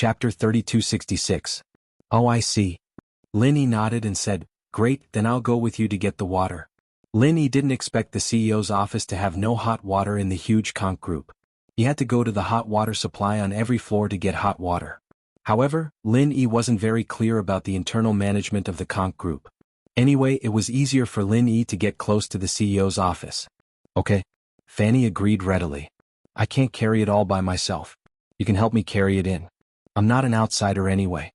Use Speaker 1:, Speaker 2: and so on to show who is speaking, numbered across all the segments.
Speaker 1: Chapter 3266. Oh, I see. Lin Yi nodded and said, "Great, then I'll go with you to get the water." Lin Yi didn't expect the CEO's office to have no hot water in the huge conch group. He had to go to the hot water supply on every floor to get hot water. However, Lin Yi wasn't very clear about the internal management of the conch group. Anyway, it was easier for Lin Yi to get close to the CEO's office. Okay. Fanny agreed readily. "I can't carry it all by myself. You can help me carry it in. I'm not an outsider anyway."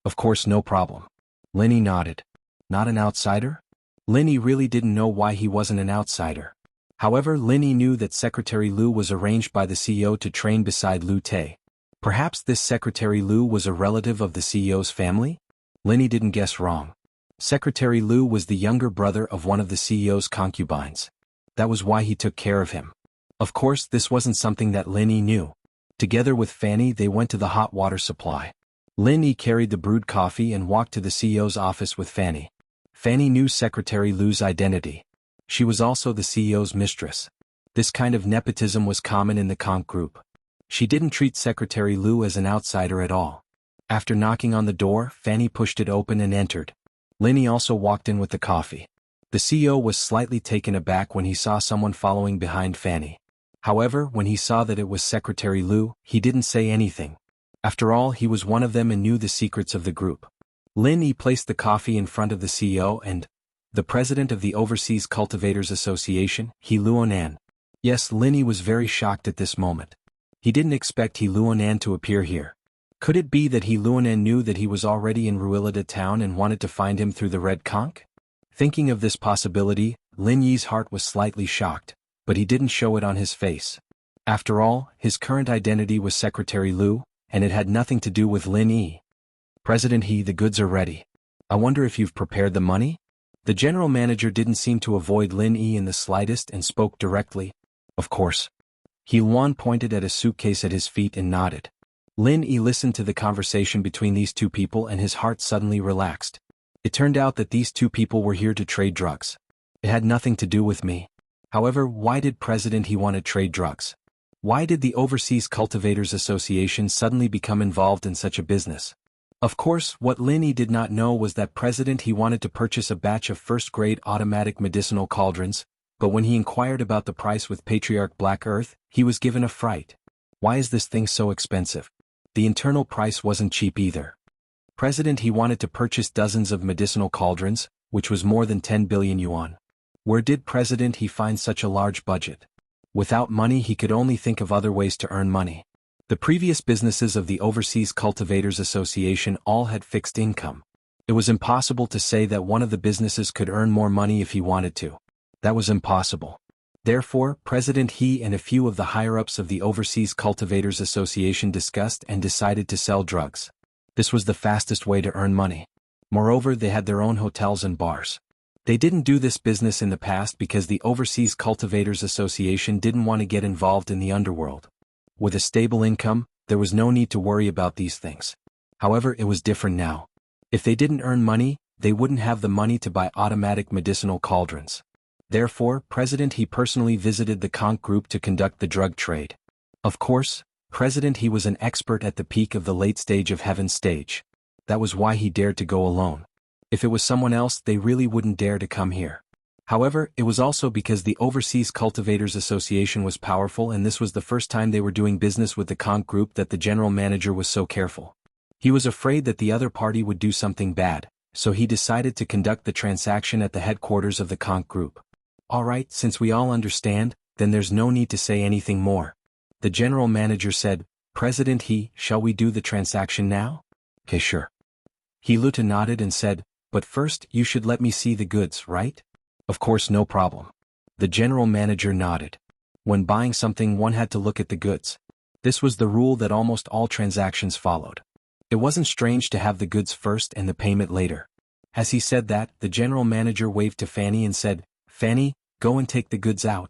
Speaker 1: "Of course, no problem." Lin Yi nodded. Not an outsider? Lin Yi really didn't know why he wasn't an outsider. However, Lin Yi knew that Secretary Liu was arranged by the CEO to train beside Liu Tai. Perhaps this Secretary Liu was a relative of the CEO's family? Lin Yi didn't guess wrong. Secretary Liu was the younger brother of one of the CEO's concubines. That was why he took care of him. Of course, this wasn't something that Lin Yi knew. Together with Fanny, they went to the hot water supply. Lin Yi carried the brewed coffee and walked to the CEO's office with Fanny. Fanny knew Secretary Liu's identity. She was also the CEO's mistress. This kind of nepotism was common in the conch group. She didn't treat Secretary Liu as an outsider at all. After knocking on the door, Fanny pushed it open and entered. Lin Yi also walked in with the coffee. The CEO was slightly taken aback when he saw someone following behind Fanny. However, when he saw that it was Secretary Liu, he didn't say anything. After all, he was one of them and knew the secrets of the group. Lin Yi placed the coffee in front of the CEO and the president of the Overseas Cultivators Association, He Luonan. Yes, Lin Yi was very shocked at this moment. He didn't expect He Luonan to appear here. Could it be that He Luonan knew that he was already in Ruilida town and wanted to find him through the red conch? Thinking of this possibility, Lin Yi's heart was slightly shocked, but he didn't show it on his face. After all, his current identity was Secretary Liu, and it had nothing to do with Lin Yi. "President He, the goods are ready. I wonder if you've prepared the money?" The general manager didn't seem to avoid Lin Yi in the slightest and spoke directly. "Of course." He Luan pointed at a suitcase at his feet and nodded. Lin Yi listened to the conversation between these two people and his heart suddenly relaxed. It turned out that these two people were here to trade drugs. It had nothing to do with me. However, why did President He want to trade drugs? Why did the Overseas Cultivators Association suddenly become involved in such a business? Of course, what Lin Yi did not know was that President He wanted to purchase a batch of first-grade automatic medicinal cauldrons, but when he inquired about the price with Patriarch Black Earth, he was given a fright. Why is this thing so expensive? The internal price wasn't cheap either. President He wanted to purchase dozens of medicinal cauldrons, which was more than 10 billion yuan. Where did President He find such a large budget? Without money, he could only think of other ways to earn money. The previous businesses of the Overseas Cultivators Association all had fixed income. It was impossible to say that one of the businesses could earn more money if he wanted to. That was impossible. Therefore, President He and a few of the higher-ups of the Overseas Cultivators Association discussed and decided to sell drugs. This was the fastest way to earn money. Moreover, they had their own hotels and bars. They didn't do this business in the past because the Overseas Cultivators Association didn't want to get involved in the underworld. With a stable income, there was no need to worry about these things. However, it was different now. If they didn't earn money, they wouldn't have the money to buy automatic medicinal cauldrons. Therefore, President He personally visited the conch group to conduct the drug trade. Of course, President He was an expert at the peak of the late stage of Heaven's stage. That was why he dared to go alone. If it was someone else, they really wouldn't dare to come here. However, it was also because the Overseas Cultivators Association was powerful and this was the first time they were doing business with the conch group that the general manager was so careful. He was afraid that the other party would do something bad, so he decided to conduct the transaction at the headquarters of the conch group. "Alright, since we all understand, then there's no need to say anything more." The general manager said, "President He, shall we do the transaction now?" "Okay, sure." He Luta nodded and said, "But first, you should let me see the goods, right?" "Of course, no problem." The general manager nodded. When buying something, one had to look at the goods. This was the rule that almost all transactions followed. It wasn't strange to have the goods first and the payment later. As he said that, the general manager waved to Fanny and said, "Fanny, go and take the goods out."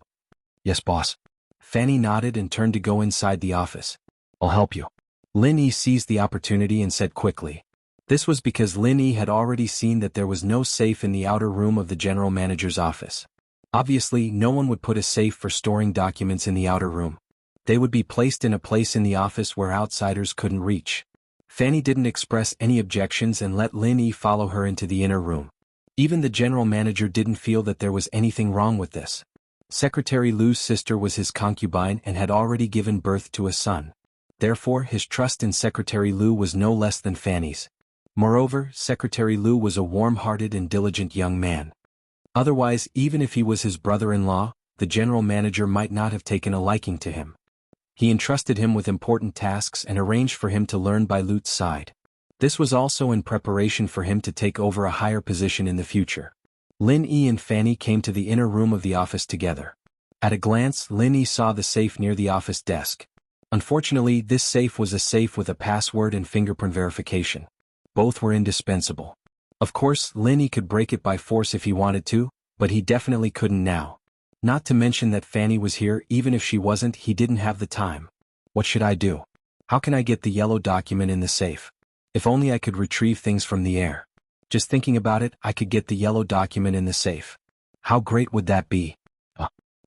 Speaker 1: "Yes, boss." Fanny nodded and turned to go inside the office. "I'll help you." Lin Yi seized the opportunity and said quickly. This was because Lin Yi had already seen that there was no safe in the outer room of the general manager's office. Obviously, no one would put a safe for storing documents in the outer room. They would be placed in a place in the office where outsiders couldn't reach. Fanny didn't express any objections and let Lin Yi follow her into the inner room. Even the general manager didn't feel that there was anything wrong with this. Secretary Lu's sister was his concubine and had already given birth to a son. Therefore, his trust in Secretary Lu was no less than Fanny's. Moreover, Secretary Lu was a warm-hearted and diligent young man. Otherwise, even if he was his brother-in-law, the general manager might not have taken a liking to him. He entrusted him with important tasks and arranged for him to learn by Lu's side. This was also in preparation for him to take over a higher position in the future. Lin Yi and Fanny came to the inner room of the office together. At a glance, Lin Yi saw the safe near the office desk. Unfortunately, this safe was a safe with a password and fingerprint verification. Both were indispensable. Of course, Lin Yi could break it by force if he wanted to, but he definitely couldn't now. Not to mention that Fanny was here. Even if she wasn't, he didn't have the time. What should I do? How can I get the yellow document in the safe? If only I could retrieve things from the air. Just thinking about it, I could get the yellow document in the safe. How great would that be?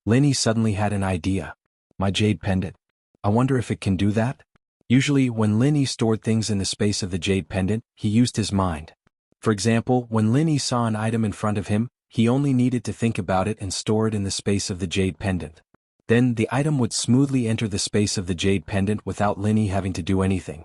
Speaker 1: Lin Yi suddenly had an idea. My jade pendant. I wonder if it can do that? Usually, when Lin Yi stored things in the space of the jade pendant, he used his mind. For example, when Lin Yi saw an item in front of him, he only needed to think about it and store it in the space of the jade pendant. Then, the item would smoothly enter the space of the jade pendant without Lin Yi having to do anything.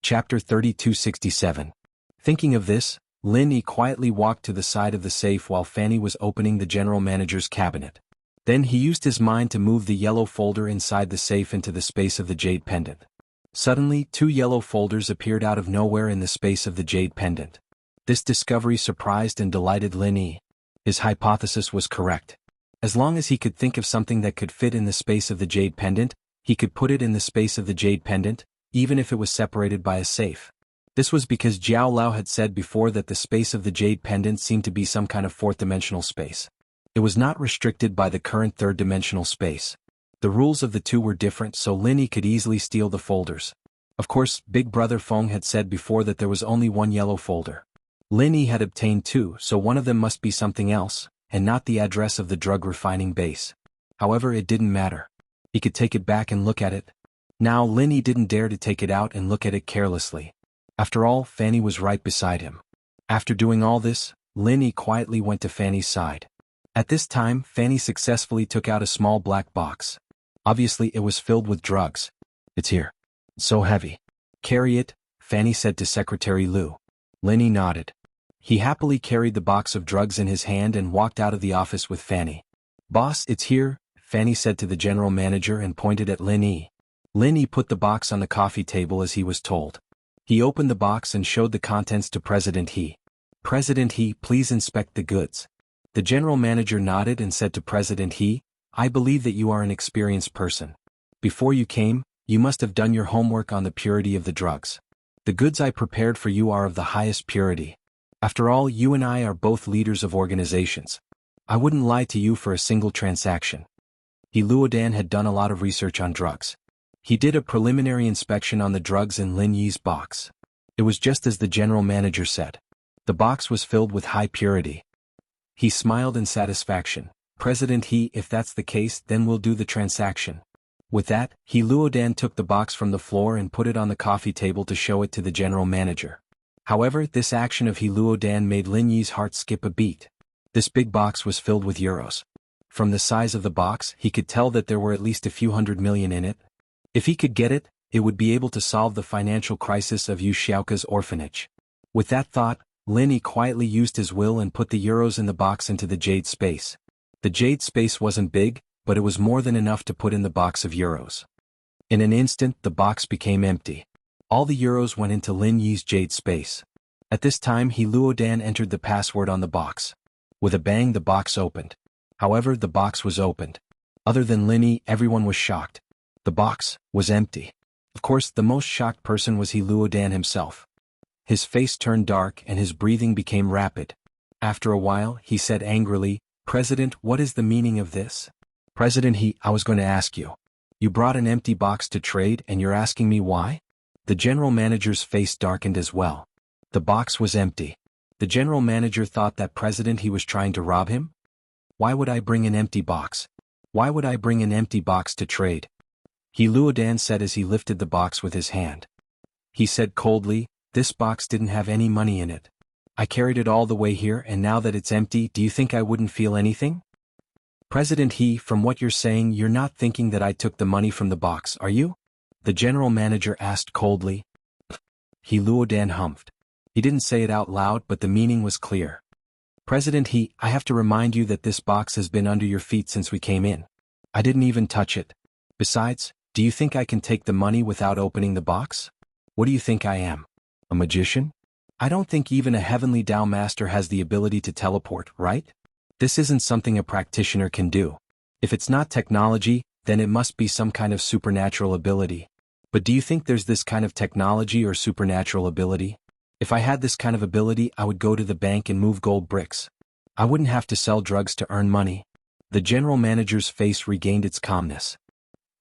Speaker 1: Chapter 3267. Thinking of this, Lin Yi quietly walked to the side of the safe while Fanny was opening the general manager's cabinet. Then he used his mind to move the yellow folder inside the safe into the space of the jade pendant. Suddenly, 2 yellow folders appeared out of nowhere in the space of the jade pendant. This discovery surprised and delighted Lin Yi. His hypothesis was correct. As long as he could think of something that could fit in the space of the jade pendant, he could put it in the space of the jade pendant, even if it was separated by a safe. This was because Jiao Lao had said before that the space of the jade pendant seemed to be some kind of fourth-dimensional space. It was not restricted by the current third-dimensional space. The rules of the two were different, so Lin Yi could easily steal the folders. Of course, Big Brother Feng had said before that there was only one yellow folder. Lin Yi had obtained 2, so one of them must be something else, and not the address of the drug refining base. However, it didn't matter. He could take it back and look at it. Now Lin Yi didn't dare to take it out and look at it carelessly. After all, Fanny was right beside him. After doing all this, Lin Yi quietly went to Fanny's side. At this time, Fanny successfully took out a small black box. Obviously, it was filled with drugs. It's here. It's so heavy. Carry it, Fanny said to Secretary Lu. Lin Yi nodded. He happily carried the box of drugs in his hand and walked out of the office with Fanny. Boss, it's here, Fanny said to the general manager and pointed at Lin Yi. Lin Yi put the box on the coffee table as he was told. He opened the box and showed the contents to President He. President He, please inspect the goods. The general manager nodded and said to President He, I believe that you are an experienced person. Before you came, you must have done your homework on the purity of the drugs. The goods I prepared for you are of the highest purity. After all, you and I are both leaders of organizations. I wouldn't lie to you for a single transaction. He Luodan had done a lot of research on drugs. He did a preliminary inspection on the drugs in Lin Yi's box. It was just as the general manager said. The box was filled with high purity. He smiled in satisfaction. President He, if that's the case, then we'll do the transaction. With that, He Luodan took the box from the floor and put it on the coffee table to show it to the general manager. However, this action of He Luodan made Lin Yi's heart skip a beat. This big box was filled with euros. From the size of the box, he could tell that there were at least a few hundred million in it. If he could get it, it would be able to solve the financial crisis of Yu Xiaoka's orphanage. With that thought, Lin Yi quietly used his will and put the euros in the box into the jade space. The jade space wasn't big, but it was more than enough to put in the box of euros. In an instant, the box became empty. All the euros went into Lin Yi's jade space. At this time, He Luodan entered the password on the box. With a bang, the box opened. However, the box was opened. Other than Lin Yi, everyone was shocked. The box was empty. Of course, the most shocked person was He Luodan himself. His face turned dark and his breathing became rapid. After a while, he said angrily, President, what is the meaning of this? President He, I was going to ask you. You brought an empty box to trade and you're asking me why? The general manager's face darkened as well. The box was empty. The general manager thought that President He was trying to rob him? Why would I bring an empty box? Why would I bring an empty box to trade? He Luodan said as he lifted the box with his hand. He said coldly, this box didn't have any money in it. I carried it all the way here and now that it's empty, do you think I wouldn't feel anything? President He, from what you're saying, you're not thinking that I took the money from the box, are you? The general manager asked coldly. He Luodan humphed. He didn't say it out loud, but the meaning was clear. President He, I have to remind you that this box has been under your feet since we came in. I didn't even touch it. Besides, do you think I can take the money without opening the box? What do you think I am? A magician? I don't think even a heavenly Tao master has the ability to teleport, right? This isn't something a practitioner can do. If it's not technology, then it must be some kind of supernatural ability. But do you think there's this kind of technology or supernatural ability? If I had this kind of ability, I would go to the bank and move gold bricks. I wouldn't have to sell drugs to earn money. The general manager's face regained its calmness.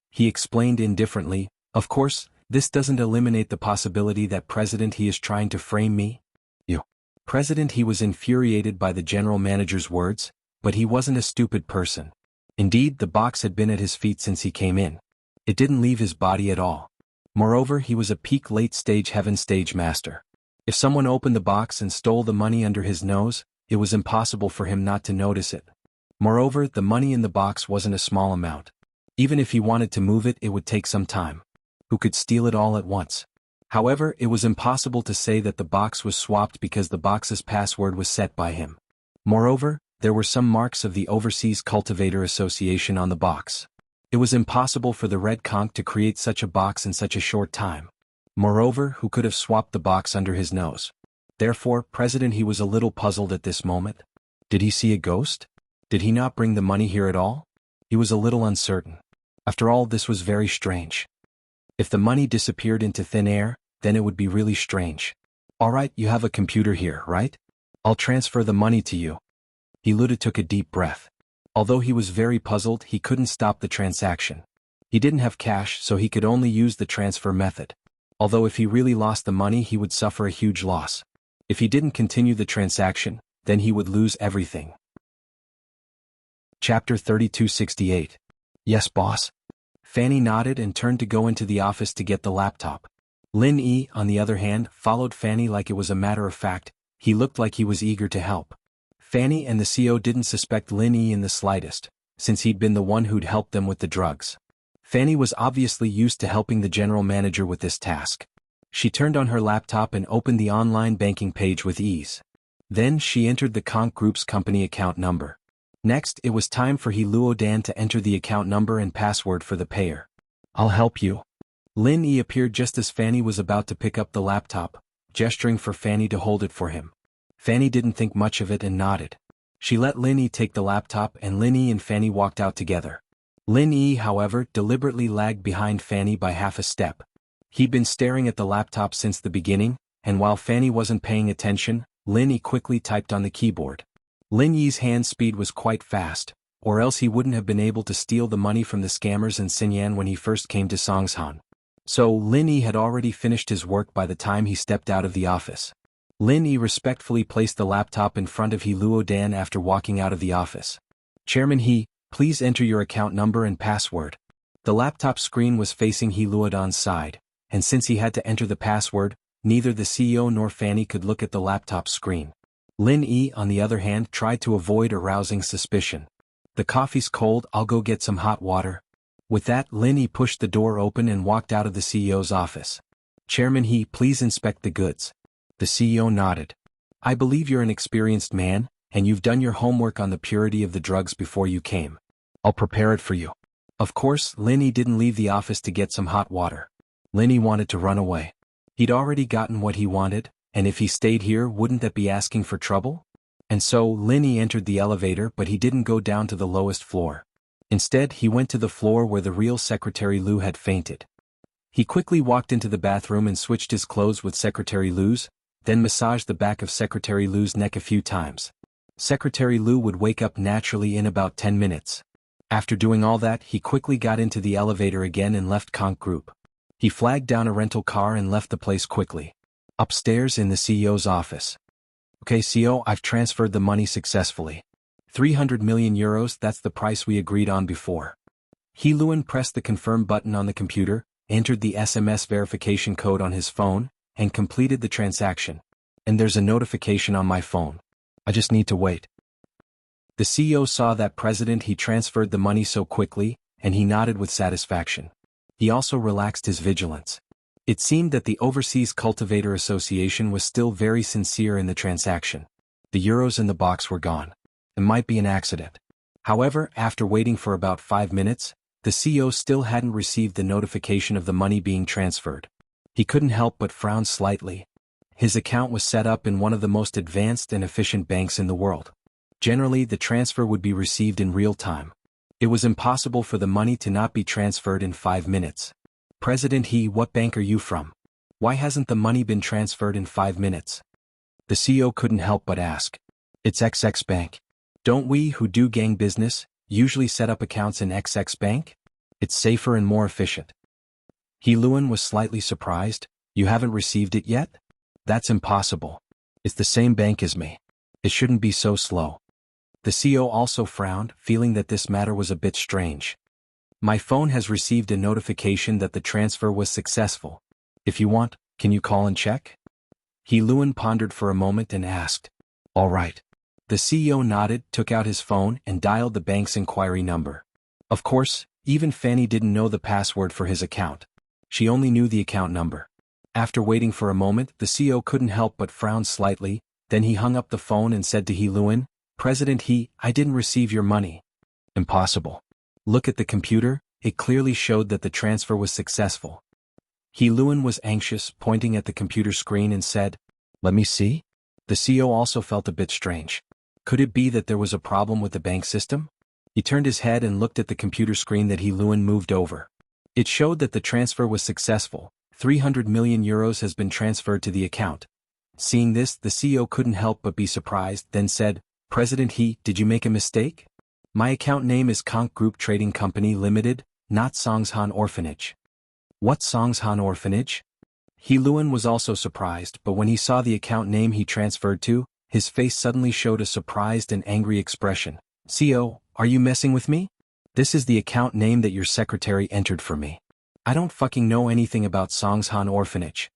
Speaker 1: He explained indifferently, of course, this doesn't eliminate the possibility that President He is trying to frame me. You. President He was infuriated by the general manager's words, but he wasn't a stupid person. Indeed, the box had been at his feet since he came in. It didn't leave his body at all. Moreover, he was a peak late-stage heaven stage master. If someone opened the box and stole the money under his nose, it was impossible for him not to notice it. Moreover, the money in the box wasn't a small amount. Even if he wanted to move it, it would take some time. Who could steal it all at once? However, it was impossible to say that the box was swapped because the box's password was set by him. Moreover, there were some marks of the Overseas Cultivator Association on the box. It was impossible for the Red Conch to create such a box in such a short time. Moreover, who could have swapped the box under his nose? Therefore, President He was a little puzzled at this moment. Did he see a ghost? Did he not bring the money here at all? He was a little uncertain. After all, this was very strange. If the money disappeared into thin air, then it would be really strange. Alright, you have a computer here, right? I'll transfer the money to you. He Luda took a deep breath. Although he was very puzzled, he couldn't stop the transaction. He didn't have cash, so he could only use the transfer method. Although if he really lost the money, he would suffer a huge loss. If he didn't continue the transaction, then he would lose everything. Chapter 3268. Yes, boss. Fanny nodded and turned to go into the office to get the laptop. Lin Yi, on the other hand, followed Fanny like it was a matter of fact. He looked like he was eager to help. Fanny and the CO didn't suspect Lin Yi in the slightest, since he'd been the one who'd helped them with the drugs. Fanny was obviously used to helping the general manager with this task. She turned on her laptop and opened the online banking page with ease. Then she entered the Conch Group's company account number. Next, it was time for He Luodan to enter the account number and password for the payer. I'll help you. Lin Yi appeared just as Fanny was about to pick up the laptop, gesturing for Fanny to hold it for him. Fanny didn't think much of it and nodded. She let Lin Yi take the laptop and Lin Yi and Fanny walked out together. Lin Yi, however, deliberately lagged behind Fanny by half a step. He'd been staring at the laptop since the beginning, and while Fanny wasn't paying attention, Lin Yi quickly typed on the keyboard. Lin Yi's hand speed was quite fast, or else he wouldn't have been able to steal the money from the scammers in Xinyan when he first came to Songshan. So Lin Yi had already finished his work by the time he stepped out of the office. Lin Yi respectfully placed the laptop in front of He Luodan after walking out of the office. Chairman He, please enter your account number and password. The laptop screen was facing He Luodan's side, and since he had to enter the password, neither the CEO nor Fanny could look at the laptop screen. Lin Yi, on the other hand, tried to avoid arousing suspicion. The coffee's cold, I'll go get some hot water. With that, Lin Yi pushed the door open and walked out of the CEO's office. Chairman He, please inspect the goods. The CEO nodded. I believe you're an experienced man, and you've done your homework on the purity of the drugs before you came. I'll prepare it for you. Of course, Lin Yi didn't leave the office to get some hot water. Lin Yi wanted to run away. He'd already gotten what he wanted, and if he stayed here, wouldn't that be asking for trouble? And so, Lin Yi entered the elevator, but he didn't go down to the lowest floor. Instead, he went to the floor where the real Secretary Lu had fainted. He quickly walked into the bathroom and switched his clothes with Secretary Lu's, then massaged the back of Secretary Lu's neck a few times. Secretary Lu would wake up naturally in about 10 minutes. After doing all that, he quickly got into the elevator again and left Conch Group. He flagged down a rental car and left the place quickly. Upstairs in the CEO's office. Okay, CEO, I've transferred the money successfully. 300 million euros, that's the price we agreed on before. He Luan pressed the confirm button on the computer, entered the SMS verification code on his phone, and completed the transaction. And there's a notification on my phone. I just need to wait. The CEO saw that President He transferred the money so quickly, and he nodded with satisfaction. He also relaxed his vigilance. It seemed that the Overseas Cultivator Association was still very sincere in the transaction. The euros in the box were gone. It might be an accident. However, after waiting for about 5 minutes, the CEO still hadn't received the notification of the money being transferred. He couldn't help but frown slightly. His account was set up in one of the most advanced and efficient banks in the world. Generally, the transfer would be received in real time. It was impossible for the money to not be transferred in 5 minutes. President He, what bank are you from? Why hasn't the money been transferred in 5 minutes? The CEO couldn't help but ask. It's XX Bank. Don't we who do gang business usually set up accounts in XX Bank? It's safer and more efficient. He Luan was slightly surprised. You haven't received it yet? That's impossible. It's the same bank as me. It shouldn't be so slow. The CEO also frowned, feeling that this matter was a bit strange. My phone has received a notification that the transfer was successful. If you want, can you call and check? He Luan pondered for a moment and asked. All right. The CEO nodded, took out his phone, and dialed the bank's inquiry number. Of course, even Fanny didn't know the password for his account. She only knew the account number. After waiting for a moment, the CEO couldn't help but frown slightly, then he hung up the phone and said to He Luan, President He, I didn't receive your money. Impossible. Look at the computer, it clearly showed that the transfer was successful. He Luan was anxious, pointing at the computer screen and said, Let me see? The CEO also felt a bit strange. Could it be that there was a problem with the bank system? He turned his head and looked at the computer screen that He Luan moved over. It showed that the transfer was successful. 300 million euros has been transferred to the account. Seeing this, the CEO couldn't help but be surprised, then said, President He, did you make a mistake? My account name is Conch Group Trading Company Limited, not Songshan Orphanage. What Songshan Orphanage? He Luan was also surprised, but when he saw the account name he transferred to, his face suddenly showed a surprised and angry expression. CEO, are you messing with me? This is the account name that your secretary entered for me. I don't fucking know anything about Songshan Orphanage.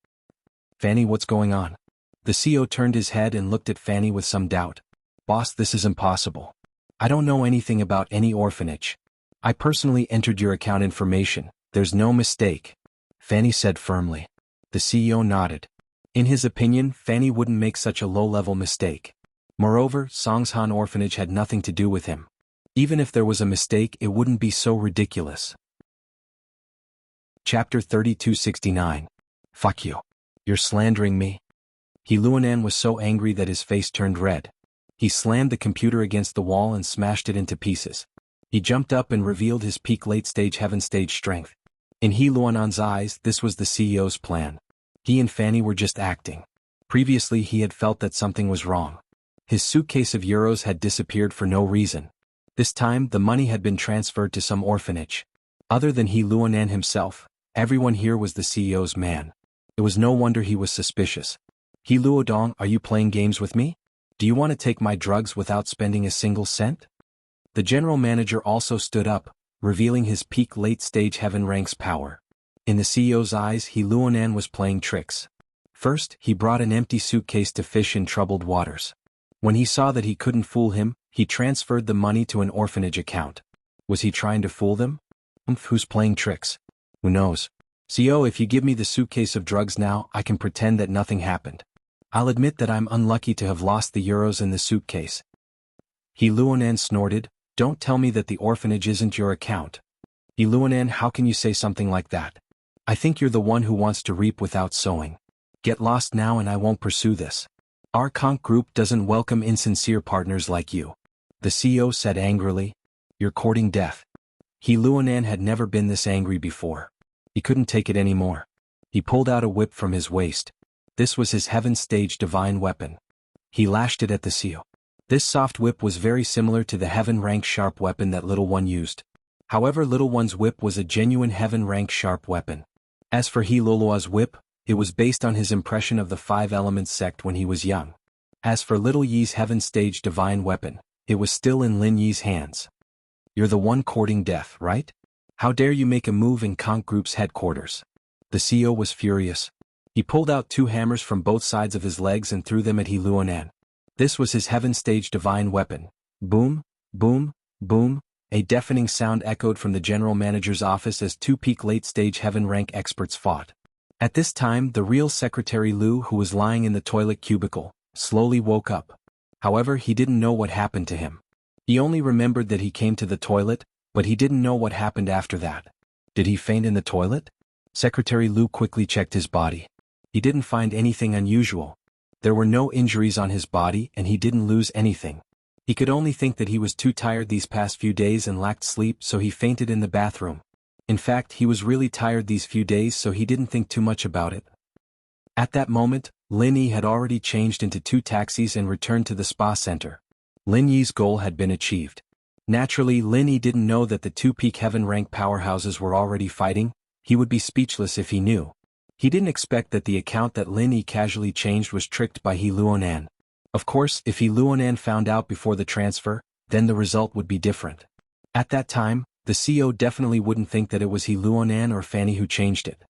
Speaker 1: Fanny, what's going on? The CEO turned his head and looked at Fanny with some doubt. Boss, this is impossible. I don't know anything about any orphanage. I personally entered your account information. There's no mistake. Fanny said firmly. The CEO nodded. In his opinion, Fanny wouldn't make such a low-level mistake. Moreover, Songshan Orphanage had nothing to do with him. Even if there was a mistake, it wouldn't be so ridiculous. Chapter 3269. Fuck you. You're slandering me. He Luanan was so angry that his face turned red. He slammed the computer against the wall and smashed it into pieces. He jumped up and revealed his peak late-stage heaven stage strength. In He Luanan's eyes, this was the CEO's plan. He and Fanny were just acting. Previously he had felt that something was wrong. His suitcase of euros had disappeared for no reason. This time, the money had been transferred to some orphanage. Other than He Luanan himself, everyone here was the CEO's man. It was no wonder he was suspicious. He Luodong, are you playing games with me? Do you want to take my drugs without spending a single cent? The general manager also stood up, revealing his peak late-stage heaven rank's power. In the CEO's eyes, He Luanan was playing tricks. First, he brought an empty suitcase to fish in troubled waters. When he saw that he couldn't fool him, he transferred the money to an orphanage account. Was he trying to fool them? Who's playing tricks? Who knows? CEO, if you give me the suitcase of drugs now, I can pretend that nothing happened. I'll admit that I'm unlucky to have lost the euros in the suitcase. He Luanan snorted, Don't tell me that the orphanage isn't your account. He Luanan, how can you say something like that? I think you're the one who wants to reap without sowing. Get lost now and I won't pursue this. Our Conch Group doesn't welcome insincere partners like you. The CEO said angrily. You're courting death. He Luanan had never been this angry before. He couldn't take it anymore. He pulled out a whip from his waist. This was his heaven stage divine weapon. He lashed it at the CEO. This soft whip was very similar to the heaven rank sharp weapon that Little One used. However, Little One's whip was a genuine heaven rank sharp weapon. As for He Lulua's whip, it was based on his impression of the Five Elements sect when he was young. As for Little Yi's heaven stage divine weapon, It was still in Lin Yi's hands. "You're the one courting death, right? How dare you make a move in Conk Group's headquarters?" The CEO was furious. He pulled out 2 hammers from both sides of his legs and threw them at He Luonan. This was his heaven-stage divine weapon. Boom, boom, boom. A deafening sound echoed from the general manager's office as 2 peak late-stage heaven-rank experts fought. At this time, the real Secretary Lu, who was lying in the toilet cubicle, slowly woke up. However, he didn't know what happened to him. He only remembered that he came to the toilet, but he didn't know what happened after that. Did he faint in the toilet? Secretary Lu quickly checked his body. He didn't find anything unusual. There were no injuries on his body and he didn't lose anything. He could only think that he was too tired these past few days and lacked sleep, so he fainted in the bathroom. In fact, he was really tired these few days, so he didn't think too much about it. At that moment, Lin Yi had already changed into 2 taxis and returned to the spa center. Lin Yi's goal had been achieved. Naturally, Lin Yi didn't know that the 2 peak heaven rank powerhouses were already fighting. He would be speechless if he knew. He didn't expect that the account that Lin Yi casually changed was tricked by He Luonan. Of course, if He Luonan found out before the transfer, then the result would be different. At that time, the CEO definitely wouldn't think that it was He Luonan or Fanny who changed it.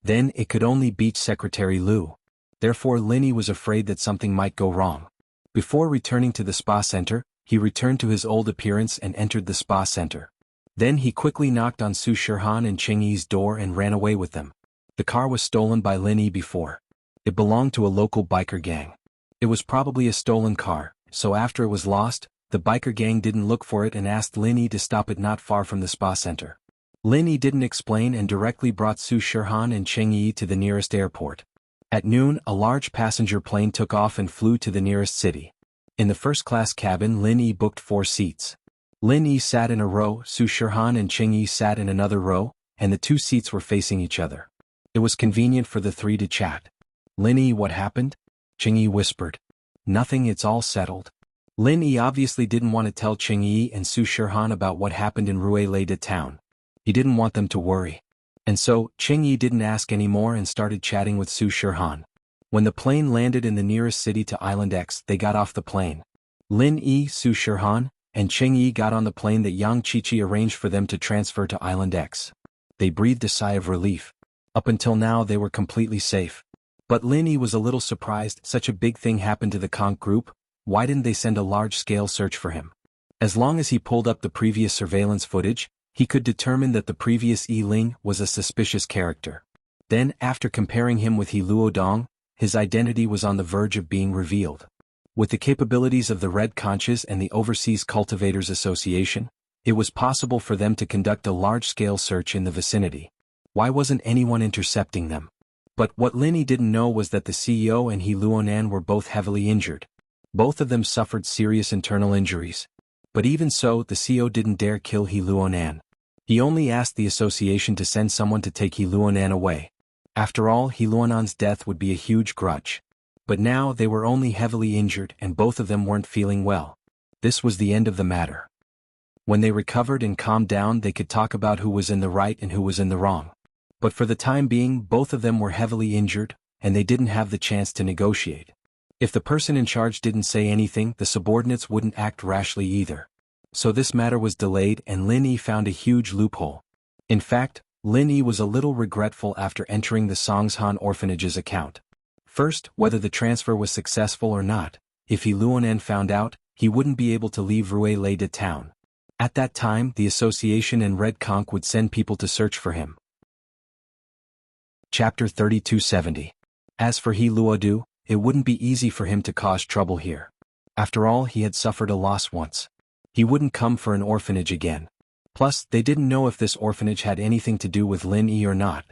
Speaker 1: Then it could only be Secretary Lu. Therefore, Lin Yi was afraid that something might go wrong. Before returning to the spa center, he returned to his old appearance and entered the spa center. Then he quickly knocked on Su Shirhan and Cheng Yi's door and ran away with them. The car was stolen by Lin Yi before. It belonged to a local biker gang. It was probably a stolen car, so after it was lost, the biker gang didn't look for it and asked Lin Yi to stop it not far from the spa center. Lin Yi didn't explain and directly brought Su Shirhan and Cheng Yi to the nearest airport. At noon, a large passenger plane took off and flew to the nearest city. In the first-class cabin, Lin Yi booked 4 seats. Lin Yi sat in a row, Su Shirhan and Cheng Yi sat in another row, and the 2 seats were facing each other. It was convenient for the 3 to chat. "Lin Yi, what happened?" Cheng Yi whispered. "Nothing, it's all settled." Lin Yi obviously didn't want to tell Cheng Yi and Su Shirhan about what happened in Rueleda town. He didn't want them to worry. And so, Cheng Yi didn't ask anymore and started chatting with Su Shirhan. When the plane landed in the nearest city to Island X, they got off the plane. Lin Yi, Su Shirhan, and Cheng Yi got on the plane that Yang Qiqi arranged for them to transfer to Island X. They breathed a sigh of relief. Up until now they were completely safe. But Lin Yi was a little surprised. Such a big thing happened to the Conk Group. Why didn't they send a large-scale search for him? As long as he pulled up the previous surveillance footage, he could determine that the previous Yi Ling was a suspicious character. Then, after comparing him with He Luodong, his identity was on the verge of being revealed. With the capabilities of the Red Conches and the Overseas Cultivators Association, it was possible for them to conduct a large-scale search in the vicinity. Why wasn't anyone intercepting them? But what Lin Yi didn't know was that the CEO and He Luonan were both heavily injured. Both of them suffered serious internal injuries. But even so, the CEO didn't dare kill He Luonan. He only asked the association to send someone to take He Luonan away. After all, He Luonan's death would be a huge grudge. But now they were only heavily injured and both of them weren't feeling well. This was the end of the matter. When they recovered and calmed down, they could talk about who was in the right and who was in the wrong. But for the time being, both of them were heavily injured, and they didn't have the chance to negotiate. If the person in charge didn't say anything, the subordinates wouldn't act rashly either. So this matter was delayed and Lin Yi found a huge loophole. In fact, Lin Yi was a little regretful after entering the Songshan Orphanage's account. First, whether the transfer was successful or not, if He Luonan found out, he wouldn't be able to leave Rueleda town. At that time, the association and Red Conch would send people to search for him. Chapter 3270. As for He Luodu, it wouldn't be easy for him to cause trouble here. After all, he had suffered a loss once. He wouldn't come for an orphanage again. Plus, they didn't know if this orphanage had anything to do with Lin Yi or not.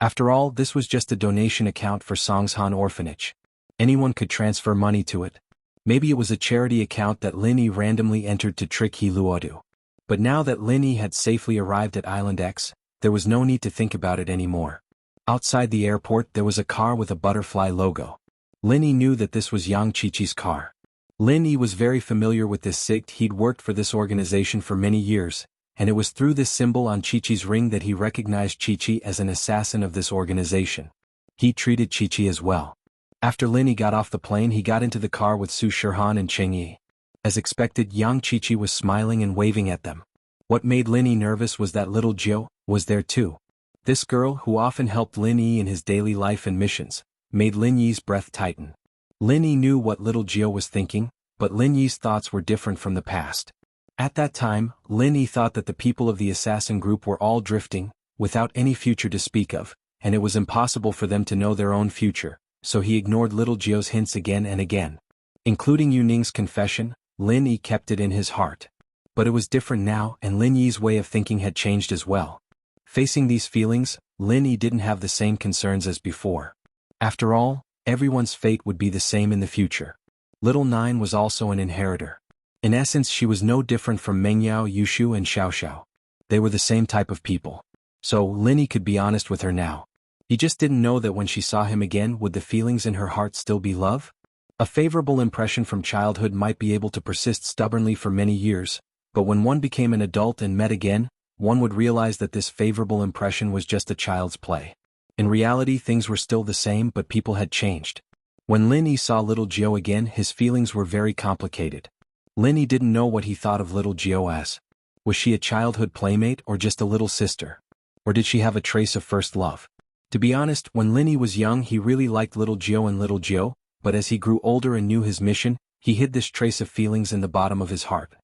Speaker 1: After all, this was just a donation account for Songshan Orphanage. Anyone could transfer money to it. Maybe it was a charity account that Lin Yi randomly entered to trick He Luodu. But now that Lin Yi had safely arrived at Island X, there was no need to think about it anymore. Outside the airport there was a car with a butterfly logo. Lin Yi knew that this was Yang Qiqi's car. Lin Yi was very familiar with this SIGT. He'd worked for this organization for many years, and it was through this symbol on Qiqi's ring that he recognized Qiqi as an assassin of this organization. He treated Qiqi as well. After Lin Yi got off the plane, he got into the car with Su Shirhan and Cheng Yi. As expected, Yang Qiqi was smiling and waving at them. What made Lin Yi nervous was that little Jiu was there too. This girl, who often helped Lin Yi in his daily life and missions, made Lin Yi's breath tighten. Lin Yi knew what little Jiu was thinking, but Lin Yi's thoughts were different from the past. At that time, Lin Yi thought that the people of the assassin group were all drifting, without any future to speak of, and it was impossible for them to know their own future, so he ignored little Jiu's hints again and again. Including Yu Ning's confession, Lin Yi kept it in his heart. But it was different now, and Lin Yi's way of thinking had changed as well. Facing these feelings, Lin Yi didn't have the same concerns as before. After all, everyone's fate would be the same in the future. Little Nine was also an inheritor. In essence, she was no different from Mengyao, Yushu and Xiaoxiao. They were the same type of people. So Lin Yi could be honest with her now. He just didn't know that when she saw him again, would the feelings in her heart still be love? A favorable impression from childhood might be able to persist stubbornly for many years, but when one became an adult and met again, one would realize that this favorable impression was just a child's play. In reality, things were still the same, but people had changed. When Lin Yi saw little Jiu again, his feelings were very complicated. Lin Yi didn't know what he thought of little Jiu as. Was she a childhood playmate or just a little sister? Or did she have a trace of first love? To be honest, when Lin Yi was young, he really liked little Jiu and little Jiu, but as he grew older and knew his mission, he hid this trace of feelings in the bottom of his heart.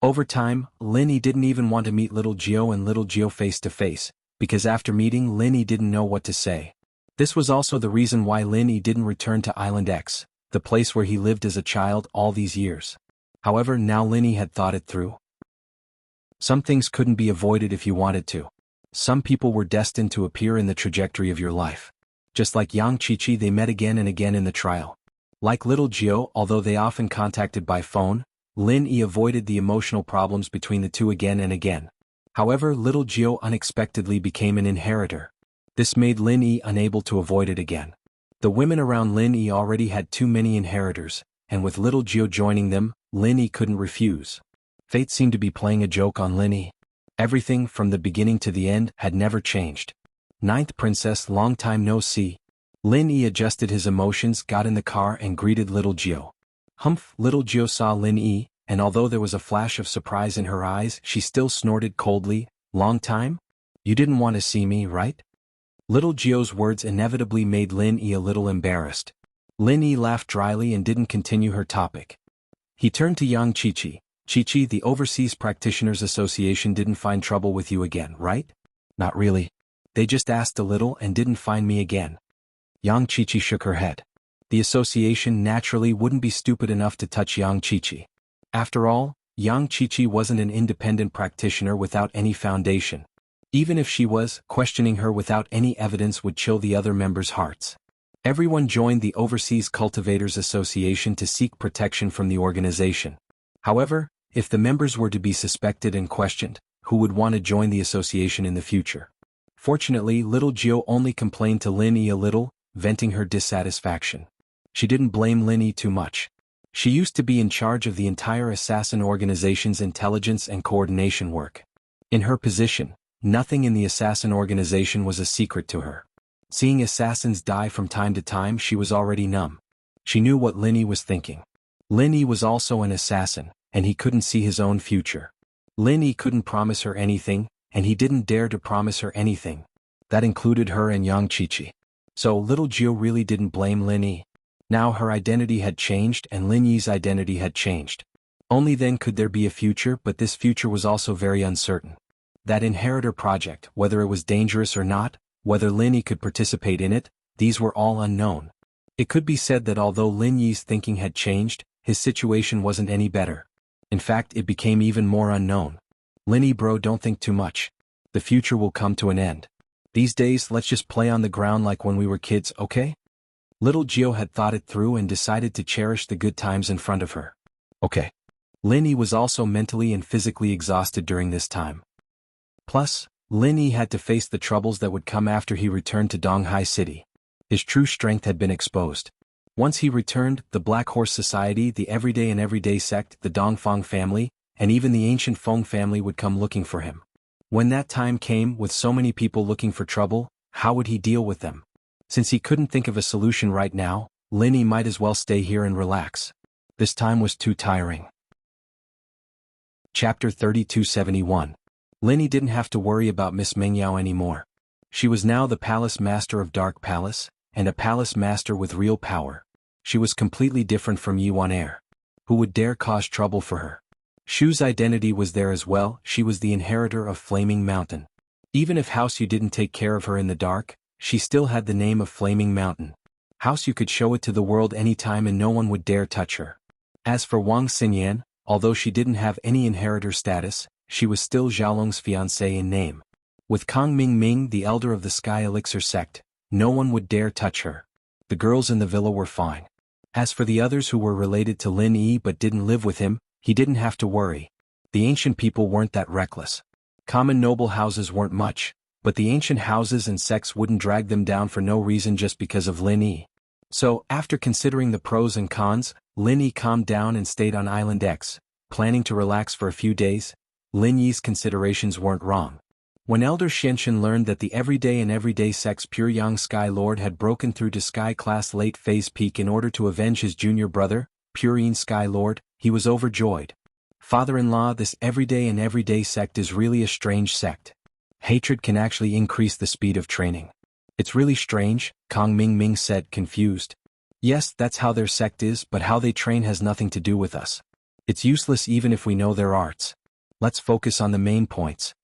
Speaker 1: Over time, Lin Yi didn't even want to meet little Jiu and little Jiu face to face, because after meeting, Lin Yi didn't know what to say. This was also the reason why Lin Yi didn't return to Island X, the place where he lived as a child all these years. However, now Lin Yi had thought it through. Some things couldn't be avoided if you wanted to. Some people were destined to appear in the trajectory of your life. Just like Yang Qiqi, they met again and again in the trial. Like little Jiu, although they often contacted by phone, Lin Yi avoided the emotional problems between the two again and again. However, little Jiu unexpectedly became an inheritor. This made Lin Yi unable to avoid it again. The women around Lin Yi already had too many inheritors, and with little Jiu joining them, Lin Yi couldn't refuse. Fate seemed to be playing a joke on Lin Yi. Everything, from the beginning to the end, had never changed. Ninth Princess, long time no see. Lin Yi adjusted his emotions, got in the car and greeted little Jiu. Humph! Little Jiu saw Lin Yi, and although there was a flash of surprise in her eyes, she still snorted coldly. Long time? You didn't want to see me, right? Little Jiu's words inevitably made Lin Yi a little embarrassed. Lin Yi laughed dryly and didn't continue her topic. He turned to Yang Qiqi. Qiqi, the Overseas Practitioners Association didn't find trouble with you again, right? Not really. They just asked a little and didn't find me again. Yang Qiqi shook her head. The association naturally wouldn't be stupid enough to touch Yang Qiqi. After all, Yang Qiqi wasn't an independent practitioner without any foundation. Even if she was, questioning her without any evidence would chill the other members' hearts. Everyone joined the Overseas Cultivators Association to seek protection from the organization. However, if the members were to be suspected and questioned, who would want to join the association in the future? Fortunately, little Jiu only complained to Lin Yi a little, venting her dissatisfaction. She didn't blame Lin Yi too much. She used to be in charge of the entire assassin organization's intelligence and coordination work. In her position, nothing in the assassin organization was a secret to her. Seeing assassins die from time to time, she was already numb. She knew what Lin Yi was thinking. Lin Yi was also an assassin, and he couldn't see his own future. Lin Yi couldn't promise her anything, and he didn't dare to promise her anything. That included her and Yang Qiqi. So little Jiu really didn't blame Lin Yi. Now her identity had changed and Lin Yi's identity had changed. Only then could there be a future, but this future was also very uncertain. That inheritor project, whether it was dangerous or not, whether Lin Yi could participate in it, these were all unknown. It could be said that although Lin Yi's thinking had changed, his situation wasn't any better. In fact, it became even more unknown. Lin Yi bro, don't think too much. The future will come to an end. These days, let's just play on the ground like when we were kids, okay? Little Jiu had thought it through and decided to cherish the good times in front of her. Okay. Lin Yi was also mentally and physically exhausted during this time. Plus, Lin Yi had to face the troubles that would come after he returned to Donghai City. His true strength had been exposed. Once he returned, the Black Horse Society, the Everyday and Everyday sect, the Dongfang family, and even the ancient Feng family would come looking for him. When that time came, with so many people looking for trouble, how would he deal with them? Since he couldn't think of a solution right now, Lin Yi might as well stay here and relax. This time was too tiring. Chapter 3271. Lin Yi didn't have to worry about Miss Mengyao anymore. She was now the palace master of Dark Palace, and a palace master with real power. She was completely different from Yuan Air. Who would dare cause trouble for her? Shu's identity was there as well. She was the inheritor of Flaming Mountain. Even if House Yu didn't take care of her in the dark, she still had the name of Flaming Mountain. House Yu could show it to the world anytime and no one would dare touch her. As for Wang Xinyan, although she didn't have any inheritor status, she was still Xiaolong's fiancée in name. With Kang Ming, the elder of the Sky Elixir sect, no one would dare touch her. The girls in the villa were fine. As for the others who were related to Lin Yi but didn't live with him, he didn't have to worry. The ancient people weren't that reckless. Common noble houses weren't much, but the ancient houses and sects wouldn't drag them down for no reason just because of Lin Yi. So, after considering the pros and cons, Lin Yi calmed down and stayed on Island X, planning to relax for a few days. Lin Yi's considerations weren't wrong. When Elder Xianxun learned that the everyday sect's Pure Yang Sky Lord had broken through to Sky Class Late Phase Peak in order to avenge his junior brother, Pure Yin Sky Lord, he was overjoyed. Father-in-law, this everyday sect is really a strange sect. Hatred can actually increase the speed of training. It's really strange, Kang Ming said, confused. Yes, that's how their sect is, but how they train has nothing to do with us. It's useless even if we know their arts. Let's focus on the main points.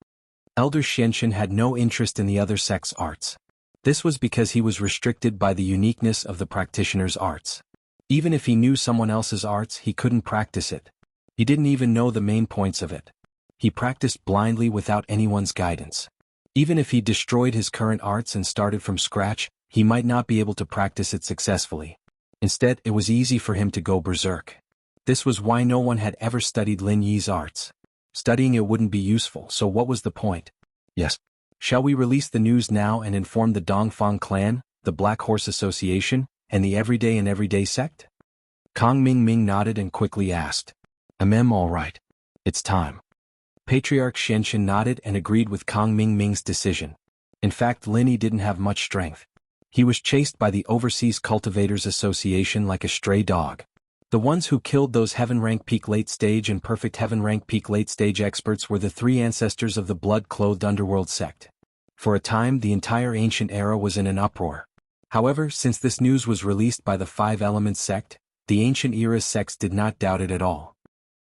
Speaker 1: Elder Xianxun had no interest in the other sect's arts. This was because he was restricted by the uniqueness of the practitioner's arts. Even if he knew someone else's arts, he couldn't practice it. He didn't even know the main points of it. He practiced blindly without anyone's guidance. Even if he destroyed his current arts and started from scratch, he might not be able to practice it successfully. Instead, it was easy for him to go berserk. This was why no one had ever studied Lin Yi's arts. Studying it wouldn't be useful, so what was the point? Yes. Shall we release the news now and inform the Dongfang clan, the Black Horse Association, and the everyday sect? Kang Ming nodded and quickly asked. All right. It's time. Patriarch Xianxun nodded and agreed with Kang Ming's decision. In fact, Lin Yi didn't have much strength. He was chased by the Overseas Cultivators Association like a stray dog. The ones who killed those Heaven Rank Peak Late Stage and Perfect Heaven Rank Peak Late Stage experts were the three ancestors of the blood-clothed underworld sect. For a time, the entire ancient era was in an uproar. However, since this news was released by the Five Elements sect, the ancient era sects did not doubt it at all.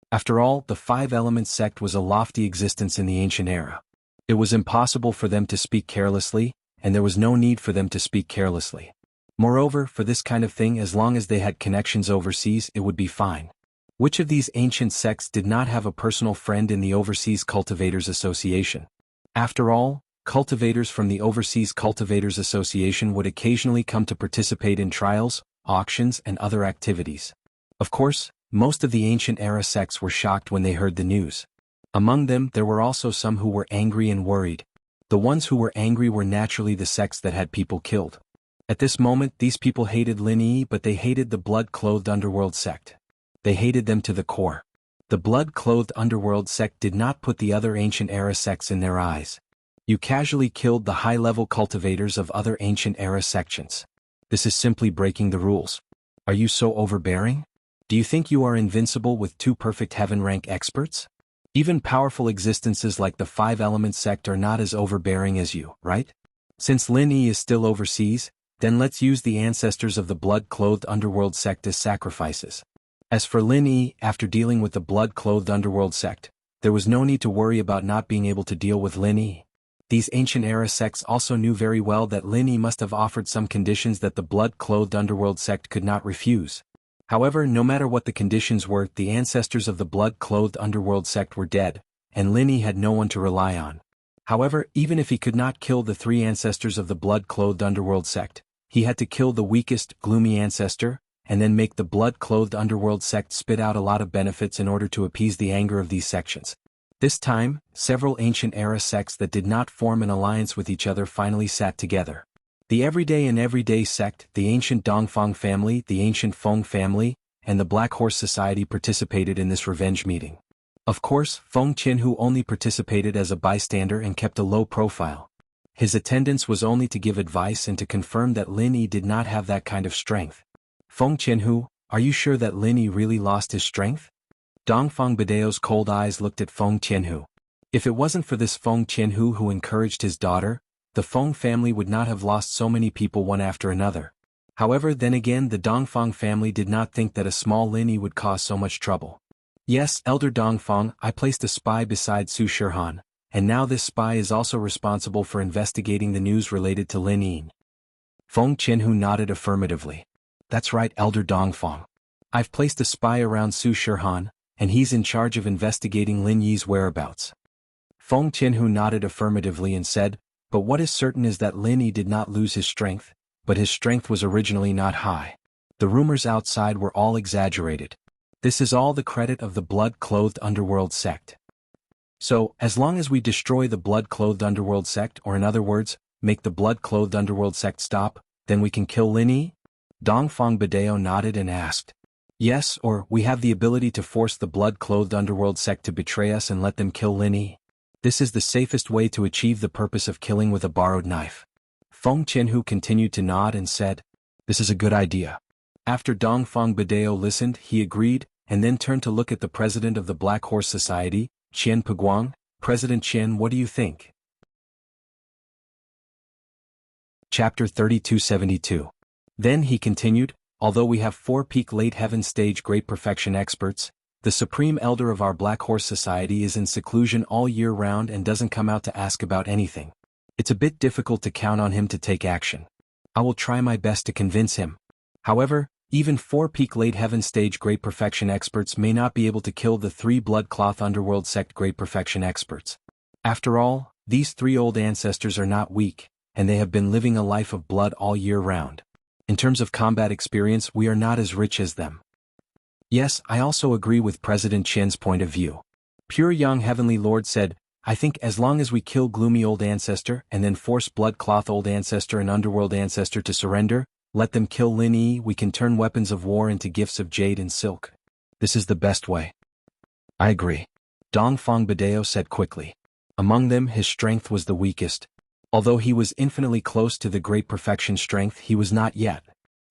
Speaker 1: After all, the Five Elements sect was a lofty existence in the ancient era. It was impossible for them to speak carelessly, and there was no need for them to speak carelessly. Moreover, for this kind of thing, as long as they had connections overseas, it would be fine. Which of these ancient sects did not have a personal friend in the Overseas Cultivators Association? After all, cultivators from the Overseas Cultivators Association would occasionally come to participate in trials, auctions, and other activities. Of course, most of the ancient era sects were shocked when they heard the news. Among them, there were also some who were angry and worried. The ones who were angry were naturally the sects that had people killed. At this moment, these people hated Lin Yi, but they hated the blood-clothed underworld sect. They hated them to the core. The blood-clothed underworld sect did not put the other ancient era sects in their eyes. You casually killed the high-level cultivators of other ancient era sections. This is simply breaking the rules. Are you so overbearing? Do you think you are invincible with two perfect heaven rank experts? Even powerful existences like the Five Elements sect are not as overbearing as you, right? Since Lin Yi is still overseas, then let's use the ancestors of the blood-clothed underworld sect as sacrifices. As for Lin Yi, after dealing with the blood-clothed underworld sect, there was no need to worry about not being able to deal with Lin Yi. These ancient era sects also knew very well that Lin Yi must have offered some conditions that the blood-clothed underworld sect could not refuse. However, no matter what the conditions were, the ancestors of the blood-clothed underworld sect were dead, and Lin Yi had no one to rely on. However, even if he could not kill the three ancestors of the blood-clothed underworld sect, he had to kill the weakest, gloomy ancestor, and then make the blood-clothed underworld sect spit out a lot of benefits in order to appease the anger of these sections. This time, several ancient era sects that did not form an alliance with each other finally sat together. The everyday sect, the ancient Dongfang family, the ancient Feng family, and the Black Horse Society participated in this revenge meeting. Of course, Feng Qinhu only participated as a bystander and kept a low profile. His attendance was only to give advice and to confirm that Lin Yi did not have that kind of strength. Feng Qinhu, are you sure that Lin Yi really lost his strength? Dongfang Badeo's cold eyes looked at Feng Qianhu. If it wasn't for this Feng Qianhu who encouraged his daughter, the Feng family would not have lost so many people one after another. However, then again the Dongfang family did not think that a small Lin Yi would cause so much trouble. Yes, Elder Dongfang, I placed a spy beside Su Shihan, and now this spy is also responsible for investigating the news related to Lin Yi. Feng Qianhu nodded affirmatively. That's right, Elder Dongfang. I've placed a spy around Su Shihan, and he's in charge of investigating Lin Yi's whereabouts. Feng Qianhu nodded affirmatively and said, but what is certain is that Lin Yi did not lose his strength, but his strength was originally not high. The rumors outside were all exaggerated. This is all the credit of the blood-clothed underworld sect. So, as long as we destroy the blood-clothed underworld sect, or in other words, make the blood-clothed underworld sect stop, then we can kill Lin Yi? Dongfang Badeo nodded and asked. Yes, or we have the ability to force the blood-clothed underworld sect to betray us and let them kill Lin Yi. This is the safest way to achieve the purpose of killing with a borrowed knife. Feng Qianhu continued to nod and said, this is a good idea. After Dongfang Badeo listened, he agreed, and then turned to look at the president of the Black Horse Society, Qian Peguang. President Qian, what do you think? Chapter 3272. Then he continued, although we have 4 peak late heaven stage great perfection experts, the supreme elder of our Black Horse Society is in seclusion all year round and doesn't come out to ask about anything. It's a bit difficult to count on him to take action. I will try my best to convince him. However, even 4 peak late heaven stage great perfection experts may not be able to kill the 3 blood cloth underworld sect great perfection experts. After all, these 3 old ancestors are not weak, and they have been living a life of blood all year round. In terms of combat experience, we are not as rich as them. Yes, I also agree with President Qian's point of view. Pure Young Heavenly Lord said, I think as long as we kill gloomy old ancestor and then force blood cloth old ancestor and underworld ancestor to surrender, let them kill Lin Yi, we can turn weapons of war into gifts of jade and silk. This is the best way. I agree. Dongfang Badeo said quickly. Among them his strength was the weakest. Although he was infinitely close to the great perfection strength, he was not yet.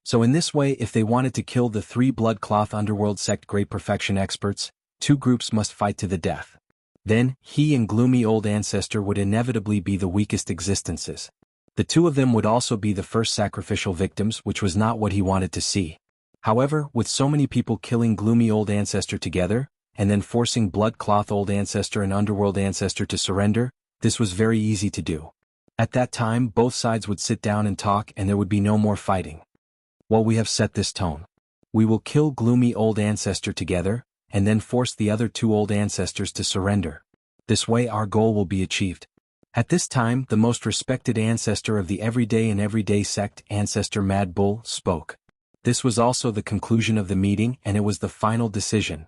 Speaker 1: So in this way, if they wanted to kill the 3 blood cloth underworld sect great perfection experts, 2 groups must fight to the death. Then, he and gloomy old ancestor would inevitably be the weakest existences. The 2 of them would also be the first sacrificial victims, which was not what he wanted to see. However, with so many people killing gloomy old ancestor together, and then forcing blood cloth old ancestor and underworld ancestor to surrender, this was very easy to do. At that time, both sides would sit down and talk and there would be no more fighting. Well, we have set this tone. We will kill gloomy old ancestor together, and then force the other 2 old ancestors to surrender. This way our goal will be achieved. At this time, the most respected ancestor of the everyday and everyday sect, Ancestor Mad Bull, spoke. This was also the conclusion of the meeting and it was the final decision.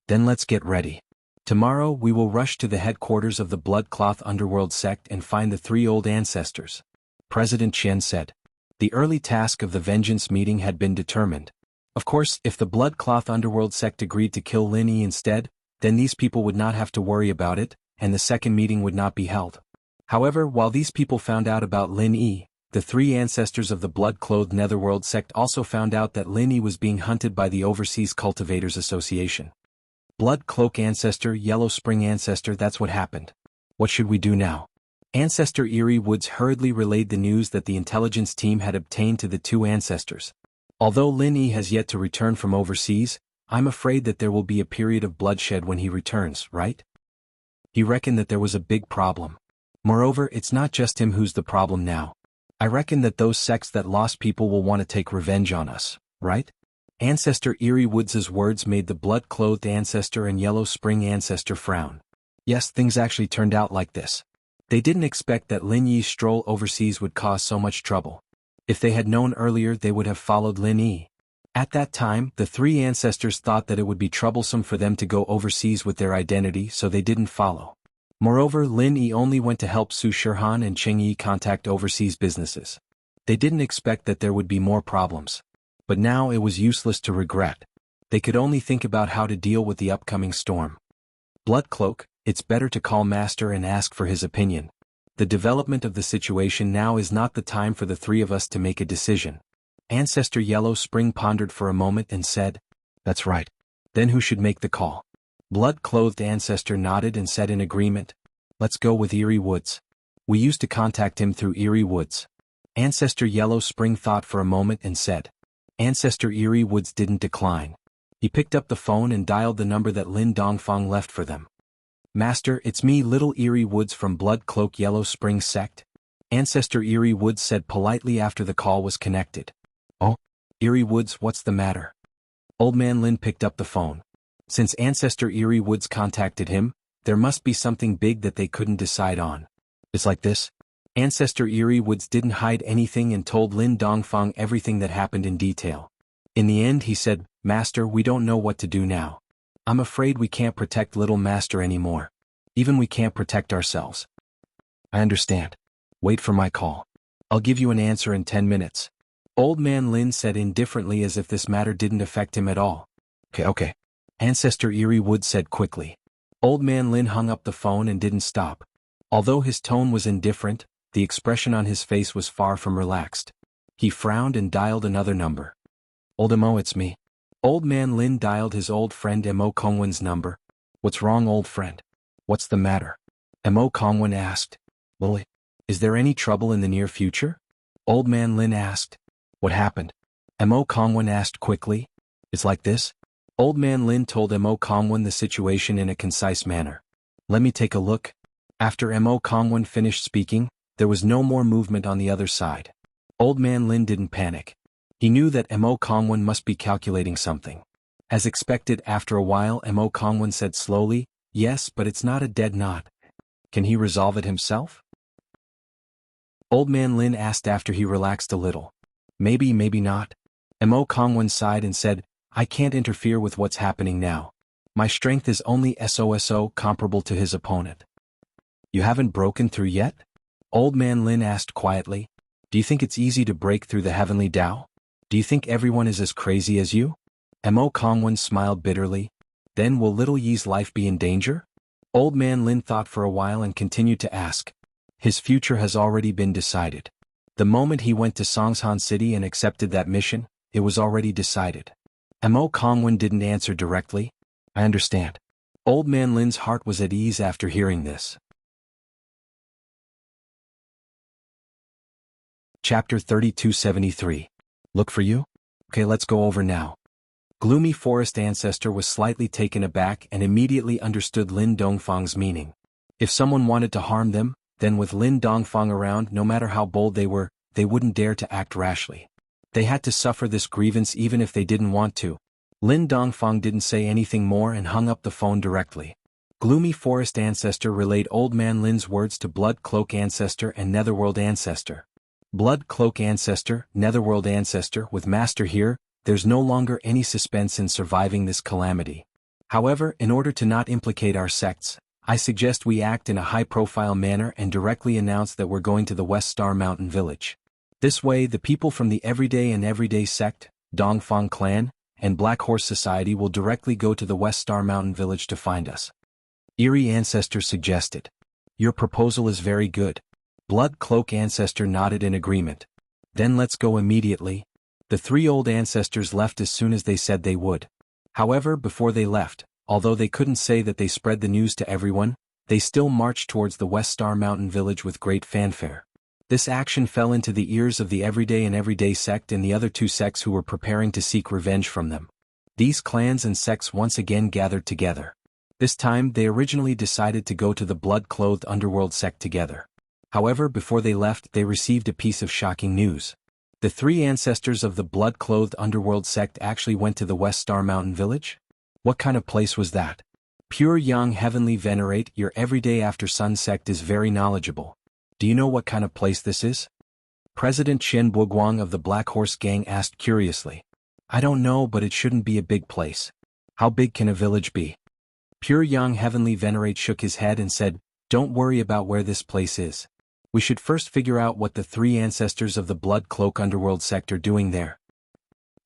Speaker 1: Then let's get ready. Tomorrow we will rush to the headquarters of the Blood Cloth Underworld sect and find the 3 old ancestors. President Qian said. The early task of the vengeance meeting had been determined. Of course, if the Blood Cloth Underworld sect agreed to kill Lin Yi instead, then these people would not have to worry about it, and the second meeting would not be held. However, while these people found out about Lin Yi, the 3 ancestors of the blood-clothed Netherworld sect also found out that Lin Yi was being hunted by the Overseas Cultivators Association. Blood Cloak Ancestor, Yellow Spring Ancestor, that's what happened. What should we do now? Ancestor Eerie Woods hurriedly relayed the news that the intelligence team had obtained to the 2 ancestors. Although Lin Yi has yet to return from overseas, I'm afraid that there will be a period of bloodshed when he returns, right? He reckoned that there was a big problem. Moreover, it's not just him who's the problem now. I reckon that those sects that lost people will want to take revenge on us, right? Ancestor Eerie Woods' words made the blood-clothed ancestor and Yellow Spring ancestor frown. Yes, things actually turned out like this. They didn't expect that Lin Yi's stroll overseas would cause so much trouble. If they had known earlier, they would have followed Lin Yi. At that time, the 3 ancestors thought that it would be troublesome for them to go overseas with their identity, so they didn't follow. Moreover, Lin Yi only went to help Su Shihan and Cheng Yi contact overseas businesses. They didn't expect that there would be more problems. But now it was useless to regret. They could only think about how to deal with the upcoming storm. Bloodcloak, it's better to call Master and ask for his opinion. The development of the situation now is not the time for the 3 of us to make a decision. Ancestor Yellow Spring pondered for a moment and said, That's right. Then who should make the call? Blood-clothed ancestor nodded and said in agreement, "Let's go with Eerie Woods. We used to contact him through Eerie Woods." Ancestor Yellow Spring thought for a moment and said. Ancestor Eerie Woods didn't decline. He picked up the phone and dialed the number that Lin Dongfang left for them. "Master, it's me, Little Eerie Woods from Blood Cloak Yellow Spring Sect," Ancestor Eerie Woods said politely after the call was connected. "Oh, Eerie Woods, what's the matter?" Old Man Lin picked up the phone. Since Ancestor Eerie Woods contacted him, there must be something big that they couldn't decide on. "It's like this." Ancestor Eerie Woods didn't hide anything and told Lin Dongfang everything that happened in detail. In the end he said, "Master, we don't know what to do now. I'm afraid we can't protect Little Master anymore. Even we can't protect ourselves." "I understand. Wait for my call. I'll give you an answer in 10 minutes. Old Man Lin said indifferently as if this matter didn't affect him at all. Okay. Ancestor Eerie Woods said quickly. Old Man Lin hung up the phone and didn't stop. Although his tone was indifferent, the expression on his face was far from relaxed. He frowned and dialed another number. "Old Mo, it's me." Old Man Lin dialed his old friend Mo Kongwen's number. "What's wrong, old friend? What's the matter?" Mo Kongwen asked. "Lily, is there any trouble in the near future?" Old Man Lin asked. "What happened?" Mo Kongwen asked quickly. "It's like this." Old Man Lin told Mo Kongwen the situation in a concise manner. "Let me take a look." After Mo Kongwen finished speaking, there was no more movement on the other side. Old Man Lin didn't panic. He knew that Mo Kongwen must be calculating something. As expected, after a while Mo Kongwen said slowly, "Yes, but it's not a dead knot. Can he resolve it himself?" Old Man Lin asked after he relaxed a little. "Maybe, maybe not." Mo Kongwen sighed and said, "I can't interfere with what's happening now. My strength is only SOSO comparable to his opponent." "You haven't broken through yet?" Old Man Lin asked quietly. "Do you think it's easy to break through the heavenly Tao? Do you think everyone is as crazy as you?" Mo Kongwen smiled bitterly. "Then will Little Yi's life be in danger?" Old Man Lin thought for a while and continued to ask. "His future has already been decided. The moment he went to Songshan City and accepted that mission, it was already decided." Mo Kongwen didn't answer directly. "I understand." Old Man Lin's heart was at ease after hearing this. Chapter 3273. Look for you? Okay, let's go over now. Gloomy Forest Ancestor was slightly taken aback and immediately understood Lin Dongfang's meaning. If someone wanted to harm them, then with Lin Dongfang around, no matter how bold they were, they wouldn't dare to act rashly. They had to suffer this grievance even if they didn't want to. Lin Dongfang didn't say anything more and hung up the phone directly. Gloomy Forest Ancestor relayed Old Man Lin's words to Blood Cloak Ancestor and Netherworld Ancestor. Blood Cloak Ancestor, Netherworld Ancestor, with Master here, there's no longer any suspense in surviving this calamity. However, in order to not implicate our sects, I suggest we act in a high-profile manner and directly announce that we're going to the West Star Mountain Village. This way, the people from the Everyday and Everyday Sect, Dongfang Clan, and Black Horse Society will directly go to the West Star Mountain Village to find us. Eerie Ancestor suggested. Your proposal is very good. Blood Cloak Ancestor nodded in agreement. Then let's go immediately. The three old ancestors left as soon as they said they would. However, before they left, although they couldn't say that they spread the news to everyone, they still marched towards the West Star Mountain Village with great fanfare. This action fell into the ears of the Everyday and Everyday Sect and the other two sects who were preparing to seek revenge from them. These clans and sects once again gathered together. This time they originally decided to go to the blood-clothed underworld sect together. However, before they left they received a piece of shocking news. The three ancestors of the blood-clothed underworld sect actually went to the West Star Mountain Village? What kind of place was that? Pure Young Heavenly Venerate, your Everyday After Sun sect is very knowledgeable. Do you know what kind of place this is? President Chen Buguang of the Black Horse Gang asked curiously. I don't know, but it shouldn't be a big place. How big can a village be? Pure Young Heavenly Venerate shook his head and said, Don't worry about where this place is. We should first figure out what the three ancestors of the Blood Cloak Underworld sect are doing there.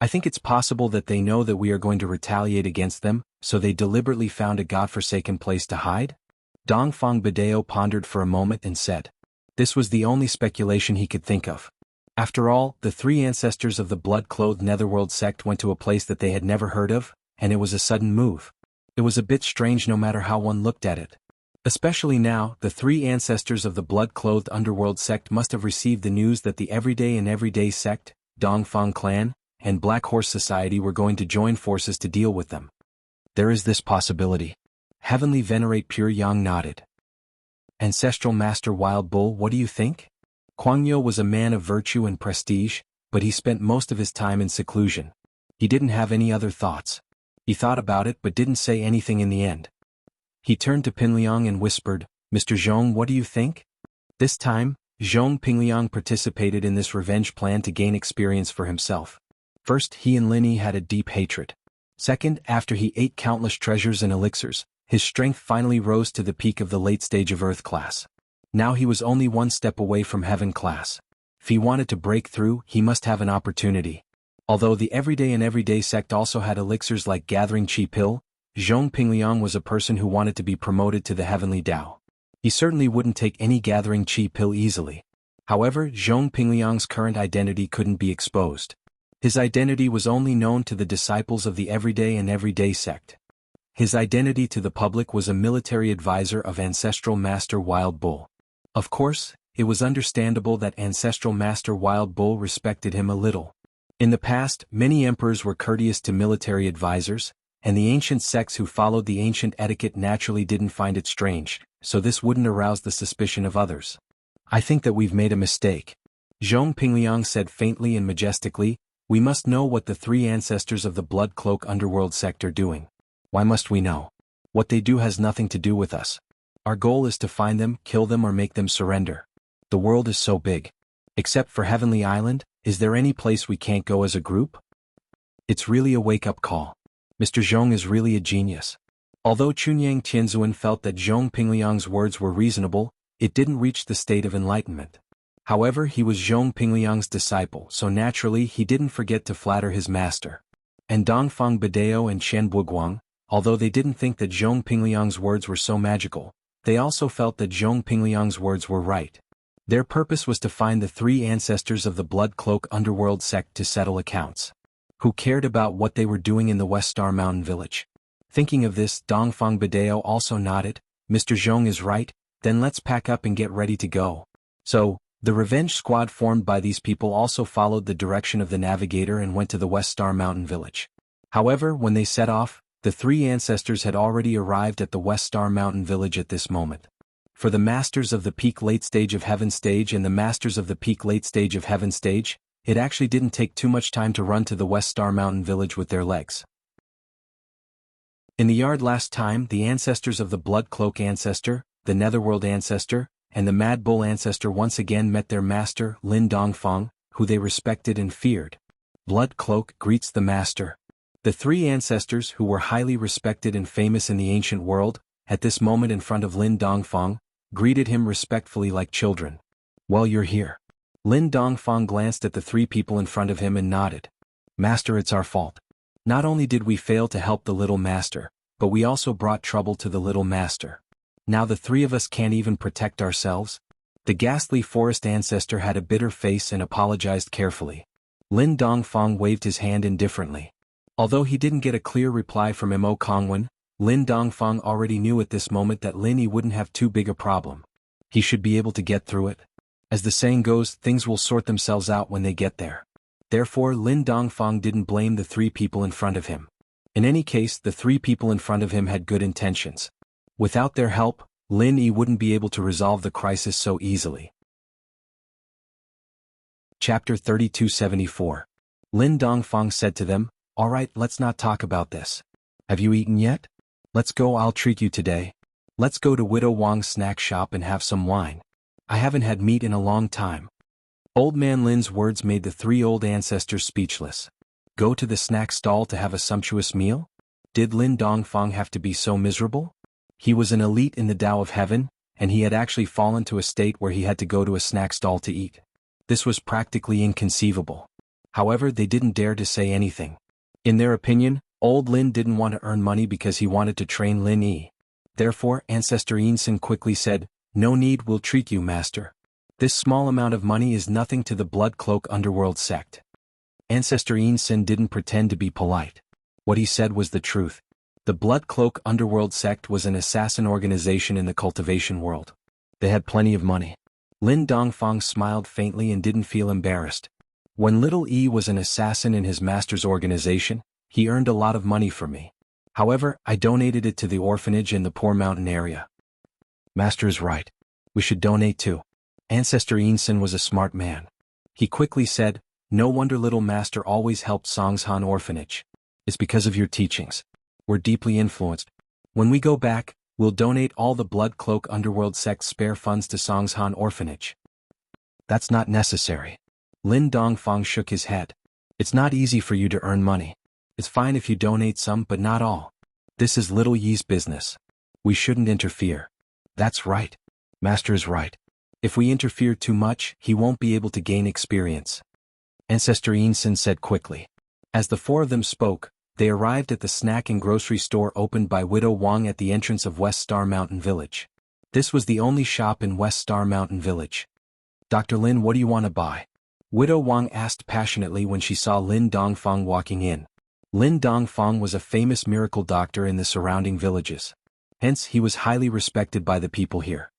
Speaker 1: I think it's possible that they know that we are going to retaliate against them, so they deliberately found a godforsaken place to hide? Dongfang Badeo pondered for a moment and said. This was the only speculation he could think of. After all, the three ancestors of the blood-clothed Netherworld sect went to a place that they had never heard of, and it was a sudden move. It was a bit strange no matter how one looked at it. Especially now, the three ancestors of the blood-clothed underworld sect must have received the news that the Everyday and Everyday sect, Dongfang clan, and Black Horse Society were going to join forces to deal with them. There is this possibility. Heavenly Venerate Pure Yang nodded. Ancestral Master Wild Bull, what do you think? Kuang-Yo was a man of virtue and prestige, but he spent most of his time in seclusion. He didn't have any other thoughts. He thought about it but didn't say anything in the end. He turned to Pingliang and whispered, Mr. Zhong, what do you think? This time, Zhong Pingliang participated in this revenge plan to gain experience for himself. First, he and Lin Yi had a deep hatred. Second, after he ate countless treasures and elixirs, his strength finally rose to the peak of the late stage of Earth class. Now he was only one step away from Heaven class. If he wanted to break through, he must have an opportunity. Although the Everyday and Everyday sect also had elixirs like Gathering Chi Pill, Zhong Pingliang was a person who wanted to be promoted to the Heavenly Tao. He certainly wouldn't take any Gathering Chi Pill easily. However, Zhong Pingliang's current identity couldn't be exposed. His identity was only known to the disciples of the Everyday and Everyday sect. His identity to the public was a military advisor of Ancestral Master Wild Bull. Of course, it was understandable that Ancestral Master Wild Bull respected him a little. In the past, many emperors were courteous to military advisors, and the ancient sects who followed the ancient etiquette naturally didn't find it strange, so this wouldn't arouse the suspicion of others. I think that we've made a mistake. Zhong Pingliang said faintly and majestically, we must know what the three ancestors of the Blood Cloak Underworld sect are doing. Why must we know? What they do has nothing to do with us. Our goal is to find them, kill them or make them surrender. The world is so big. Except for Heavenly Island, is there any place we can't go as a group? It's really a wake-up call. Mr. Zhong is really a genius. Although Chunyang Tianzuan felt that Zhong Pingliang's words were reasonable, it didn't reach the state of enlightenment. However, he was Zhong Pingliang's disciple, so naturally he didn't forget to flatter his master. And Dongfang Badeo and Shen Buguang, although they didn't think that Zhong Pingliang's words were so magical, they also felt that Zhong Pingliang's words were right. Their purpose was to find the three ancestors of the Blood Cloak Underworld sect to settle accounts. Who cared about what they were doing in the West Star Mountain village? Thinking of this, Dongfang Badeo also nodded, Mr. Zhong is right, then let's pack up and get ready to go. So, the revenge squad formed by these people also followed the direction of the navigator and went to the West Star Mountain village. However, when they set off, the three ancestors had already arrived at the West Star Mountain village at this moment. For the Masters of the Peak Late Stage of Heaven stage and the Masters of the Peak Late Stage of Heaven stage, it actually didn't take too much time to run to the West Star Mountain village with their legs. In the yard last time, the ancestors of the Blood Cloak Ancestor, the Netherworld Ancestor, and the Mad Bull Ancestor once again met their master, Lin Dongfang, who they respected and feared. Blood Cloak greets the master. The three ancestors who were highly respected and famous in the ancient world, at this moment in front of Lin Dongfang, greeted him respectfully like children. Well, you're here. Lin Dongfang glanced at the three people in front of him and nodded. Master, it's our fault. Not only did we fail to help the little master, but we also brought trouble to the little master. Now the three of us can't even protect ourselves. The ghastly forest ancestor had a bitter face and apologized carefully. Lin Dongfang waved his hand indifferently. Although he didn't get a clear reply from Mo Kongwen, Lin Dongfang already knew at this moment that Lin Yi wouldn't have too big a problem. He should be able to get through it. As the saying goes, things will sort themselves out when they get there. Therefore, Lin Dongfang didn't blame the three people in front of him. In any case, the three people in front of him had good intentions. Without their help, Lin Yi wouldn't be able to resolve the crisis so easily. Chapter 3274. Lin Dongfang said to them, All right, let's not talk about this. Have you eaten yet? Let's go, I'll treat you today. Let's go to Widow Wang's snack shop and have some wine. I haven't had meat in a long time. Old Man Lin's words made the three old ancestors speechless. Go to the snack stall to have a sumptuous meal? Did Lin Dongfang have to be so miserable? He was an elite in the Tao of Heaven, and he had actually fallen to a state where he had to go to a snack stall to eat. This was practically inconceivable. However, they didn't dare to say anything. In their opinion, old Lin didn't want to earn money because he wanted to train Lin Yi. Therefore, Ancestor Yinsen quickly said, No need, we'll treat you, master. This small amount of money is nothing to the Blood Cloak Underworld sect. Ancestor Yinsen didn't pretend to be polite. What he said was the truth. The Blood Cloak Underworld sect was an assassin organization in the cultivation world. They had plenty of money. Lin Dongfang smiled faintly and didn't feel embarrassed. When Little E was an assassin in his master's organization, he earned a lot of money for me. However, I donated it to the orphanage in the poor mountain area. Master is right. We should donate too. Ancestor Einsen was a smart man. He quickly said, "No wonder Little Master always helped Songshan Orphanage. It's because of your teachings. We're deeply influenced. When we go back, we'll donate all the Blood Cloak Underworld sect's spare funds to Songshan Orphanage." That's not necessary. Lin Dongfang shook his head. It's not easy for you to earn money. It's fine if you donate some but not all. This is Little Yi's business. We shouldn't interfere. That's right. Master is right. If we interfere too much, he won't be able to gain experience. Ancestor Einsen said quickly. As the four of them spoke, they arrived at the snack and grocery store opened by Widow Wang at the entrance of West Star Mountain Village. This was the only shop in West Star Mountain Village. "Dr. Lin, what do you want to buy?" Widow Wang asked passionately when she saw Lin Dongfang walking in. Lin Dongfang was a famous miracle doctor in the surrounding villages. Hence, he was highly respected by the people here.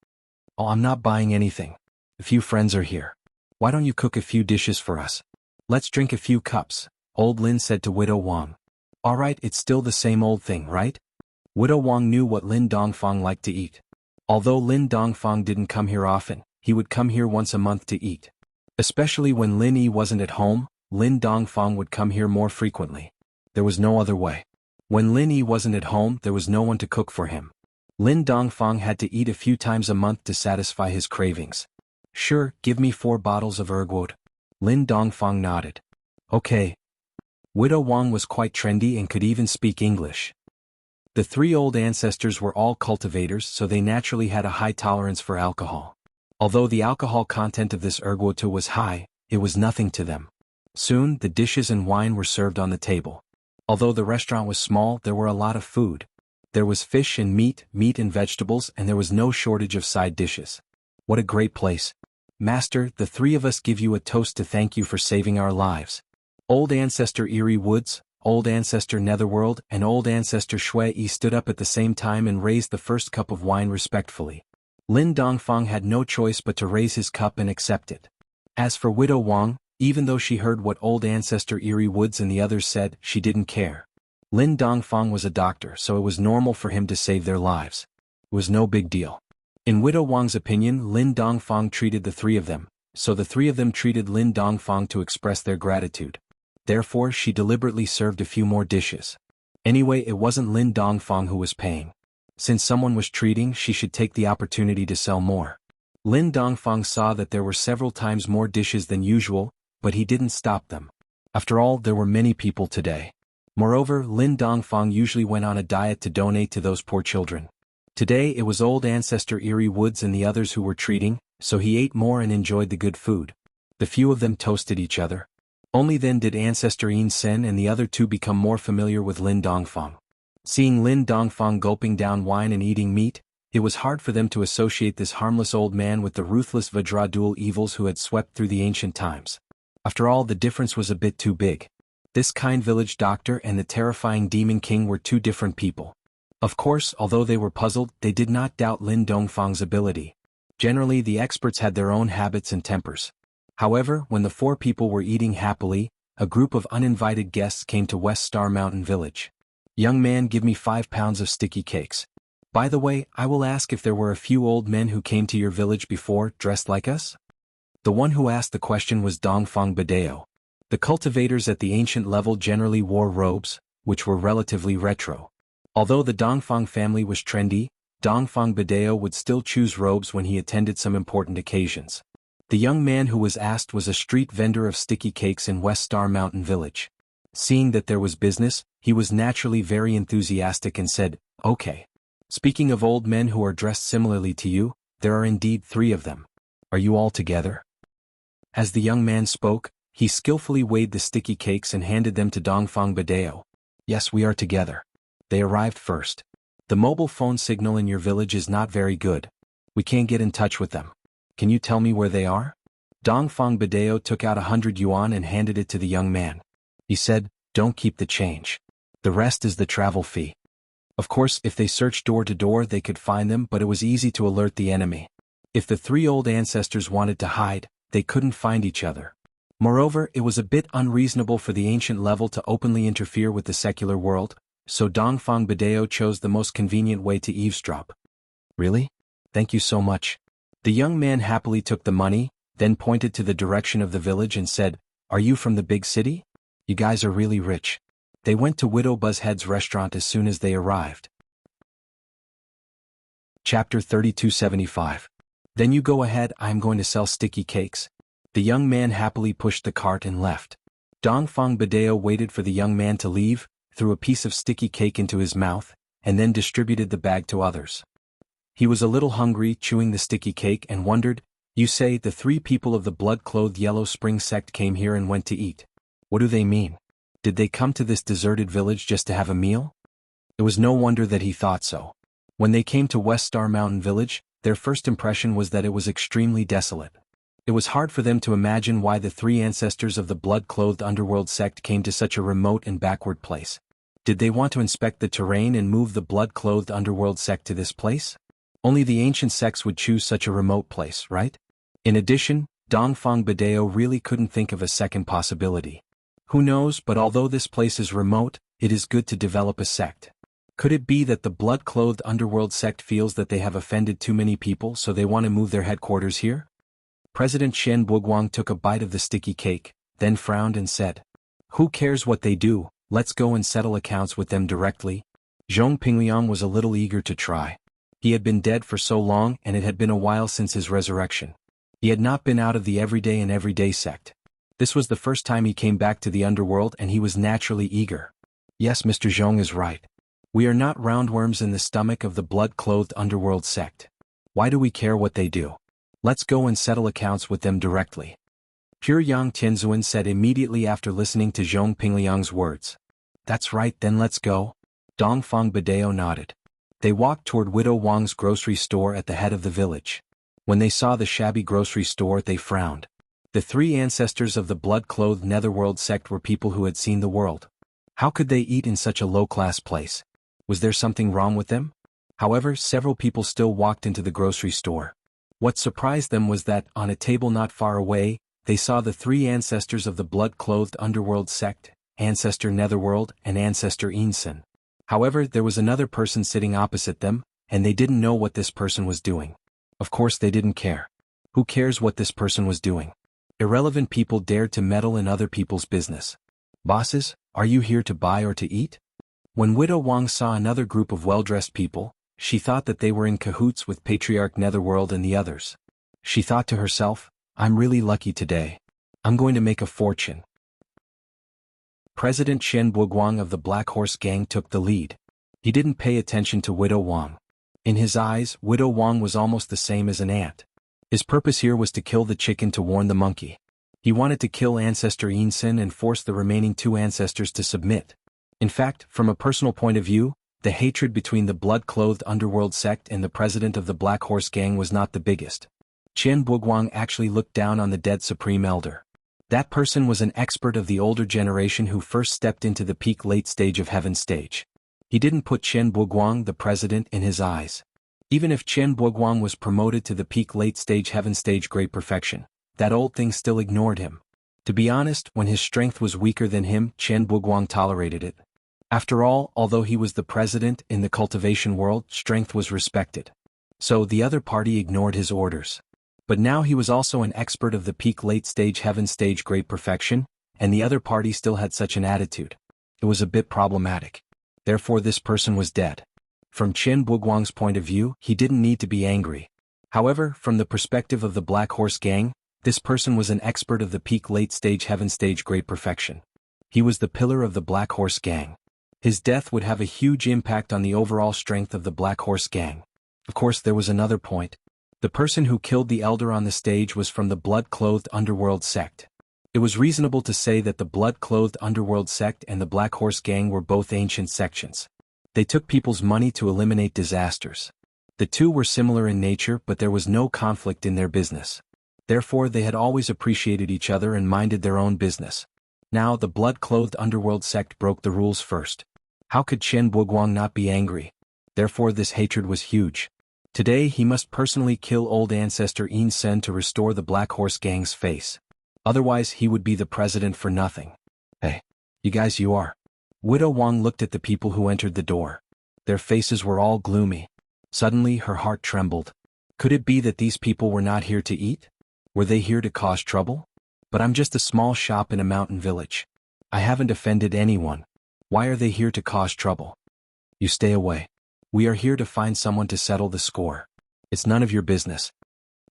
Speaker 1: "Oh, I'm not buying anything. A few friends are here. Why don't you cook a few dishes for us? Let's drink a few cups," old Lin said to Widow Wang. "All right, it's still the same old thing, right?" Widow Wang knew what Lin Dongfang liked to eat. Although Lin Dongfang didn't come here often, he would come here once a month to eat. Especially when Lin Yi wasn't at home, Lin Dongfang would come here more frequently. There was no other way. When Lin Yi wasn't at home, there was no one to cook for him. Lin Dongfang had to eat a few times a month to satisfy his cravings. "Sure, give me 4 bottles of ergwood." Lin Dongfang nodded. "Okay." Widow Wang was quite trendy and could even speak English. The 3 old ancestors were all cultivators, so they naturally had a high tolerance for alcohol. Although the alcohol content of this ergwood was high, it was nothing to them. Soon, the dishes and wine were served on the table. Although the restaurant was small, there were a lot of food. There was fish and meat and vegetables, and there was no shortage of side dishes. What a great place. "Master, the 3 of us give you a toast to thank you for saving our lives." Old Ancestor Eerie Woods, Old Ancestor Netherworld, and Old Ancestor Shui Yi stood up at the same time and raised the first cup of wine respectfully. Lin Dongfang had no choice but to raise his cup and accept it. As for Widow Wang, even though she heard what Old Ancestor Eerie Woods and the others said, she didn't care. Lin Dongfang was a doctor, so it was normal for him to save their lives. It was no big deal. In Widow Wang's opinion, Lin Dongfang treated the 3 of them, so the 3 of them treated Lin Dongfang to express their gratitude. Therefore, she deliberately served a few more dishes. Anyway, it wasn't Lin Dongfang who was paying. Since someone was treating, she should take the opportunity to sell more. Lin Dongfang saw that there were several times more dishes than usual, but he didn't stop them. After all, there were many people today. Moreover, Lin Dongfang usually went on a diet to donate to those poor children. Today it was Old Ancestor Eerie Woods and the others who were treating, so he ate more and enjoyed the good food. The few of them toasted each other. Only then did Ancestor Einsen and the other 2 become more familiar with Lin Dongfang. Seeing Lin Dongfang gulping down wine and eating meat, it was hard for them to associate this harmless old man with the ruthless Vajradul evils who had swept through the ancient times. After all, the difference was a bit too big. This kind village doctor and the terrifying demon king were 2 different people. Of course, although they were puzzled, they did not doubt Lin Dongfang's ability. Generally, the experts had their own habits and tempers. However, when the 4 people were eating happily, a group of uninvited guests came to West Star Mountain Village. "Young man, give me 5 pounds of sticky cakes. By the way, I will ask if there were a few old men who came to your village before, dressed like us?" The one who asked the question was Dongfang Badeo. The cultivators at the ancient level generally wore robes, which were relatively retro. Although the Dongfang family was trendy, Dongfang Badeo would still choose robes when he attended some important occasions. The young man who was asked was a street vendor of sticky cakes in West Star Mountain Village. Seeing that there was business, he was naturally very enthusiastic and said, "Okay. Speaking of old men who are dressed similarly to you, there are indeed 3 of them. Are you all together?" As the young man spoke, he skillfully weighed the sticky cakes and handed them to Dongfang Badeo. "Yes, we are together. They arrived first. The mobile phone signal in your village is not very good. We can't get in touch with them. Can you tell me where they are?" Dongfang Badeo took out 100 yuan and handed it to the young man. He said, "Don't keep the change. The rest is the travel fee." Of course, if they searched door to door they could find them, but it was easy to alert the enemy. If the three old ancestors wanted to hide, they couldn't find each other. Moreover, it was a bit unreasonable for the ancient level to openly interfere with the secular world, so Dongfang Bideo chose the most convenient way to eavesdrop. Really? Thank you so much. The young man happily took the money, then pointed to the direction of the village and said, "Are you from the big city? You guys are really rich." They went to Widow Buzzhead's restaurant as soon as they arrived. Chapter 3275. Then you go ahead, I am going to sell sticky cakes. The young man happily pushed the cart and left. Dongfang Bideo waited for the young man to leave, threw a piece of sticky cake into his mouth, and then distributed the bag to others. He was a little hungry, chewing the sticky cake, and wondered, "You say the three people of the blood-clothed Yellow Spring sect came here and went to eat. What do they mean? Did they come to this deserted village just to have a meal?" It was no wonder that he thought so. When they came to West Star Mountain Village, their first impression was that it was extremely desolate. It was hard for them to imagine why the three ancestors of the blood-clothed underworld sect came to such a remote and backward place. Did they want to inspect the terrain and move the blood-clothed underworld sect to this place? Only the ancient sects would choose such a remote place, right? In addition, Dongfang Bideo really couldn't think of a second possibility. Who knows, but although this place is remote, it is good to develop a sect. Could it be that the blood-clothed underworld sect feels that they have offended too many people, so they want to move their headquarters here? President Chen Buguang took a bite of the sticky cake, then frowned and said, "Who cares what they do, let's go and settle accounts with them directly." Zhong Pingliang was a little eager to try. He had been dead for so long and it had been a while since his resurrection. He had not been out of the everyday sect. This was the first time he came back to the underworld and he was naturally eager. Yes, Mr. Zhong is right. We are not roundworms in the stomach of the blood-clothed underworld sect. Why do we care what they do? Let's go and settle accounts with them directly. Pure Yang Tianzuan said immediately after listening to Zhong Pingliang's words. That's right, then let's go. Dongfang Bideo nodded. They walked toward Widow Wang's grocery store at the head of the village. When they saw the shabby grocery store they frowned. The three ancestors of the blood-clothed netherworld sect were people who had seen the world. How could they eat in such a low-class place? Was there something wrong with them? However, several people still walked into the grocery store. What surprised them was that, on a table not far away, they saw the three ancestors of the blood-clothed underworld sect, Ancestor Netherworld and Ancestor Insen. However, there was another person sitting opposite them, and they didn't know what this person was doing. Of course they didn't care. Who cares what this person was doing? Irrelevant people dared to meddle in other people's business. Bosses, are you here to buy or to eat? When Widow Wang saw another group of well-dressed people, she thought that they were in cahoots with Patriarch Netherworld and the others. She thought to herself, I'm really lucky today. I'm going to make a fortune. President Shen Buguang of the Black Horse Gang took the lead. He didn't pay attention to Widow Wang. In his eyes, Widow Wang was almost the same as an ant. His purpose here was to kill the chicken to warn the monkey. He wanted to kill Ancestor Insen and force the remaining two ancestors to submit. In fact, from a personal point of view, the hatred between the blood-clothed underworld sect and the president of the Black Horse Gang was not the biggest. Chen Buguang actually looked down on the dead Supreme Elder. That person was an expert of the older generation who first stepped into the peak late stage of Heaven stage. He didn't put Chen Buguang, the president, in his eyes. Even if Chen Buguang was promoted to the peak late stage Heaven stage great perfection, that old thing still ignored him. To be honest, when his strength was weaker than him, Chen Buguang tolerated it. After all, although he was the president in the cultivation world, strength was respected. So the other party ignored his orders. But now he was also an expert of the peak late stage Heaven stage great perfection, and the other party still had such an attitude. It was a bit problematic. Therefore this person was dead. From Chen Buguang's point of view, he didn't need to be angry. However, from the perspective of the Black Horse Gang, this person was an expert of the peak late stage Heaven stage great perfection. He was the pillar of the Black Horse Gang. His death would have a huge impact on the overall strength of the Black Horse Gang. Of course, there was another point. The person who killed the elder on the stage was from the blood-clothed underworld sect. It was reasonable to say that the blood-clothed underworld sect and the Black Horse Gang were both ancient sections. They took people's money to eliminate disasters. The two were similar in nature, but there was no conflict in their business. Therefore they had always appreciated each other and minded their own business. Now the blood-clothed underworld sect broke the rules first. How could Chen Buguang not be angry? Therefore this hatred was huge. Today he must personally kill old ancestor Yin Sen to restore the Black Horse Gang's face. Otherwise he would be the president for nothing. Hey, you guys, you are. Widow Wang looked at the people who entered the door. Their faces were all gloomy. Suddenly her heart trembled. Could it be that these people were not here to eat? Were they here to cause trouble? But I'm just a small shop in a mountain village. I haven't offended anyone. Why are they here to cause trouble? You stay away. We are here to find someone to settle the score. It's none of your business.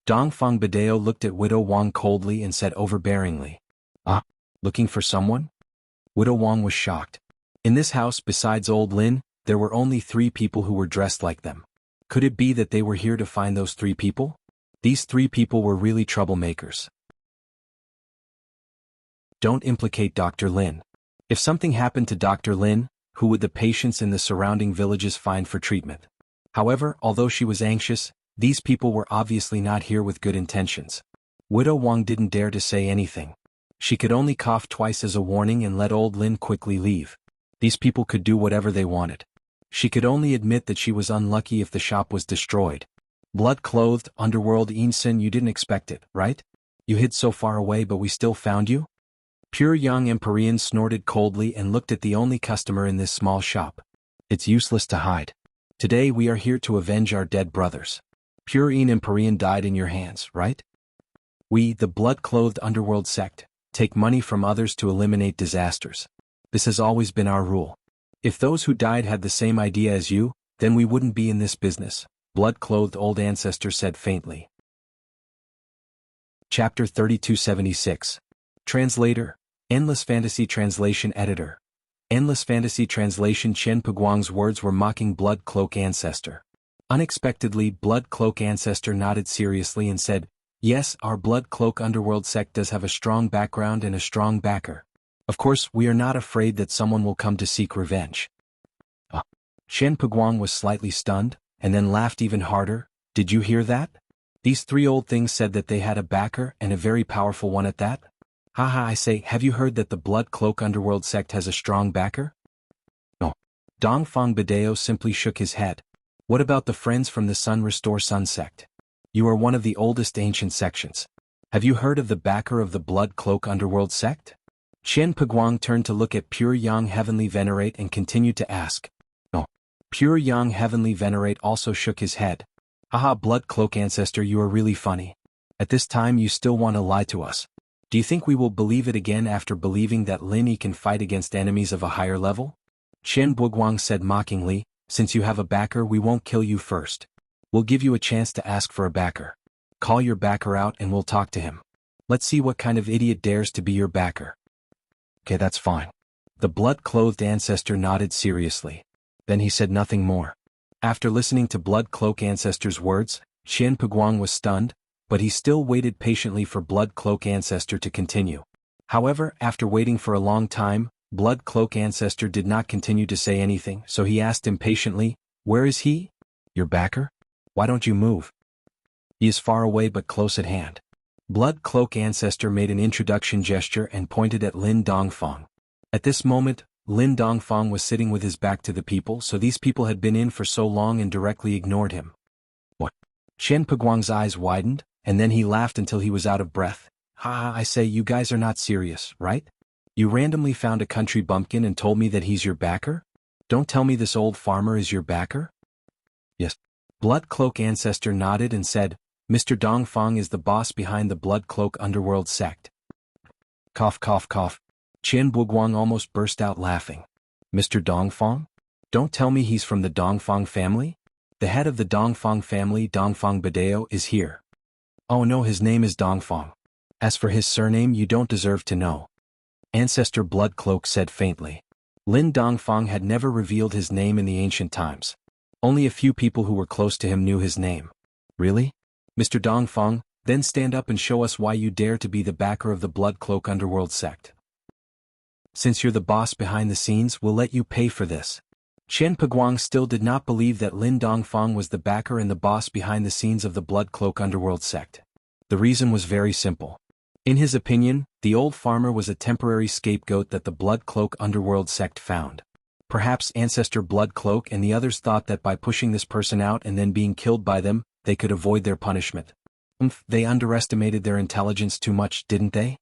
Speaker 1: Dongfang Badeo looked at Widow Wang coldly and said overbearingly. Ah, looking for someone? Widow Wang was shocked. In this house, besides old Lin, there were only 3 people who were dressed like them. Could it be that they were here to find those 3 people? These 3 people were really troublemakers. Don't implicate Dr. Lin. If something happened to Dr. Lin, who would the patients in the surrounding villages find for treatment? However, although she was anxious, these people were obviously not here with good intentions. Widow Wang didn't dare to say anything. She could only cough twice as a warning and let old Lin quickly leave. These people could do whatever they wanted. She could only admit that she was unlucky if the shop was destroyed. Blood-clothed, underworld Yin-sen, you didn't expect it, right? You hid so far away but we still found you? Pure young Empyrean snorted coldly and looked at the only customer in this small shop. It's useless to hide. Today we are here to avenge our dead brothers. Pure Empyrean died in your hands, right? We, the blood-clothed underworld sect, take money from others to eliminate disasters. This has always been our rule. If those who died had the same idea as you, then we wouldn't be in this business, blood-clothed old ancestor said faintly. Chapter 3276. Translator, Endless Fantasy Translation Editor. Endless Fantasy Translation. Chen Puguang's words were mocking Blood Cloak Ancestor. Unexpectedly, Blood Cloak Ancestor nodded seriously and said, yes, our Blood Cloak Underworld sect does have a strong background and a strong backer. Of course, we are not afraid that someone will come to seek revenge. Chen Puguang was slightly stunned, and then laughed even harder. Did you hear that? These 3 old things said that they had a backer and a very powerful one at that? Haha, I say, have you heard that the Blood Cloak Underworld sect has a strong backer? No. Dongfang Badeo simply shook his head. What about the friends from the Sun Restore Sun sect? You are one of the oldest ancient sections. Have you heard of the backer of the Blood Cloak Underworld sect? Chen Puguang turned to look at Pure Yang Heavenly Venerate and continued to ask. No. Pure Yang Heavenly Venerate also shook his head. Haha, Blood Cloak Ancestor, you are really funny. At this time you still want to lie to us. Do you think we will believe it again after believing that Lin Yi can fight against enemies of a higher level? Chen Buguang said mockingly, since you have a backer we won't kill you first. We'll give you a chance to ask for a backer. Call your backer out and we'll talk to him. Let's see what kind of idiot dares to be your backer. Okay, that's fine. The blood-clothed ancestor nodded seriously. Then he said nothing more. After listening to Blood Cloak Ancestor's words, Chen Puguang was stunned, but he still waited patiently for Blood Cloak Ancestor to continue. However, after waiting for a long time, Blood Cloak Ancestor did not continue to say anything, so he asked impatiently, where is he? Your backer? Why don't you move? He is far away but close at hand. Blood Cloak Ancestor made an introduction gesture and pointed at Lin Dongfang. At this moment, Lin Dongfang was sitting with his back to the people, so these people had been in for so long and directly ignored him. What? Chen Puguang's eyes widened, and then he laughed until he was out of breath. Ha, I say, you guys are not serious, right? You randomly found a country bumpkin and told me that he's your backer? Don't tell me this old farmer is your backer? Yes. Blood Cloak Ancestor nodded and said, Mr. Dongfang is the boss behind the Blood Cloak Underworld sect. Cough, cough, cough. Chen Buguang almost burst out laughing. Mr. Dongfang? Don't tell me he's from the Dongfang family? The head of the Dongfang family, Dongfang Badeo, is here. Oh no, his name is Dongfang. As for his surname, you don't deserve to know. Ancestor Blood Cloak said faintly. Lin Dongfang had never revealed his name in the ancient times. Only a few people who were close to him knew his name. Really? Mr. Dongfang, then stand up and show us why you dare to be the backer of the Blood Cloak Underworld sect. Since you're the boss behind the scenes, we'll let you pay for this. Chen Puguang still did not believe that Lin Dongfang was the backer and the boss behind the scenes of the Blood Cloak Underworld sect. The reason was very simple. In his opinion, the old farmer was a temporary scapegoat that the Blood Cloak Underworld sect found. Perhaps Ancestor Blood Cloak and the others thought that by pushing this person out and then being killed by them, they could avoid their punishment. They underestimated their intelligence too much, didn't they?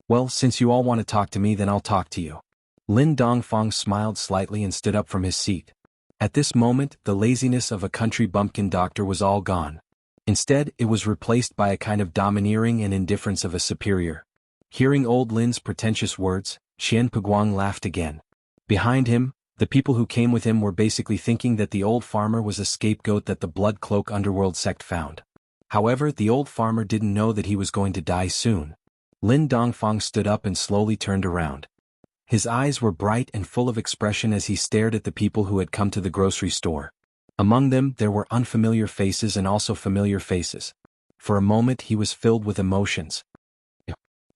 Speaker 1: Well, since you all want to talk to me, then I'll talk to you. Lin Dongfang smiled slightly and stood up from his seat. At this moment, the laziness of a country bumpkin doctor was all gone. Instead, it was replaced by a kind of domineering and indifference of a superior. Hearing old Lin's pretentious words, Qian Puguang laughed again. Behind him, the people who came with him were basically thinking that the old farmer was a scapegoat that the Blood Cloak underworld sect found. However, the old farmer didn't know that he was going to die soon. Lin Dongfang stood up and slowly turned around. His eyes were bright and full of expression as he stared at the people who had come to the grocery store. Among them, there were unfamiliar faces and also familiar faces. For a moment, he was filled with emotions.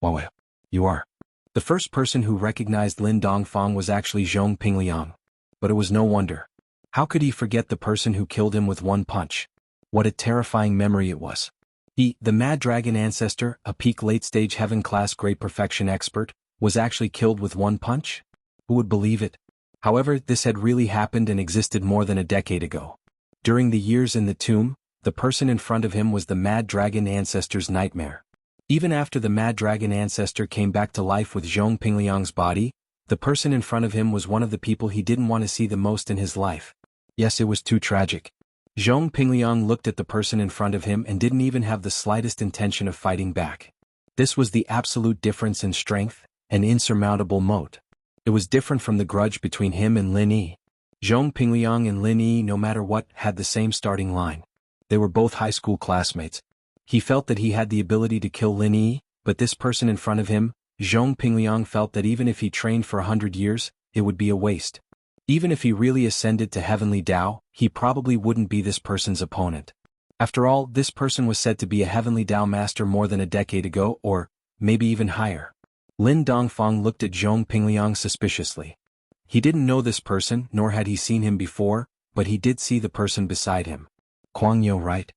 Speaker 1: Wow, you are. The first person who recognized Lin Dongfang was actually Zhong Pingliang. But it was no wonder. How could he forget the person who killed him with one punch? What a terrifying memory it was. He, the Mad Dragon Ancestor, a peak late-stage heaven-class great perfection expert, was actually killed with one punch? Who would believe it? However, this had really happened and existed more than a decade ago. During the years in the tomb, the person in front of him was the Mad Dragon Ancestor's nightmare. Even after the Mad Dragon Ancestor came back to life with Zhong Pingliang's body, the person in front of him was one of the people he didn't want to see the most in his life. Yes, it was too tragic. Zhong Pingliang looked at the person in front of him and didn't even have the slightest intention of fighting back. This was the absolute difference in strength, an insurmountable moat. It was different from the grudge between him and Lin Yi. Zhong Pingliang and Lin Yi, no matter what, had the same starting line. They were both high school classmates. He felt that he had the ability to kill Lin Yi, but this person in front of him, Zhong Pingliang, felt that even if he trained for 100 years, it would be a waste. Even if he really ascended to Heavenly Tao, he probably wouldn't be this person's opponent. After all, this person was said to be a Heavenly Tao master more than a decade ago, or maybe even higher. Lin Dongfang looked at Zhong Pingliang suspiciously. He didn't know this person, nor had he seen him before, but he did see the person beside him. Kuang Yo, right?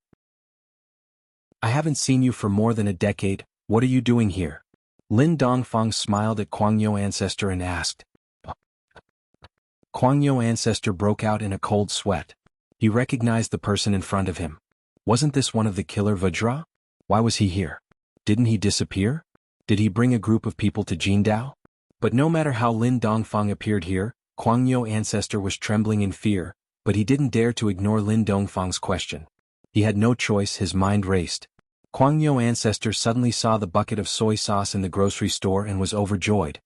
Speaker 1: I haven't seen you for more than a decade. What are you doing here? Lin Dongfang smiled at Kuang Yo Ancestor and asked. Kuang Yo Ancestor broke out in a cold sweat. He recognized the person in front of him. Wasn't this one of the killer Vajra? Why was he here? Didn't he disappear? Did he bring a group of people to Jindao? But no matter how Lin Dongfang appeared here, Kuang Yo Ancestor was trembling in fear, but he didn't dare to ignore Lin Dongfang's question. He had no choice, his mind raced. Kuang Yo Ancestor suddenly saw the bucket of soy sauce in the grocery store and was overjoyed.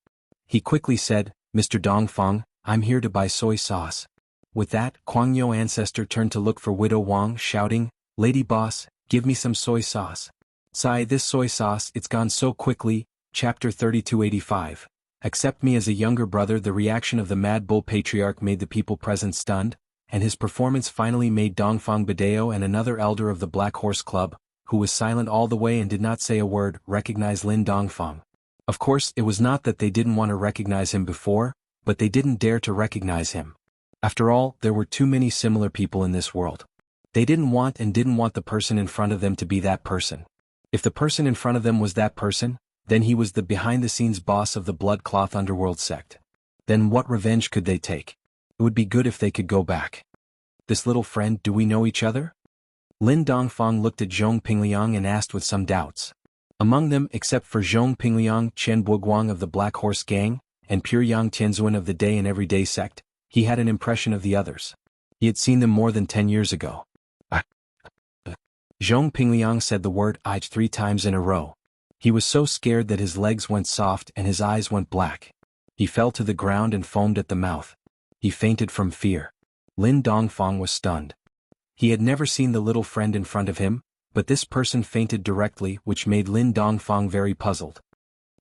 Speaker 1: He quickly said, Mr. Dongfang, I'm here to buy soy sauce. With that, Kuang Yo Ancestor turned to look for Widow Wang, shouting, Lady Boss, give me some soy sauce. Sigh, this soy sauce, it's gone so quickly. Chapter 3285. Accept me as a younger brother. The reaction of the Mad Bull Patriarch made the people present stunned, and his performance finally made Dongfang Badeo and another elder of the Black Horse Club, who was silent all the way and did not say a word, recognize Lin Dongfang. Of course, it was not that they didn't want to recognize him before, but they didn't dare to recognize him. After all, there were too many similar people in this world. They didn't want the person in front of them to be that person. If the person in front of them was that person, then he was the behind-the-scenes boss of the Blood Cloth Underworld sect. Then what revenge could they take? It would be good if they could go back. This little friend, do we know each other? Lin Dongfang looked at Zhong Pingliang and asked with some doubts. Among them, except for Zhong Pingliang, Chen Buguang of the Black Horse Gang, and Pure Yang Tianzuan of the Day and Everyday sect, he had an impression of the others. He had seen them more than 10 years ago. Zhong Pingliang said the word "I" 3 times in a row. He was so scared that his legs went soft and his eyes went black. He fell to the ground and foamed at the mouth. He fainted from fear. Lin Dongfang was stunned. He had never seen the little friend in front of him, but this person fainted directly, which made Lin Dongfang very puzzled.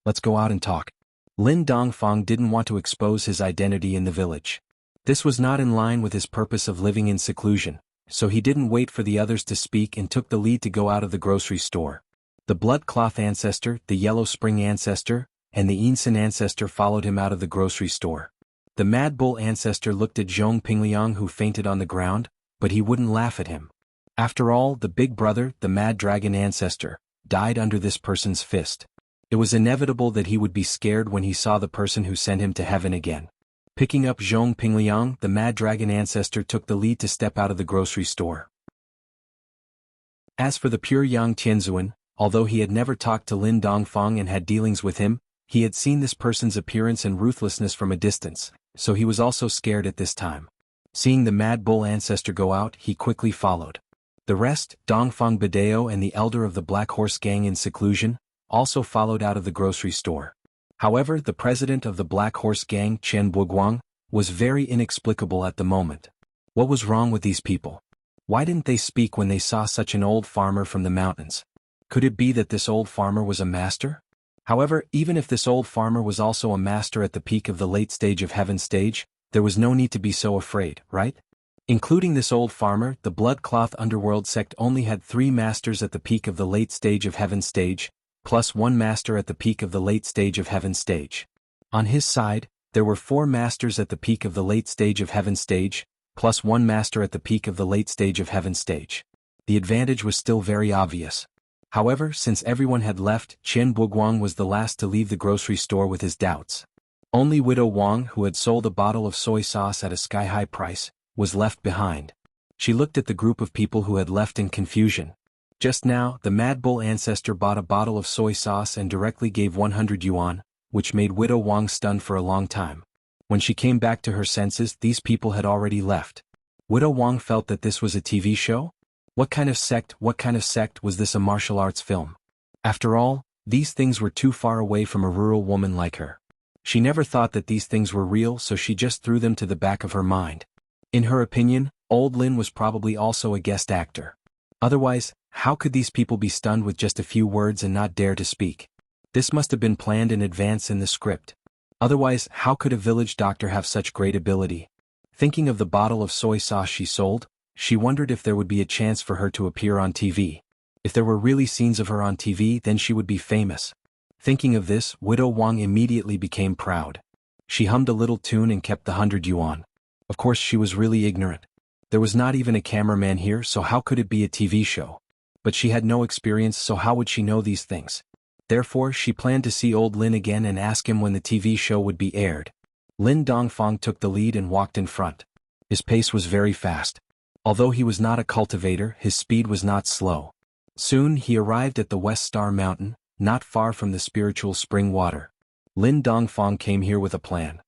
Speaker 1: Let's go out and talk. Lin Dongfang didn't want to expose his identity in the village. This was not in line with his purpose of living in seclusion, so he didn't wait for the others to speak and took the lead to go out of the grocery store. The Blood Cloth Ancestor, the Yellow Spring Ancestor, and the Ensign Ancestor followed him out of the grocery store. The Mad Bull Ancestor looked at Zhong Pingliang, who fainted on the ground, but he wouldn't laugh at him. After all, the big brother, the Mad Dragon Ancestor, died under this person's fist. It was inevitable that he would be scared when he saw the person who sent him to heaven again. Picking up Zhong Pingliang, the mad dragon ancestor took the lead to step out of the grocery store. As for the pure Yang Tianzuan, although he had never talked to Lin Dongfang and had dealings with him, he had seen this person's appearance and ruthlessness from a distance, so he was also scared at this time. Seeing the mad bull ancestor go out, he quickly followed. The rest, Dongfang Badeo and the elder of the Black Horse Gang in seclusion, also followed out of the grocery store. However, the president of the Black Horse Gang, Chen Buguang, was very inexplicable at the moment. What was wrong with these people? Why didn't they speak when they saw such an old farmer from the mountains? Could it be that this old farmer was a master? However, even if this old farmer was also a master at the peak of the late stage of heaven stage, there was no need to be so afraid, right? Including this old farmer, the Bloodcloth Underworld sect only had 3 masters at the peak of the late stage of heaven stage, plus 1 master at the peak of the late stage of heaven stage. On his side, there were 4 masters at the peak of the late stage of heaven stage, plus 1 master at the peak of the late stage of heaven stage. The advantage was still very obvious. However, since everyone had left, Chen Buguang was the last to leave the grocery store with his doubts. Only Widow Wang, who had sold a bottle of soy sauce at a sky-high price, was left behind. She looked at the group of people who had left in confusion. Just now, the Mad Bull ancestor bought a bottle of soy sauce and directly gave 100 yuan, which made Widow Wang stunned for a long time. When she came back to her senses, these people had already left. Widow Wang felt that this was a TV show? What kind of sect was this, a martial arts film? After all, these things were too far away from a rural woman like her. She never thought that these things were real, so she just threw them to the back of her mind. In her opinion, old Lin was probably also a guest actor. Otherwise, how could these people be stunned with just a few words and not dare to speak? This must have been planned in advance in the script. Otherwise, how could a village doctor have such great ability? Thinking of the bottle of soy sauce she sold, she wondered if there would be a chance for her to appear on TV. If there were really scenes of her on TV, then she would be famous. Thinking of this, Widow Wang immediately became proud. She hummed a little tune and kept the 100 yuan. Of course, she was really ignorant. There was not even a cameraman here, so how could it be a TV show? But she had no experience, so how would she know these things? Therefore, she planned to see old Lin again and ask him when the TV show would be aired. Lin Dongfang took the lead and walked in front. His pace was very fast. Although he was not a cultivator, his speed was not slow. Soon he arrived at the West Star Mountain, not far from the spiritual spring water. Lin Dongfang came here with a plan.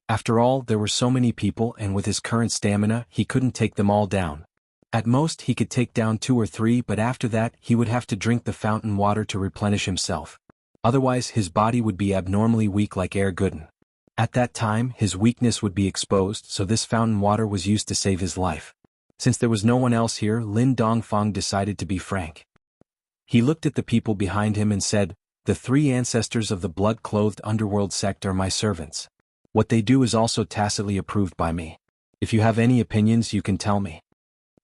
Speaker 1: After all, there were so many people, and with his current stamina, he couldn't take them all down. At most, he could take down 2 or 3, but after that, he would have to drink the fountain water to replenish himself. Otherwise, his body would be abnormally weak like air gooden. At that time, his weakness would be exposed, so this fountain water was used to save his life. Since there was no one else here, Lin Dongfang decided to be frank. He looked at the people behind him and said, "The 3 ancestors of the blood-clothed underworld sect are my servants. What they do is also tacitly approved by me. If you have any opinions, you can tell me."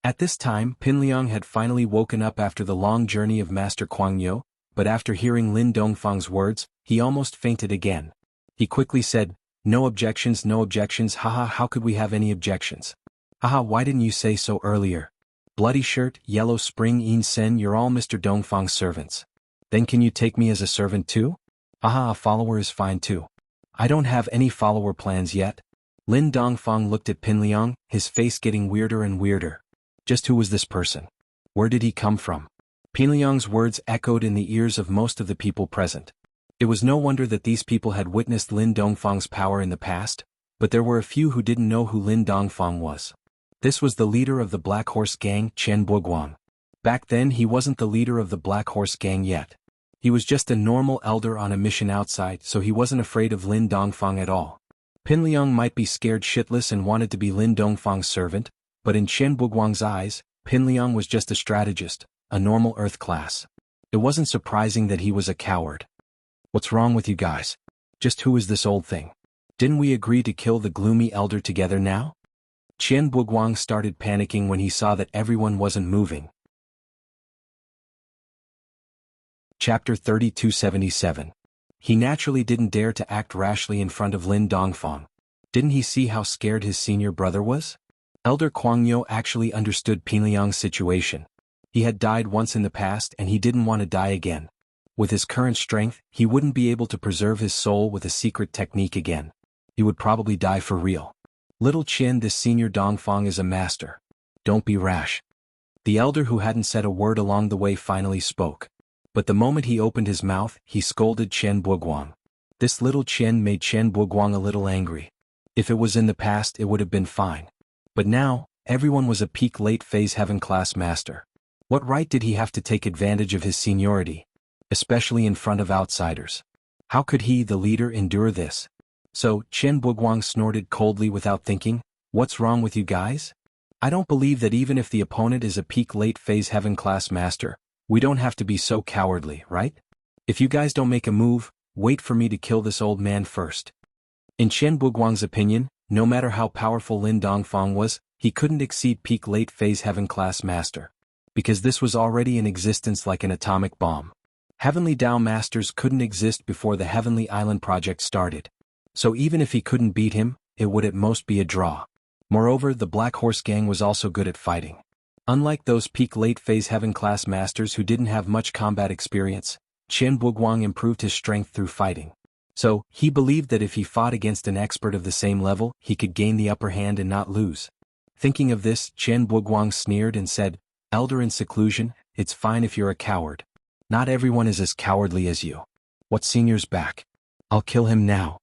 Speaker 1: At this time, Pinliang had finally woken up after the long journey of Master Kuangyo, but after hearing Lin Dongfang's words, he almost fainted again. He quickly said, no objections, haha, how could we have any objections? Haha, why didn't you say so earlier? Bloody Shirt, Yellow Spring In Sen, you're all Mr. Dongfang's servants. Then can you take me as a servant too? Haha, a follower is fine too. I don't have any follower plans yet. Lin Dongfang looked at Pinliang, his face getting weirder and weirder. Just who was this person? Where did he come from? Pinliang's words echoed in the ears of most of the people present. It was no wonder that these people had witnessed Lin Dongfang's power in the past, but there were a few who didn't know who Lin Dongfang was. This was the leader of the Black Horse Gang, Chen Buguang. Back then he wasn't the leader of the Black Horse Gang yet. He was just a normal elder on a mission outside, so he wasn't afraid of Lin Dongfang at all. Pinliang might be scared shitless and wanted to be Lin Dongfang's servant, but in Chen Buguang's eyes, Pinliang was just a strategist, a normal earth class. It wasn't surprising that he was a coward. What's wrong with you guys? Just who is this old thing? Didn't we agree to kill the gloomy elder together now? Chen Buguang started panicking when he saw that everyone wasn't moving. Chapter 3277. He naturally didn't dare to act rashly in front of Lin Dongfang. Didn't he see how scared his senior brother was? Elder Kuangyo actually understood Pinliang's situation. He had died once in the past and he didn't want to die again. With his current strength, he wouldn't be able to preserve his soul with a secret technique again. he would probably die for real. Little Qian, this senior Dongfang is a master. Don't be rash. The elder, who hadn't said a word along the way, finally spoke. But the moment he opened his mouth, he scolded Chen Buguang. This little Qian made Chen Buguang a little angry. If it was in the past, it would have been fine. But now, everyone was a peak late phase heaven class master. What right did he have to take advantage of his seniority, especially in front of outsiders? How could he, the leader, endure this? So, Chen Buguang snorted coldly without thinking, "What's wrong with you guys? I don't believe that even if the opponent is a peak late phase heaven class master, we don't have to be so cowardly, right? If you guys don't make a move, wait for me to kill this old man first." In Chen Buguang's opinion, no matter how powerful Lin Dongfang was, he couldn't exceed peak late phase heaven class master. Because this was already in existence like an atomic bomb. Heavenly Dao masters couldn't exist before the Heavenly Island project started. So even if he couldn't beat him, it would at most be a draw. Moreover, the Black Horse Gang was also good at fighting. Unlike those peak late phase heaven class masters who didn't have much combat experience, Chen Buguang improved his strength through fighting. So, he believed that if he fought against an expert of the same level, he could gain the upper hand and not lose. Thinking of this, Chen Buguang sneered and said, "Elder in seclusion, it's fine if you're a coward. Not everyone is as cowardly as you. What senior's back? I'll kill him now."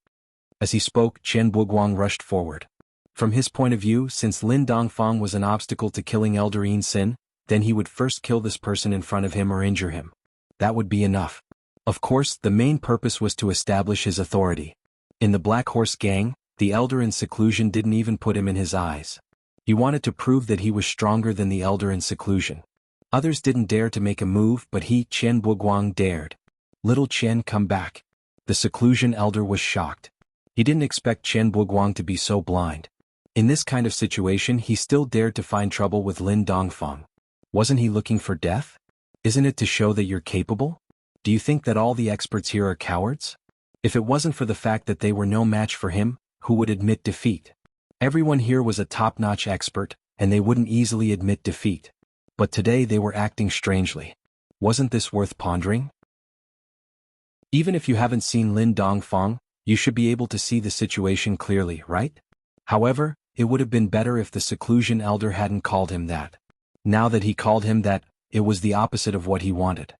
Speaker 1: As he spoke, Chen Buguang rushed forward. From his point of view, since Lin Dongfang was an obstacle to killing Elder Yin Sin, then he would first kill this person in front of him or injure him. That would be enough. Of course, the main purpose was to establish his authority. In the Black Horse Gang, the elder in seclusion didn't even put him in his eyes. He wanted to prove that he was stronger than the elder in seclusion. Others didn't dare to make a move, but he, Chen Buguang, dared. "Little Chen, come back." The seclusion elder was shocked. He didn't expect Chen Buguang to be so blind. In this kind of situation, he still dared to find trouble with Lin Dongfang. Wasn't he looking for death? Isn't it to show that you're capable? Do you think that all the experts here are cowards? If it wasn't for the fact that they were no match for him, who would admit defeat? Everyone here was a top-notch expert, and they wouldn't easily admit defeat. But today they were acting strangely. Wasn't this worth pondering? Even if you haven't seen Lin Dongfang, you should be able to see the situation clearly, right? However, it would have been better if the seclusion elder hadn't called him that. Now that he called him that, it was the opposite of what he wanted.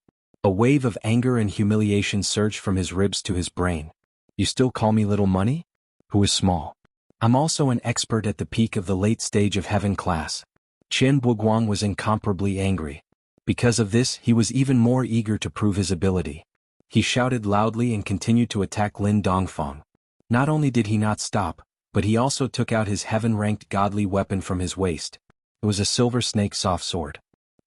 Speaker 1: A wave of anger and humiliation surged from his ribs to his brain. "You still call me little money? Who is small? I'm also an expert at the peak of the late stage of heaven class." Chen Buguang was incomparably angry. Because of this, he was even more eager to prove his ability. He shouted loudly and continued to attack Lin Dongfang. Not only did he not stop, but he also took out his heaven-ranked godly weapon from his waist. It was a silver snake soft sword.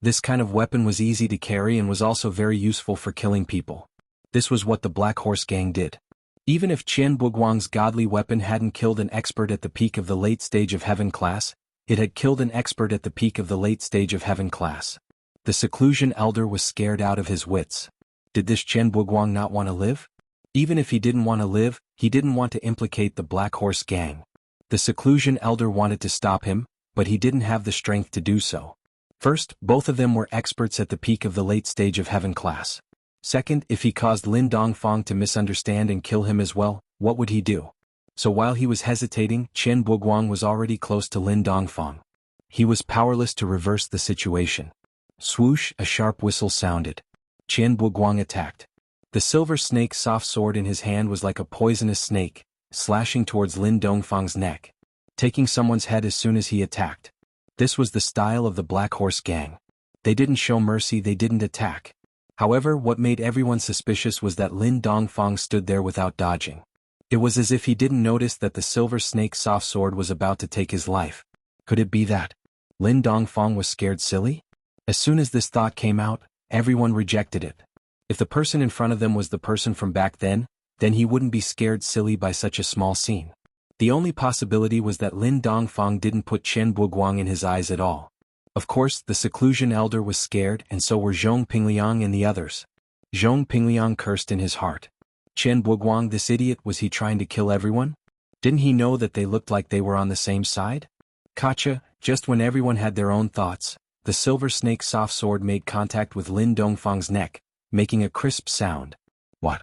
Speaker 1: This kind of weapon was easy to carry and was also very useful for killing people. This was what the Black Horse Gang did. Even if Chen Buguang's godly weapon hadn't killed an expert at the peak of the late stage of heaven class, it had killed an expert at the peak of the late stage of heaven class. The seclusion elder was scared out of his wits. Did this Chen Buguang not want to live? Even if he didn't want to live, he didn't want to implicate the Black Horse Gang. The seclusion elder wanted to stop him, but he didn't have the strength to do so. First, both of them were experts at the peak of the late stage of heaven class. Second, if he caused Lin Dongfang to misunderstand and kill him as well, what would he do? So while he was hesitating, Chen Buguang was already close to Lin Dongfang. He was powerless to reverse the situation. Swoosh, a sharp whistle sounded. Chen Buguang attacked. The silver snake soft sword in his hand was like a poisonous snake, slashing towards Lin Dongfang's neck, taking someone's head as soon as he attacked. This was the style of the Black Horse Gang. They didn't show mercy, they didn't attack. However, what made everyone suspicious was that Lin Dongfang stood there without dodging. It was as if he didn't notice that the silver snake soft sword was about to take his life. Could it be that Lin Dongfang was scared silly? As soon as this thought came out, everyone rejected it. If the person in front of them was the person from back then he wouldn't be scared silly by such a small scene. The only possibility was that Lin Dongfang didn't put Chen Buguang in his eyes at all. Of course, the seclusion elder was scared, and so were Zhong Pingliang and the others. Zhong Pingliang cursed in his heart. Chen Buguang, this idiot, was he trying to kill everyone? Didn't he know that they looked like they were on the same side? Gotcha, just when everyone had their own thoughts, the silver snake soft sword made contact with Lin Dongfang's neck, making a crisp sound. What?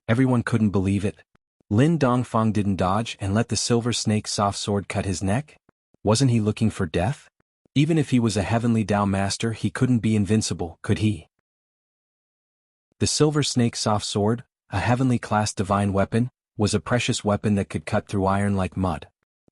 Speaker 1: Everyone couldn't believe it. Lin Dongfang didn't dodge and let the silver snake soft sword cut his neck? Wasn't he looking for death? Even if he was a heavenly Tao master, he couldn't be invincible, could he? The silver snake soft sword, a heavenly class divine weapon, was a precious weapon that could cut through iron like mud.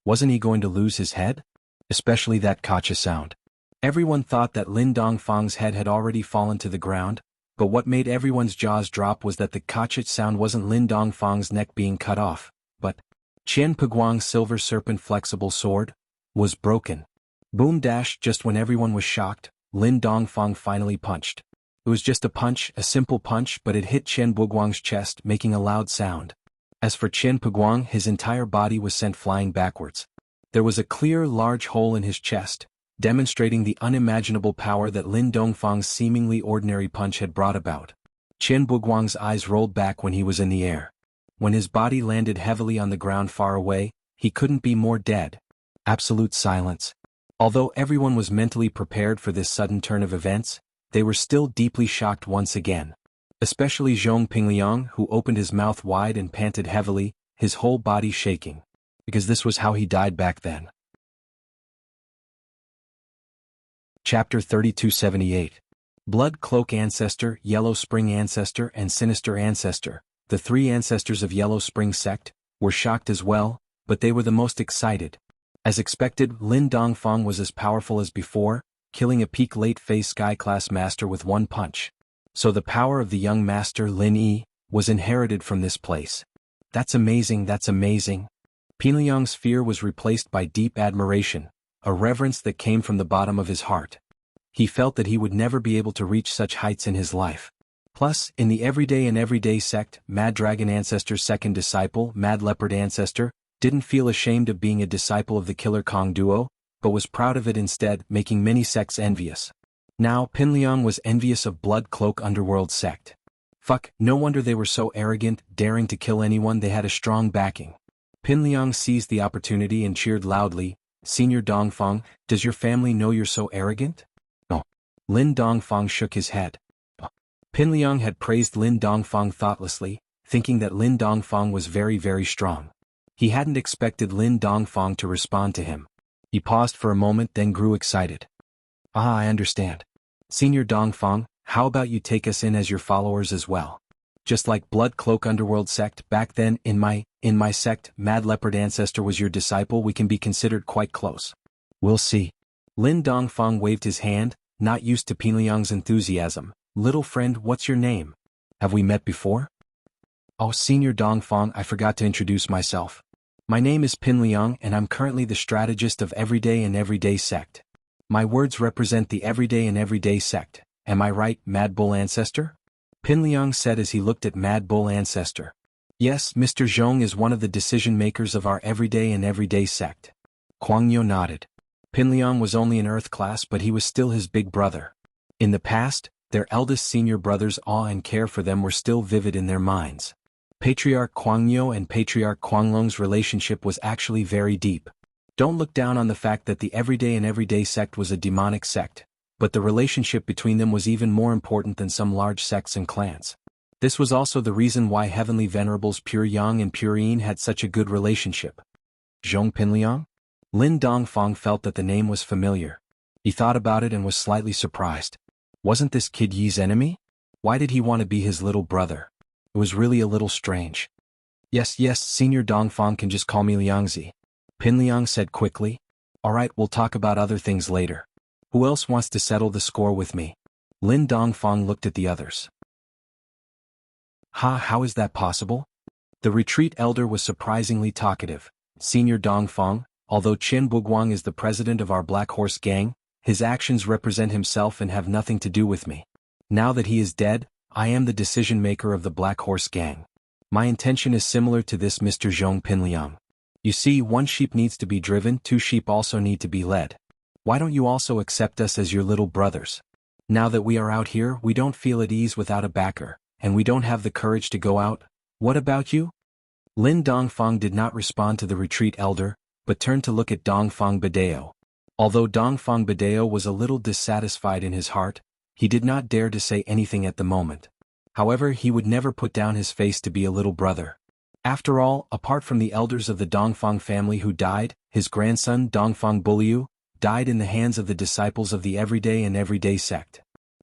Speaker 1: Wasn't he going to lose his head? Especially that kacha sound. Everyone thought that Lin Dongfang's head had already fallen to the ground, but what made everyone's jaws drop was that the kacha sound wasn't Lin Dongfang's neck being cut off, but Qian Peguang's silver serpent flexible sword was broken. Boom dash! Just when everyone was shocked, Lin Dongfang finally punched. It was just a punch, a simple punch, but it hit Qian Peguang's chest, making a loud sound. As for Qian Peguang, his entire body was sent flying backwards. There was a clear, large hole in his chest, demonstrating the unimaginable power that Lin Dongfang's seemingly ordinary punch had brought about. Qian Peguang's eyes rolled back when he was in the air. When his body landed heavily on the ground far away, he couldn't be more dead. Absolute silence. Although everyone was mentally prepared for this sudden turn of events, they were still deeply shocked once again. Especially Zhong Pingliang, who opened his mouth wide and panted heavily, his whole body shaking. Because this was how he died back then. Chapter 3278. Blood Cloak Ancestor, Yellow Spring Ancestor and Sinister Ancestor, the three ancestors of Yellow Spring sect, were shocked as well, but they were the most excited. As expected, Lin Dongfang was as powerful as before, killing a peak late-phase sky-class master with one punch. So the power of the young master Lin Yi was inherited from this place. That's amazing, that's amazing. Pingliang's fear was replaced by deep admiration, a reverence that came from the bottom of his heart. He felt that he would never be able to reach such heights in his life. Plus, in the Everyday and Everyday sect, Mad Dragon Ancestor's second disciple, Mad Leopard Ancestor, didn't feel ashamed of being a disciple of the Killer Kong duo, but was proud of it instead, making many sects envious. Now, Pingliang was envious of Blood Cloak Underworld sect. Fuck, no wonder they were so arrogant, daring to kill anyone. They had a strong backing. Pingliang seized the opportunity and cheered loudly, "Senior Dongfang, does your family know you're so arrogant?" No. Lin Dongfang shook his head. Pingliang had praised Lin Dongfang thoughtlessly, thinking that Lin Dongfang was very, very strong. He hadn't expected Lin Dongfang to respond to him. He paused for a moment, then grew excited. "Ah, I understand. Senior Dongfang, how about you take us in as your followers as well? Just like Blood Cloak Underworld sect back then, in my sect, Mad Leopard Ancestor was your disciple, we can be considered quite close." "We'll see." Lin Dongfang waved his hand, not used to Pingliang's enthusiasm. "Little friend, what's your name? Have we met before?" "Oh, Senior Dongfang, I forgot to introduce myself. My name is Pingliang and I'm currently the strategist of Everyday and Everyday sect. My words represent the Everyday and Everyday sect. Am I right, Mad Bull Ancestor?" Pingliang said as he looked at Mad Bull Ancestor. "Yes, Mr. Zhong is one of the decision-makers of our Everyday and Everyday sect." Guangyo nodded. Pingliang was only an Earth class, but he was still his big brother. In the past, their eldest senior brother's awe and care for them were still vivid in their minds. Patriarch Guangyo and Patriarch Guanglong's relationship was actually very deep. Don't look down on the fact that the Everyday and Everyday sect was a demonic sect, but the relationship between them was even more important than some large sects and clans. This was also the reason why Heavenly Venerables Pure Yang and Pure Yin had such a good relationship. Zhong Pingliang? Lin Dongfang felt that the name was familiar. He thought about it and was slightly surprised. Wasn't this Kid Yi's enemy? Why did he want to be his little brother? It was really a little strange. Yes, Senior Dongfang can just call me Liangzi," Pingliang said quickly. "Alright, we'll talk about other things later. Who else wants to settle the score with me?" Lin Dongfang looked at the others. How is that possible?" The retreat elder was surprisingly talkative. "Senior Dongfang, although Qian Buguang is the president of our Black Horse gang, his actions represent himself and have nothing to do with me. Now that he is dead, I am the decision-maker of the Black Horse gang. My intention is similar to this Mr. Zhong Pingliang. You see, one sheep needs to be driven, two sheep also need to be led. Why don't you also accept us as your little brothers? Now that we are out here, we don't feel at ease without a backer, and we don't have the courage to go out. What about you?" Lin Dongfang did not respond to the retreat elder, but turned to look at Dongfang Badeo. Although Dongfang Badeo was a little dissatisfied in his heart, he did not dare to say anything at the moment. However, he would never put down his face to be a little brother. After all, apart from the elders of the Dongfang family who died, his grandson Dongfang Buliu died in the hands of the disciples of the Everyday and Everyday sect.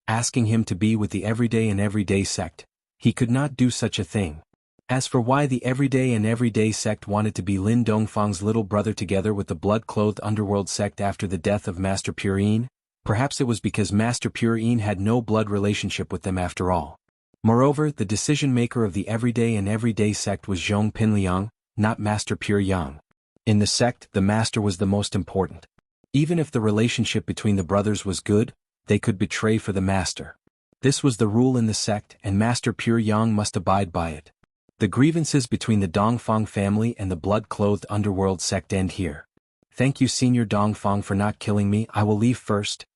Speaker 1: Asking him to be with the Everyday and Everyday sect, he could not do such a thing. As for why the Everyday and Everyday sect wanted to be Lin Dongfang's little brother together with the blood-clothed underworld sect after the death of Master Purine, perhaps it was because Master Purine had no blood relationship with them after all. Moreover, the decision-maker of the Everyday and Everyday sect was Zhong Pinliang, not Master Pure Yang. In the sect, the master was the most important. Even if the relationship between the brothers was good, they could betray for the master. This was the rule in the sect, and Master Pure Yang must abide by it. The grievances between the Dongfang family and the blood-clothed underworld sect end here. Thank you, Senior Dongfang, for not killing me. I will leave first.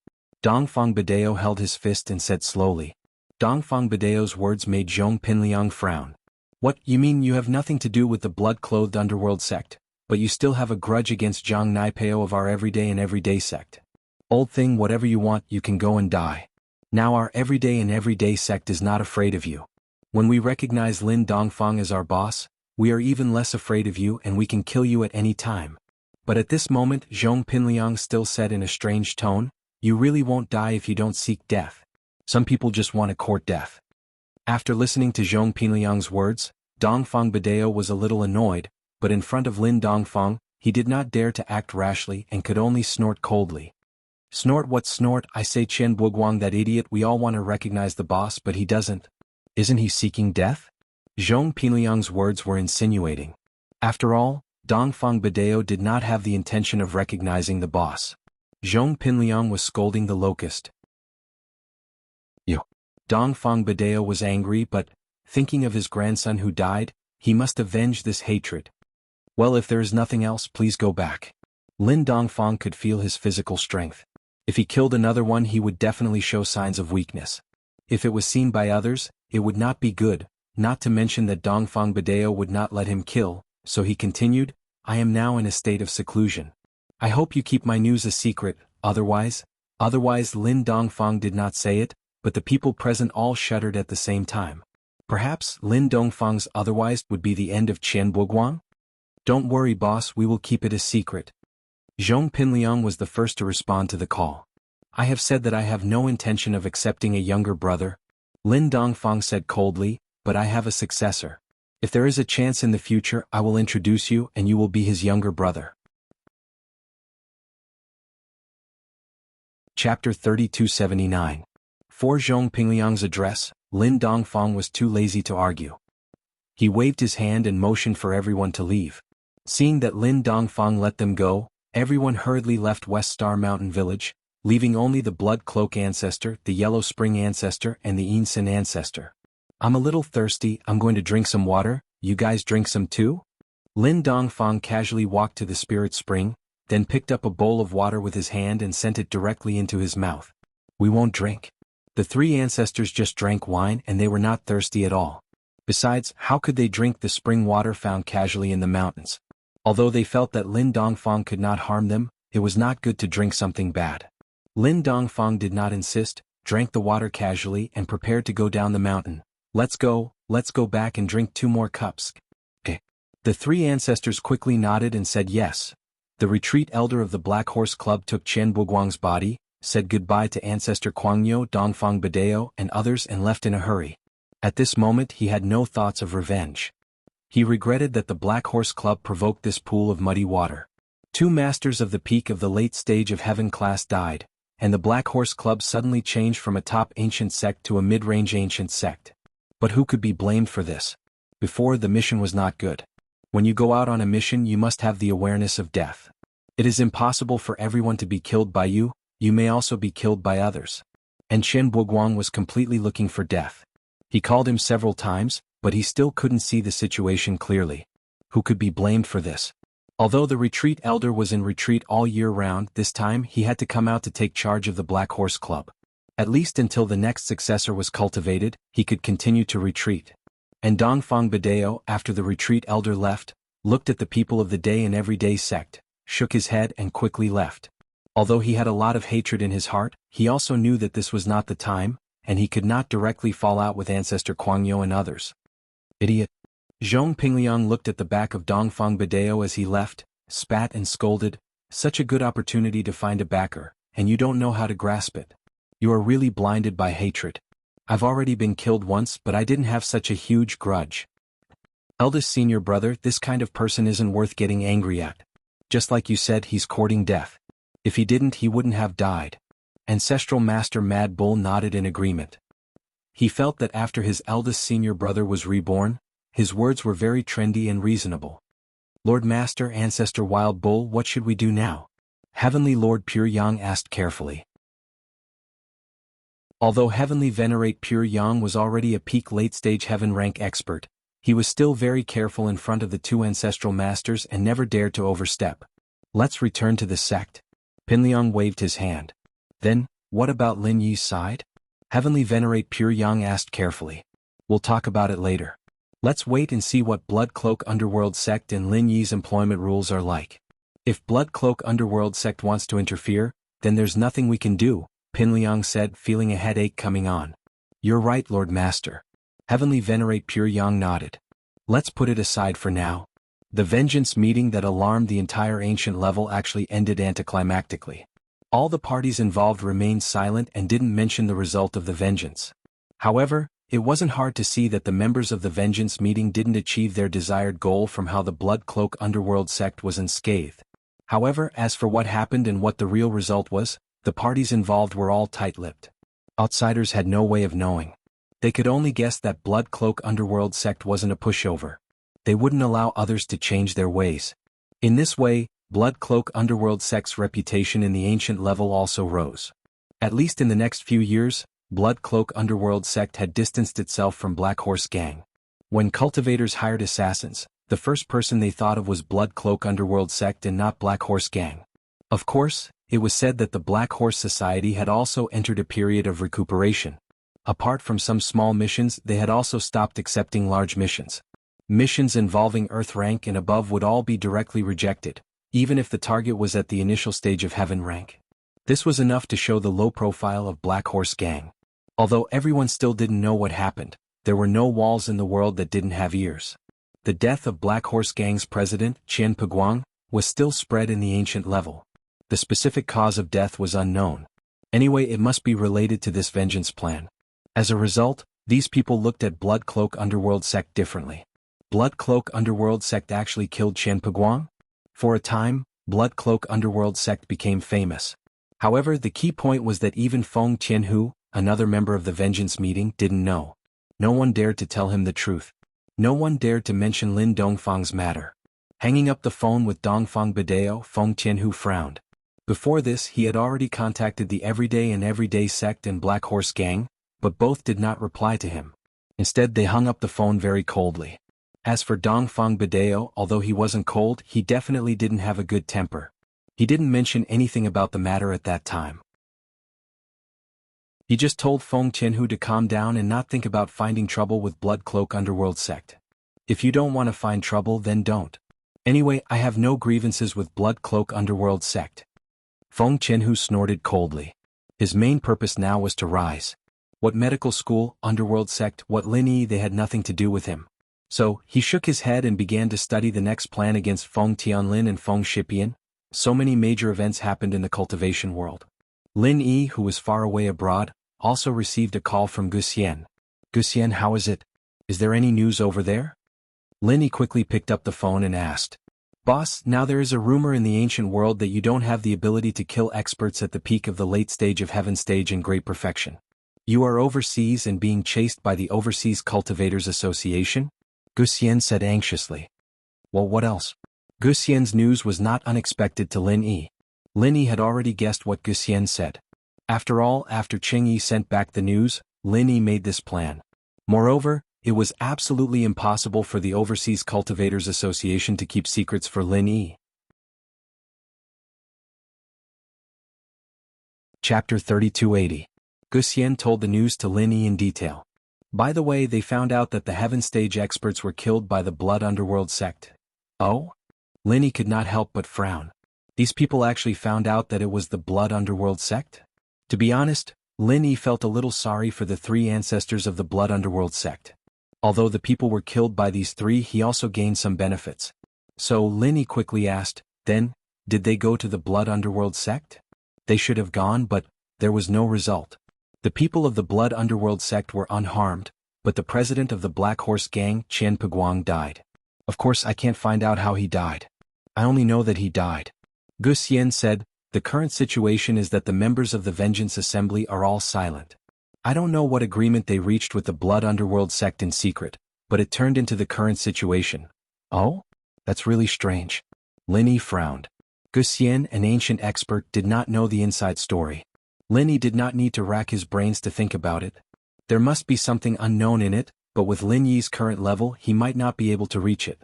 Speaker 1: Dongfang Badeo held his fist and said slowly. Dongfang Badeo's words made Zhong Pinliang frown. What, you mean you have nothing to do with the blood-clothed underworld sect, but you still have a grudge against Zhang Naipeo of our Everyday and Everyday sect? Old thing, whatever you want, you can go and die. Now our Everyday and Everyday sect is not afraid of you. When we recognize Lin Dongfang as our boss, we are even less afraid of you and we can kill you at any time. But at this moment, Zhong Pinliang still said in a strange tone, you really won't die if you don't seek death. Some people just want to court death. After listening to Zhong Pinliang's words, Dongfang Badeo was a little annoyed, but in front of Lin Dongfang, he did not dare to act rashly and could only snort coldly. Snort what snort? I say, Chen Buguang, that idiot. We all want to recognize the boss, but he doesn't. Isn't he seeking death? Zhong Pinliang's words were insinuating. After all, Dongfang Badeo did not have the intention of recognizing the boss. Zhong Pinliang was scolding the locust. You. Dongfang Badeo was angry, but, thinking of his grandson who died, he must avenge this hatred. Well, if there is nothing else, please go back. Lin Dongfang could feel his physical strength. If he killed another one, he would definitely show signs of weakness. If it was seen by others, it would not be good, not to mention that Dongfang Badeo would not let him kill, so he continued, I am now in a state of seclusion. I hope you keep my news a secret, otherwise Lin Dongfang did not say it, but the people present all shuddered at the same time. Perhaps Lin Dongfang's otherwise would be the end of Qian Buguang? Don't worry, boss, we will keep it a secret. Zhong Pinliang was the first to respond to the call. I have said that I have no intention of accepting a younger brother, Lin Dongfang said coldly, but I have a successor. If there is a chance in the future, I will introduce you and you will be his younger brother. Chapter 3279. For Zhong Pinliang's address, Lin Dongfang was too lazy to argue. He waved his hand and motioned for everyone to leave. Seeing that Lin Dongfang let them go, everyone hurriedly left West Star Mountain Village, leaving only the Blood Cloak ancestor, the Yellow Spring ancestor, and the Ensign ancestor. I'm a little thirsty, I'm going to drink some water, you guys drink some too? Lin Dongfang casually walked to the spirit spring, then picked up a bowl of water with his hand and sent it directly into his mouth. We won't drink. The three ancestors just drank wine and they were not thirsty at all. Besides, how could they drink the spring water found casually in the mountains? Although they felt that Lin Dongfang could not harm them, it was not good to drink something bad. Lin Dongfang did not insist, drank the water casually and prepared to go down the mountain. Let's go back and drink 2 more cups. Okay. The 3 ancestors quickly nodded and said yes. The retreat elder of the Black Horse Club took Chen Buguang's body, said goodbye to Ancestor Kuangyo, Dongfang Badeo, and others and left in a hurry. At this moment he had no thoughts of revenge. He regretted that the Black Horse Club provoked this pool of muddy water. 2 masters of the peak of the late stage of heaven class died, and the Black Horse Club suddenly changed from a top ancient sect to a mid-range ancient sect. But who could be blamed for this? Before, the mission was not good. When you go out on a mission, you must have the awareness of death. It is impossible for everyone to be killed by you, you may also be killed by others. And Chen Buguang was completely looking for death. He called him several times, but he still couldn't see the situation clearly. Who could be blamed for this? Although the retreat elder was in retreat all year round, this time he had to come out to take charge of the Black Horse Club. At least until the next successor was cultivated, he could continue to retreat. And Dongfang Badeo, after the retreat elder left, looked at the people of the Day and Everyday sect, shook his head and quickly left. Although he had a lot of hatred in his heart, he also knew that this was not the time, and he could not directly fall out with Ancestor Kuangyo and others. Idiot. Zhong Pingliang looked at the back of Dongfang Bideo as he left, spat and scolded, "Such a good opportunity to find a backer, and you don't know how to grasp it. You are really blinded by hatred. I've already been killed once, but I didn't have such a huge grudge. Eldest senior brother, this kind of person isn't worth getting angry at. Just like you said, he's courting death. If he didn't, he wouldn't have died." Ancestral Master Mad Bull nodded in agreement. He felt that after his eldest senior brother was reborn, his words were very trendy and reasonable. "Lord Master Ancestor Wild Bull, what should we do now?" Heavenly Lord Pure Yang asked carefully. Although Heavenly Venerate Pure Yang was already a peak late-stage heaven rank expert, he was still very careful in front of the two ancestral masters and never dared to overstep. "Let's return to the sect." Pinliang waved his hand. "Then, what about Lin Yi's side?" Heavenly Venerate Pure Yang asked carefully. "We'll talk about it later. Let's wait and see what Blood Cloak Underworld Sect and Lin Yi's employment rules are like. If Blood Cloak Underworld Sect wants to interfere, then there's nothing we can do," Pinliang said, feeling a headache coming on. "You're right, Lord Master." Heavenly Venerate Pure Yang nodded. "Let's put it aside for now." The vengeance meeting that alarmed the entire ancient level actually ended anticlimactically. All the parties involved remained silent and didn't mention the result of the vengeance. However, it wasn't hard to see that the members of the vengeance meeting didn't achieve their desired goal from how the Blood Cloak Underworld Sect was unscathed. However, as for what happened and what the real result was, the parties involved were all tight-lipped. Outsiders had no way of knowing. They could only guess that Blood Cloak Underworld Sect wasn't a pushover. They wouldn't allow others to change their ways. In this way, Blood Cloak Underworld Sect's reputation in the ancient level also rose. At least in the next few years, Blood Cloak Underworld Sect had distanced itself from Black Horse Gang. When cultivators hired assassins, the first person they thought of was Blood Cloak Underworld Sect and not Black Horse Gang. Of course, it was said that the Black Horse Society had also entered a period of recuperation. Apart from some small missions, they had also stopped accepting large missions. Missions involving Earth rank and above would all be directly rejected, even if the target was at the initial stage of Heaven rank. This was enough to show the low profile of Black Horse Gang. Although everyone still didn't know what happened, there were no walls in the world that didn't have ears. The death of Black Horse Gang's president, Qian Peguang, was still spread in the ancient level. The specific cause of death was unknown. Anyway, it must be related to this vengeance plan. As a result, these people looked at Blood Cloak Underworld Sect differently. Blood Cloak Underworld Sect actually killed Qian Peguang? For a time, Blood Cloak Underworld Sect became famous. However, the key point was that even Feng Tianhu, another member of the vengeance meeting, didn't know. No one dared to tell him the truth. No one dared to mention Lin Dongfang's matter. Hanging up the phone with Dongfang Bideo, Feng Tianhu frowned. Before this, he had already contacted the Everyday and Everyday Sect and Black Horse Gang, but both did not reply to him. Instead, they hung up the phone very coldly. As for Dongfang Bideo, although he wasn't cold, he definitely didn't have a good temper. He didn't mention anything about the matter at that time. He just told Feng Tianhu to calm down and not think about finding trouble with Blood Cloak Underworld Sect. If you don't want to find trouble, then don't. Anyway, I have no grievances with Blood Cloak Underworld Sect. Feng Tianhu snorted coldly. His main purpose now was to rise. What medical school, Underworld Sect, what Lin Yi, they had nothing to do with him. So, he shook his head and began to study the next plan against Feng Tianlin and Feng Shipian. So many major events happened in the cultivation world. Lin Yi, who was far away abroad, also received a call from Guxian. "Guxian, how is it? Is there any news over there?" Lin Yi quickly picked up the phone and asked. "Boss, now there is a rumor in the ancient world that you don't have the ability to kill experts at the peak of the late stage of Heaven stage in great perfection. You are overseas and being chased by the Overseas Cultivators Association?" Guxian said anxiously. Well, what else? Guxian's news was not unexpected to Lin Yi. Lin Yi had already guessed what Guxian said. After all, after Cheng Yi sent back the news, Lin Yi made this plan. Moreover, it was absolutely impossible for the Overseas Cultivators Association to keep secrets for Lin Yi. Chapter 3280. Guxian told the news to Lin Yi in detail. By the way, they found out that the Heaven Stage experts were killed by the Blood Underworld Sect. Oh? Lin Yi could not help but frown. These people actually found out that it was the Blood Underworld Sect? To be honest, Lin Yi felt a little sorry for the three ancestors of the Blood Underworld Sect. Although the people were killed by these three, he also gained some benefits. So Linny quickly asked, then, did they go to the Blood Underworld sect? They should have gone, but there was no result. The people of the Blood Underworld sect were unharmed, but the president of the Black Horse Gang, Qian Peguang, died. Of course I can't find out how he died. I only know that he died. Gu Xian said, the current situation is that the members of the Vengeance Assembly are all silent. I don't know what agreement they reached with the Blood Underworld sect in secret, but it turned into the current situation. Oh? That's really strange. Linny frowned. Gu Xian, an ancient expert, did not know the inside story. Linny did not need to rack his brains to think about it. There must be something unknown in it, but with Lin Yi's current level he might not be able to reach it.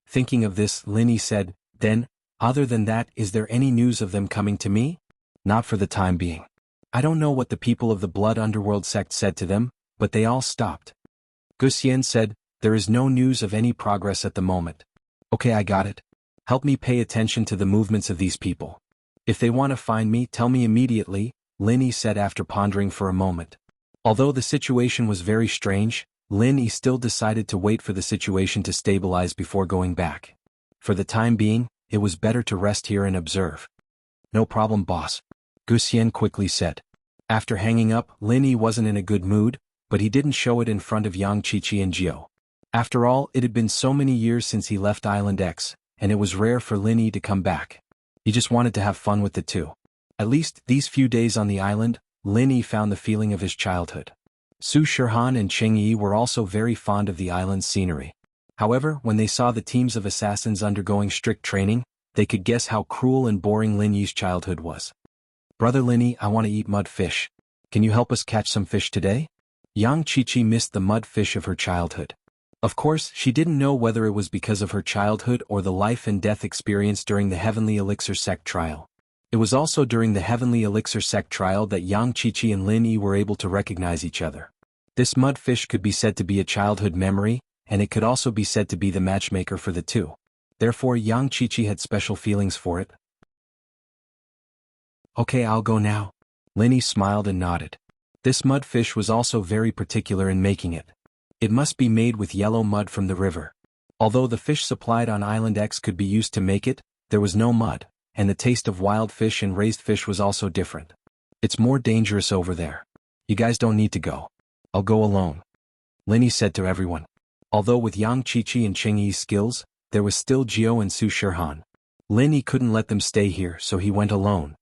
Speaker 1: Thinking of this, Linny said, then, other than that, is there any news of them coming to me? Not for the time being. I don't know what the people of the Blood Underworld sect said to them, but they all stopped. Gu Xian said, there is no news of any progress at the moment. Okay, I got it. Help me pay attention to the movements of these people. If they want to find me, tell me immediately, Linny said after pondering for a moment. Although the situation was very strange, Linny still decided to wait for the situation to stabilize before going back. For the time being, it was better to rest here and observe. No problem, boss. Gu Xian quickly said. After hanging up, Linny wasn't in a good mood, but he didn't show it in front of Yang Qiqi and Jiao. After all, it had been so many years since he left Island X, and it was rare for Linny to come back. He just wanted to have fun with the two. At least, these few days on the island, Linny found the feeling of his childhood. Su Shirhan and Cheng Yi were also very fond of the island's scenery. However, when they saw the teams of assassins undergoing strict training, they could guess how cruel and boring Lin Yi's childhood was. Brother Linny, I want to eat mud fish. Can you help us catch some fish today? Yang Qiqi missed the mud fish of her childhood. Of course, she didn't know whether it was because of her childhood or the life and death experience during the Heavenly Elixir Sect trial. It was also during the Heavenly Elixir Sect trial that Yang Qiqi and Lin Yi were able to recognize each other. This mud fish could be said to be a childhood memory, and it could also be said to be the matchmaker for the two. Therefore, Yang Qiqi had special feelings for it. Okay, I'll go now. Linny smiled and nodded. This mud fish was also very particular in making it. It must be made with yellow mud from the river. Although the fish supplied on Island X could be used to make it, there was no mud, and the taste of wild fish and raised fish was also different. It's more dangerous over there. You guys don't need to go. I'll go alone. Linny said to everyone. Although with Yang Qiqi and Cheng Yi's skills, there was still Jiao and Su Shirhan. Linny couldn't let them stay here, so he went alone.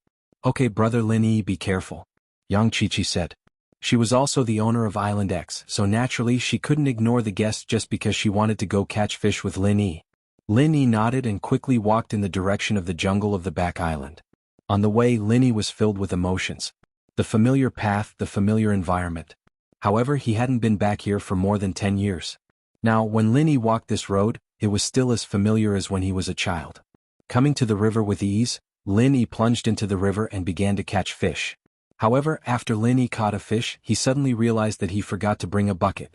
Speaker 1: Okay, brother Linny, be careful. Yang Qiqi said. She was also the owner of Island X, so naturally she couldn't ignore the guest just because she wanted to go catch fish with Linny. Linny nodded and quickly walked in the direction of the jungle of the back island. On the way, Linny was filled with emotions. The familiar path, the familiar environment. However, he hadn't been back here for more than 10 years. Now, when Linny walked this road, it was still as familiar as when he was a child. Coming to the river with ease, Linny plunged into the river and began to catch fish. However, after Linny caught a fish, he suddenly realized that he forgot to bring a bucket.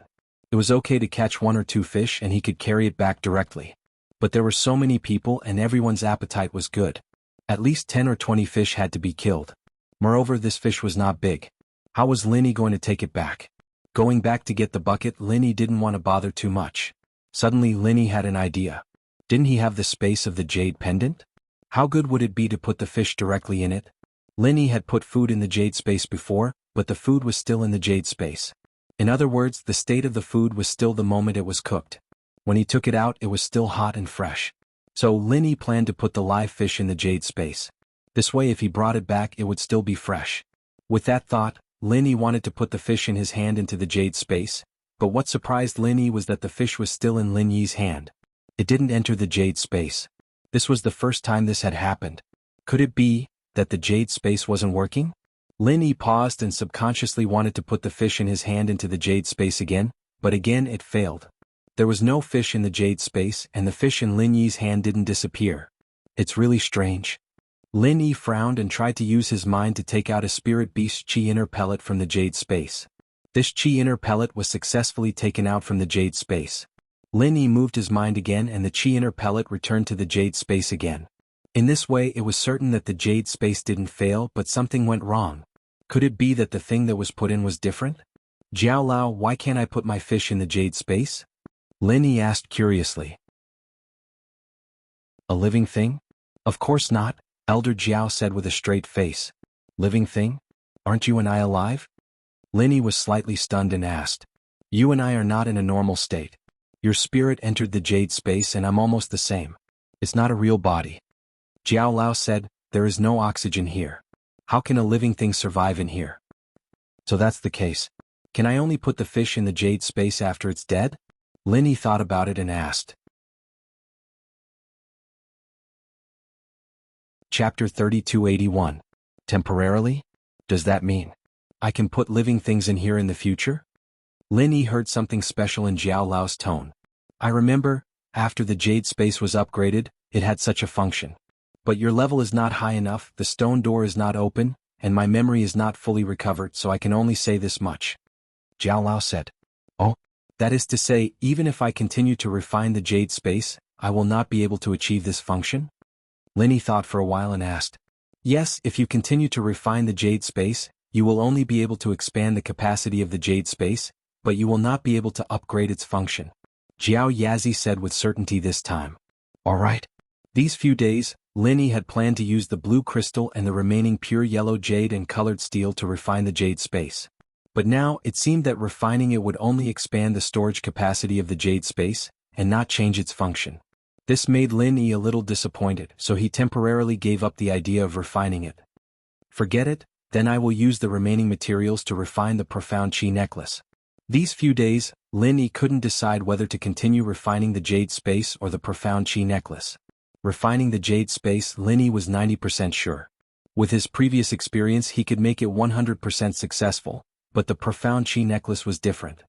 Speaker 1: It was okay to catch 1 or 2 fish and he could carry it back directly. But there were so many people and everyone's appetite was good. At least 10 or 20 fish had to be killed. Moreover, this fish was not big. How was Linny going to take it back? Going back to get the bucket, Linny didn't want to bother too much. Suddenly Linny had an idea. Didn't he have the space of the jade pendant? How good would it be to put the fish directly in it? Linny had put food in the jade space before, but the food was still in the jade space. In other words, the state of the food was still the moment it was cooked. When he took it out, it was still hot and fresh. So Linny planned to put the live fish in the jade space. This way, if he brought it back, it would still be fresh. With that thought, Linny wanted to put the fish in his hand into the jade space, but what surprised Linny was that the fish was still in Lin Yi's hand. It didn't enter the jade space. This was the first time this had happened. Could it be that the jade space wasn't working? Linny paused and subconsciously wanted to put the fish in his hand into the jade space again, but again it failed. There was no fish in the jade space and the fish in Lin Yi's hand didn't disappear. It's really strange. Lin Yi frowned and tried to use his mind to take out a spirit beast chi inner pellet from the jade space. This chi inner pellet was successfully taken out from the jade space. Lin Yi moved his mind again and the chi inner pellet returned to the jade space again. In this way, it was certain that the jade space didn't fail, but something went wrong. Could it be that the thing that was put in was different? Jiao Lao, why can't I put my fish in the jade space? Lin Yi asked curiously. A living thing? Of course not, Elder Jiao said with a straight face. Living thing? Aren't you and I alive? Lin Yi was slightly stunned and asked. You and I are not in a normal state. Your spirit entered the jade space and I'm almost the same. It's not a real body. Jiao Lao said, there is no oxygen here. How can a living thing survive in here? So that's the case. Can I only put the fish in the jade space after it's dead? Lin Yi thought about it and asked. Chapter 3281. Temporarily? Does that mean I can put living things in here in the future? Lin Yi heard something special in Jiao Lao's tone. I remember, after the jade space was upgraded, it had such a function. But your level is not high enough, the stone door is not open, and my memory is not fully recovered, so I can only say this much. Jiao Lao said. Oh? That is to say, even if I continue to refine the jade space, I will not be able to achieve this function? Lin Yi thought for a while and asked. Yes, if you continue to refine the jade space, you will only be able to expand the capacity of the jade space, but you will not be able to upgrade its function. Jiao Yazi said with certainty this time. Alright. These few days, Lin Yi had planned to use the blue crystal and the remaining pure yellow jade and colored steel to refine the jade space. But now, it seemed that refining it would only expand the storage capacity of the jade space, and not change its function. This made Lin Yi a little disappointed, so he temporarily gave up the idea of refining it. Forget it, then I will use the remaining materials to refine the profound chi necklace. These few days, Lin Yi couldn't decide whether to continue refining the jade space or the profound chi necklace. Refining the jade space, Lin Yi was 90% sure. With his previous experience he could make it 100% successful, but the profound chi necklace was different.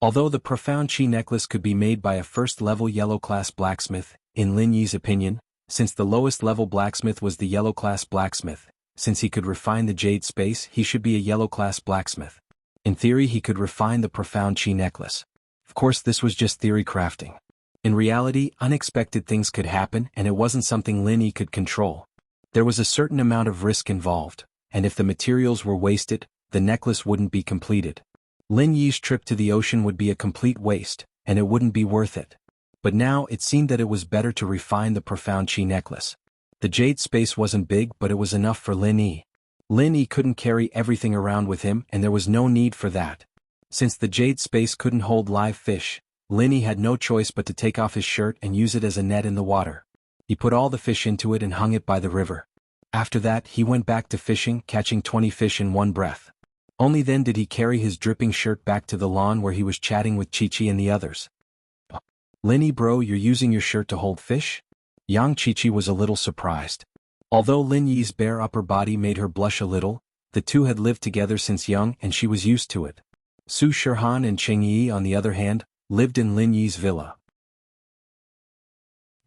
Speaker 1: Although the profound chi necklace could be made by a first-level yellow-class blacksmith, in Lin Yi's opinion, since the lowest-level blacksmith was the yellow-class blacksmith, since he could refine the jade space, he should be a yellow-class blacksmith. In theory he could refine the profound chi necklace. Of course this was just theory crafting. In reality, unexpected things could happen and it wasn't something Lin Yi could control. There was a certain amount of risk involved, and if the materials were wasted, the necklace wouldn't be completed. Lin Yi's trip to the ocean would be a complete waste, and it wouldn't be worth it. But now it seemed that it was better to refine the profound chi necklace. The jade space wasn't big, but it was enough for Lin Yi. Lin Yi couldn't carry everything around with him and there was no need for that. Since the jade space couldn't hold live fish, Lin Yi had no choice but to take off his shirt and use it as a net in the water. He put all the fish into it and hung it by the river. After that he went back to fishing, catching 20 fish in one breath. Only then did he carry his dripping shirt back to the lawn where he was chatting with Chi-Chi and the others. Lin Yi bro, you're using your shirt to hold fish? Yang Chi-Chi was a little surprised. Although Lin Yi's bare upper body made her blush a little, the two had lived together since young and she was used to it. Su Shirhan and Cheng Yi, on the other hand, lived in Lin Yi's villa.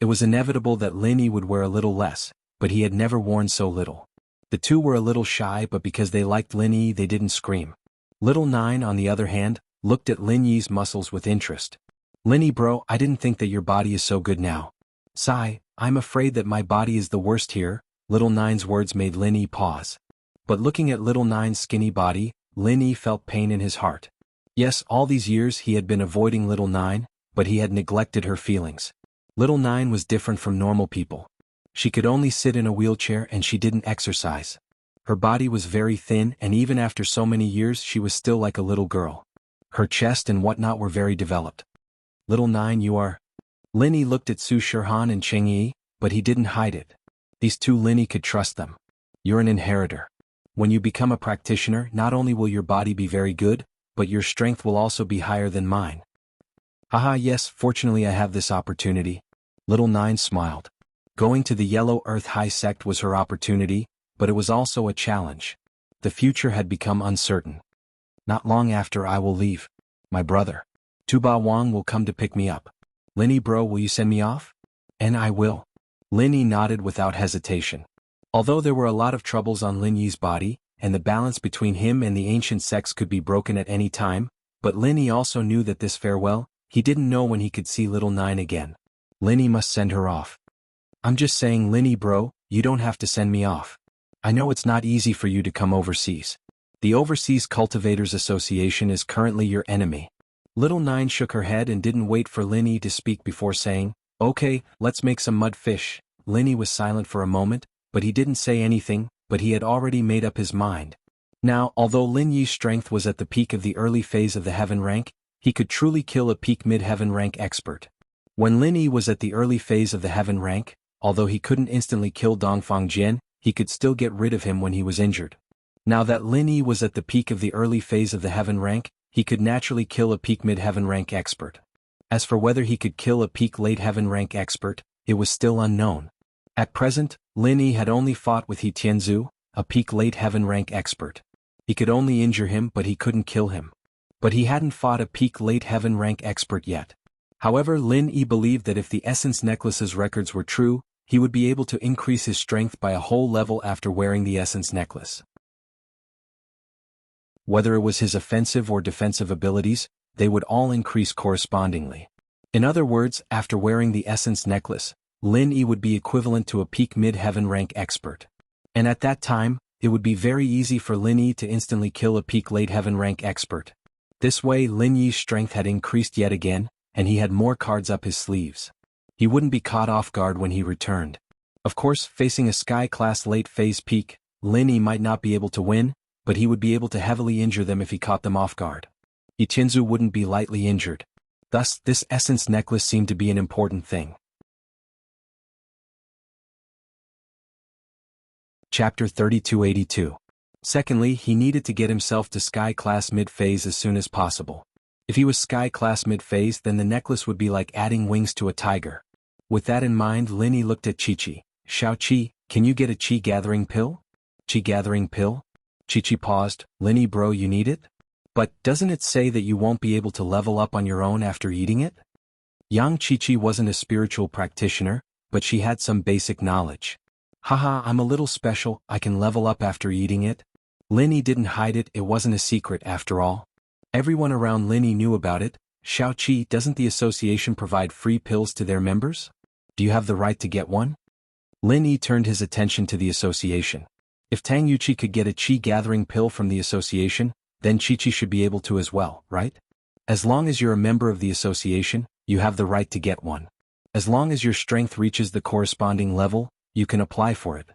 Speaker 1: It was inevitable that Lin Yi would wear a little less, but he had never worn so little. The two were a little shy, but because they liked Lin Yi they didn't scream. Little Nine, on the other hand, looked at Lin Yi's muscles with interest. Lin Yi bro, I didn't think that your body is so good now. Sigh, I'm afraid that my body is the worst here. Little Nine's words made Lin Yi pause. But looking at Little Nine's skinny body, Lin Yi felt pain in his heart. Yes, all these years he had been avoiding Little Nine, but he had neglected her feelings. Little Nine was different from normal people. She could only sit in a wheelchair and she didn't exercise. Her body was very thin and even after so many years she was still like a little girl. Her chest and whatnot were very developed. Little Nine, you are... Lin Yi looked at Su Shirhan and Cheng Yi, but he didn't hide it. These two Lin Yi could trust them. You're an inheritor. When you become a practitioner, not only will your body be very good, but your strength will also be higher than mine. Haha, yes, fortunately I have this opportunity. Little Nine smiled. Going to the Yellow Earth High Sect was her opportunity, but it was also a challenge. The future had become uncertain. Not long after I will leave. My brother, Tuba Wang, will come to pick me up. Lin Yi bro, will you send me off? And I will. Lin Yi nodded without hesitation. Although there were a lot of troubles on Lin Yi's body, and the balance between him and the ancient sects could be broken at any time, but Lin Yi also knew that this farewell, he didn't know when he could see Little Nine again. Lin Yi must send her off. I'm just saying, Lin Yi bro, you don't have to send me off. I know it's not easy for you to come overseas. The Overseas Cultivators Association is currently your enemy. Little Nine shook her head and didn't wait for Linny to speak before saying, "Okay, let's make some mud fish." Linny was silent for a moment, but he didn't say anything, but he had already made up his mind. Now, although Lin Yi's strength was at the peak of the early phase of the heaven rank, he could truly kill a peak mid-heaven rank expert. When Lin Yi was at the early phase of the heaven rank, although he couldn't instantly kill Dongfang Jian, he could still get rid of him when he was injured. Now that Lin Yi was at the peak of the early phase of the heaven rank, he could naturally kill a peak mid-heaven rank expert. As for whether he could kill a peak late heaven rank expert, it was still unknown. At present, Lin Yi had only fought with He Tianzu, a peak late heaven rank expert. He could only injure him, but he couldn't kill him. But he hadn't fought a peak late heaven rank expert yet. However, Lin Yi believed that if the Essence Necklace's records were true, he would be able to increase his strength by a whole level after wearing the Essence Necklace. Whether it was his offensive or defensive abilities, they would all increase correspondingly. In other words, after wearing the Essence Necklace, Lin Yi would be equivalent to a peak mid-heaven rank expert. And at that time, it would be very easy for Lin Yi to instantly kill a peak late heaven rank expert. This way Lin Yi's strength had increased yet again, and he had more cards up his sleeves. He wouldn't be caught off guard when he returned. Of course, facing a Sky-class late phase peak, Lin Yi might not be able to win, but he would be able to heavily injure them if he caught them off guard. He Tianzu wouldn't be lightly injured. Thus, this Essence Necklace seemed to be an important thing. Chapter 3282. Secondly, he needed to get himself to Sky-class mid-phase as soon as possible. If he was Sky-class mid-phase, then the necklace would be like adding wings to a tiger. With that in mind, Lin Yi looked at Chi-Chi. "Shao-Chi, can you get a Chi-gathering pill?" "Chi-gathering pill?" Chi-Chi paused. "Lin Yi bro, you need it? But doesn't it say that you won't be able to level up on your own after eating it?" Yang Chi-Chi wasn't a spiritual practitioner, but she had some basic knowledge. "Haha, I'm a little special, I can level up after eating it." Lin Yi didn't hide it, it wasn't a secret after all. Everyone around Lin Yi knew about it. "Shao-Chi, doesn't the association provide free pills to their members? Do you have the right to get one?" Lin Yi turned his attention to the association. If Tang Yuchi could get a Chi-gathering pill from the association, then Chi-Chi should be able to as well, right? As long as you're a member of the association, you have the right to get one. As long as your strength reaches the corresponding level, you can apply for it.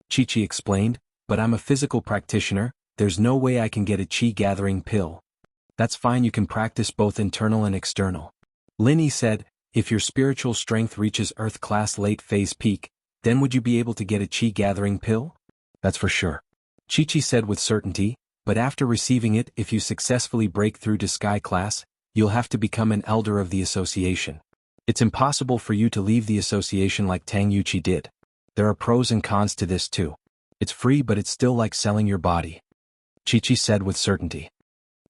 Speaker 1: Chi-Chi explained, "But I'm a physical practitioner, there's no way I can get a Chi-gathering pill." "That's fine, you can practice both internal and external." Lin Yi said, "If your spiritual strength reaches Earth-class late phase peak, then would you be able to get a Chi-gathering pill?" "That's for sure." Chi-Chi said with certainty, "But after receiving it, if you successfully break through to Sky class, you'll have to become an elder of the association. It's impossible for you to leave the association like Tang Yuchi did. There are pros and cons to this too. It's free, but it's still like selling your body." Chi-Chi said with certainty.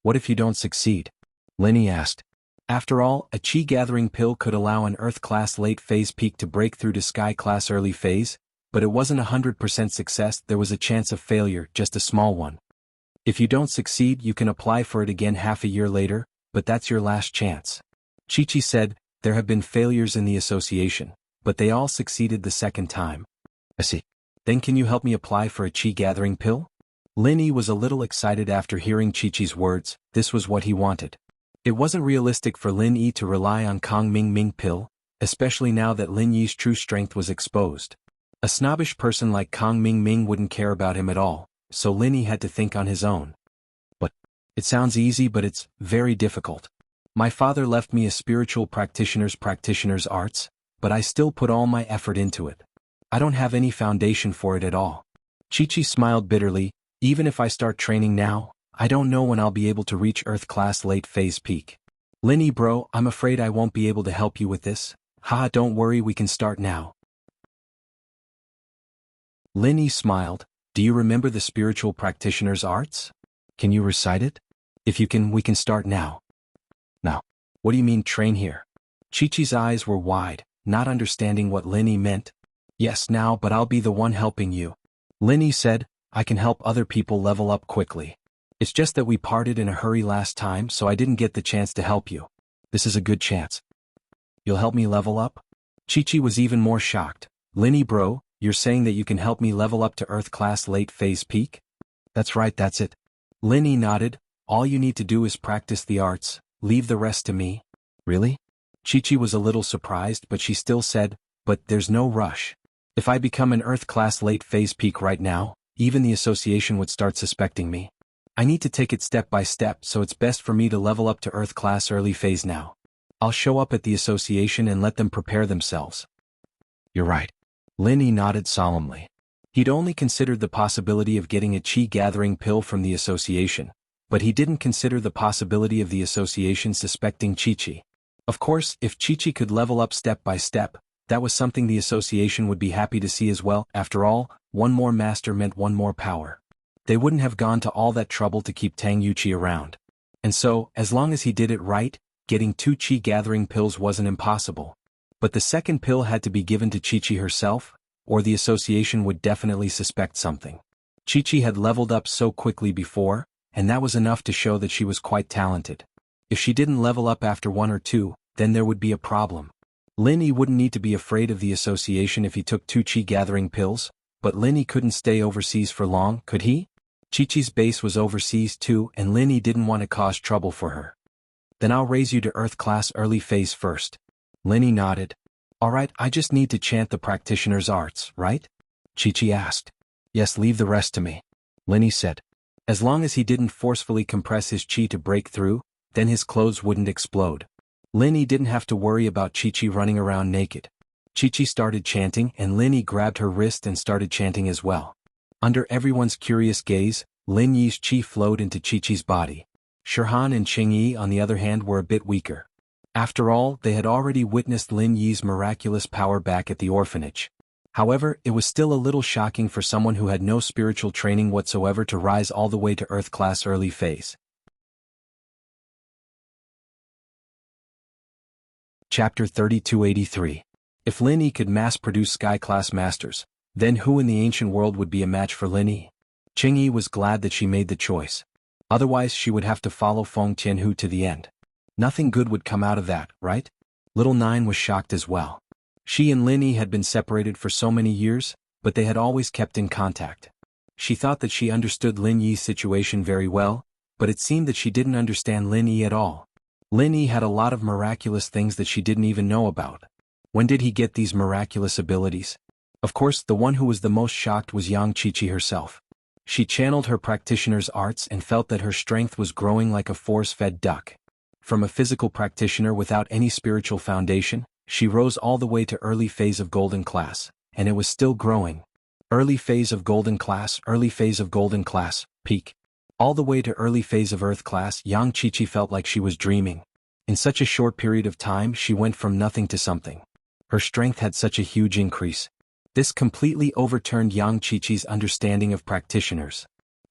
Speaker 1: "What if you don't succeed?" Lin Yi asked. After all, a Chi-gathering pill could allow an Earth-class late phase peak to break through to Sky-class early phase, but it wasn't 100% success, there was a chance of failure, just a small one. If you don't succeed, you can apply for it again half a year later, but that's your last chance. Chi-Chi said, "There have been failures in the association, but they all succeeded the second time." "I see. Then can you help me apply for a Chi-gathering pill?" Lin Yi was a little excited after hearing Chi-Chi's words. This was what he wanted. It wasn't realistic for Lin Yi to rely on Kong Ming Ming pill, especially now that Lin Yi's true strength was exposed. A snobbish person like Kong Ming Ming wouldn't care about him at all, so Lin Yi had to think on his own. "But it sounds easy, but it's very difficult. My father left me a spiritual practitioner's arts, but I still put all my effort into it. I don't have any foundation for it at all." Chi-Chi smiled bitterly. "Even if I start training now, I don't know when I'll be able to reach Earth-class late phase peak. Lin Yi bro, I'm afraid I won't be able to help you with this." "Haha, don't worry, we can start now." Lin Yi smiled. "Do you remember the spiritual practitioner's arts? Can you recite it? If you can, we can start now." "Now, what do you mean train here?" Chi-Chi's eyes were wide, not understanding what Lin Yi meant. "Yes, now, but I'll be the one helping you." Lin Yi said, "I can help other people level up quickly. It's just that we parted in a hurry last time, so I didn't get the chance to help you. This is a good chance. You'll help me level up?" Chi-Chi was even more shocked. "Lin Yi bro, you're saying that you can help me level up to Earth-class late phase peak?" "That's right, that's it. Linny nodded. All you need to do is practice the arts, leave the rest to me. Really? Chi-Chi was a little surprised, but she still said, but there's no rush. If I become an Earth-class late-phase peak right now, even the association would start suspecting me. I need to take it step by step, so it's best for me to level up to Earth-class early phase now. I'll show up at the association and let them prepare themselves. You're right. Linny nodded solemnly. He'd only considered the possibility of getting a chi-gathering pill from the association, but he didn't consider the possibility of the association suspecting Chi-Chi. Of course, if Chi-Chi could level up step by step, that was something the association would be happy to see as well. After all, one more master meant one more power. They wouldn't have gone to all that trouble to keep Tang Yuqi around. And so, as long as he did it right, getting 2 chi-gathering pills wasn't impossible. But the second pill had to be given to Chi-Chi herself, or the association would definitely suspect something. Chi-Chi had leveled up so quickly before, and that was enough to show that she was quite talented. If she didn't level up after 1 or 2, then there would be a problem. Linny wouldn't need to be afraid of the association if he took 2 chi-gathering pills, but Linny couldn't stay overseas for long, could he? Chi-Chi's base was overseas too, and Linny didn't want to cause trouble for her. Then I'll raise you to Earth-class early phase first. Linny nodded. Alright, I just need to chant the practitioner's arts, right? Chi-Chi asked. Yes, leave the rest to me. Linny said. As long as he didn't forcefully compress his chi to break through, then his clothes wouldn't explode. Linny didn't have to worry about Chi-Chi running around naked. Chi-Chi started chanting, and Linny grabbed her wrist and started chanting as well. Under everyone's curious gaze, Lin Yi's chi flowed into Chi-Chi's body. Shirhan and Qing Yi, on the other hand, were a bit weaker. After all, they had already witnessed Lin Yi's miraculous power back at the orphanage. However, it was still a little shocking for someone who had no spiritual training whatsoever to rise all the way to Earth-class early phase. Chapter 3283. If Lin Yi could mass-produce Sky-class masters, then who in the ancient world would be a match for Lin Yi? Qing Yi was glad that she made the choice. Otherwise she would have to follow Feng Tianhu to the end. Nothing good would come out of that, right? Little Nine was shocked as well. She and Lin Yi had been separated for so many years, but they had always kept in contact. She thought that she understood Lin Yi's situation very well, but it seemed that she didn't understand Lin Yi at all. Lin Yi had a lot of miraculous things that she didn't even know about. When did he get these miraculous abilities? Of course, the one who was the most shocked was Yang Chi-Chi herself. She channeled her practitioner's arts and felt that her strength was growing like a force-fed duck. From a physical practitioner without any spiritual foundation, she rose all the way to early phase of golden class, and it was still growing. Early phase of golden class, early phase of golden class, peak. All the way to early phase of earth class, Yang Chi-Chi felt like she was dreaming. In such a short period of time, she went from nothing to something. Her strength had such a huge increase. This completely overturned Yang Chi-Chi's understanding of practitioners.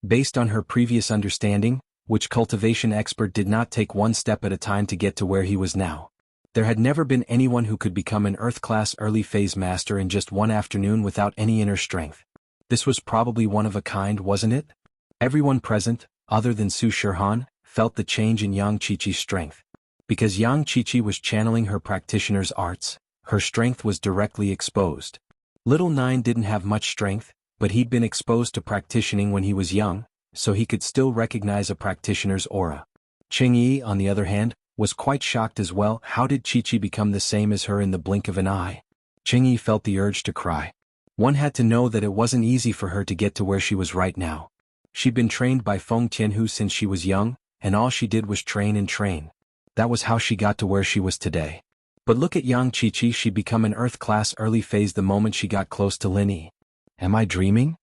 Speaker 1: Based on her previous understanding, which cultivation expert did not take one step at a time to get to where he was now. There had never been anyone who could become an Earth-class early-phase master in just one afternoon without any inner strength. This was probably one of a kind, wasn't it? Everyone present, other than Su Shirhan, felt the change in Yang Chi-Chi's strength. Because Yang Chi-Chi was channeling her practitioner's arts, her strength was directly exposed. Little Nine didn't have much strength, but he'd been exposed to practitioning when he was young, so he could still recognize a practitioner's aura. Qing Yi, on the other hand, was quite shocked as well. How did Chi-Chi become the same as her in the blink of an eye? Qing Yi felt the urge to cry. One had to know that it wasn't easy for her to get to where she was right now. She'd been trained by Feng Tianhu since she was young, and all she did was train and train. That was how she got to where she was today. But look at Yang Chi-Chi, she'd become an Earth-class early phase the moment she got close to Lin Yi. Am I dreaming?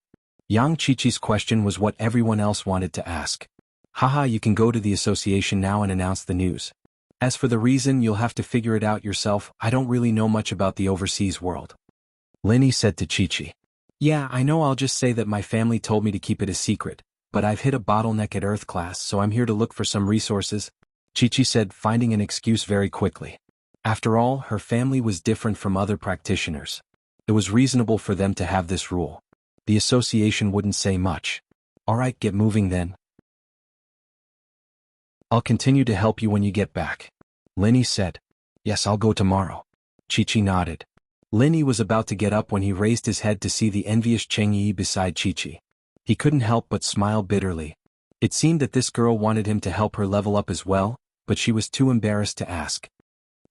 Speaker 1: Yang Chi-Chi's question was what everyone else wanted to ask. Haha, you can go to the association now and announce the news. As for the reason, you'll have to figure it out yourself. I don't really know much about the overseas world. Lin Yi said to Chi-Chi. Yeah, I know, I'll just say that my family told me to keep it a secret, but I've hit a bottleneck at Earth class, so I'm here to look for some resources, Chi-Chi said, finding an excuse very quickly. After all, her family was different from other practitioners. It was reasonable for them to have this rule. The association wouldn't say much. Alright, get moving then. I'll continue to help you when you get back. Lin Yi said. Yes, I'll go tomorrow. Chi-Chi nodded. Lin Yi was about to get up when he raised his head to see the envious Qing Yi beside Chi-Chi. He couldn't help but smile bitterly. It seemed that this girl wanted him to help her level up as well, but she was too embarrassed to ask.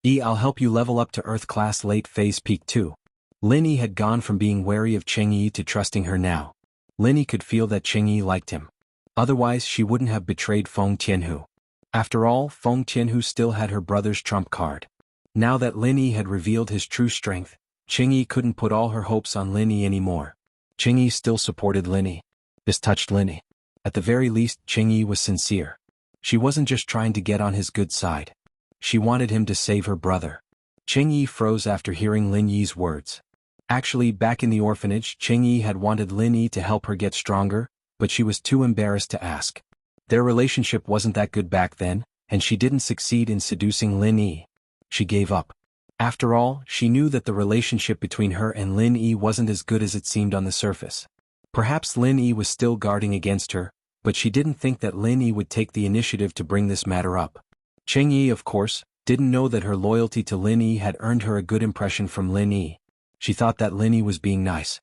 Speaker 1: I'll help you level up to Earth Class Late Phase Peak 2. Linny had gone from being wary of Chang'e to trusting her now. Linny could feel that Chang'e liked him. Otherwise she wouldn't have betrayed Feng Tianhu. After all, Feng Tianhu still had her brother's trump card. Now that Linny had revealed his true strength, Chang'e couldn't put all her hopes on Linny anymore. Chang'e still supported Linny. This touched Linny. At the very least, Chang'e was sincere. She wasn't just trying to get on his good side. She wanted him to save her brother. Chang'e froze after hearing Lin Yi's words. Actually, back in the orphanage, Chang'e had wanted Lin Yi to help her get stronger, but she was too embarrassed to ask. Their relationship wasn't that good back then, and she didn't succeed in seducing Lin Yi. She gave up. After all, she knew that the relationship between her and Lin Yi wasn't as good as it seemed on the surface. Perhaps Lin Yi was still guarding against her, but she didn't think that Lin Yi would take the initiative to bring this matter up. Chang'e, of course, didn't know that her loyalty to Lin Yi had earned her a good impression from Lin Yi. She thought that Lin Yi was being nice.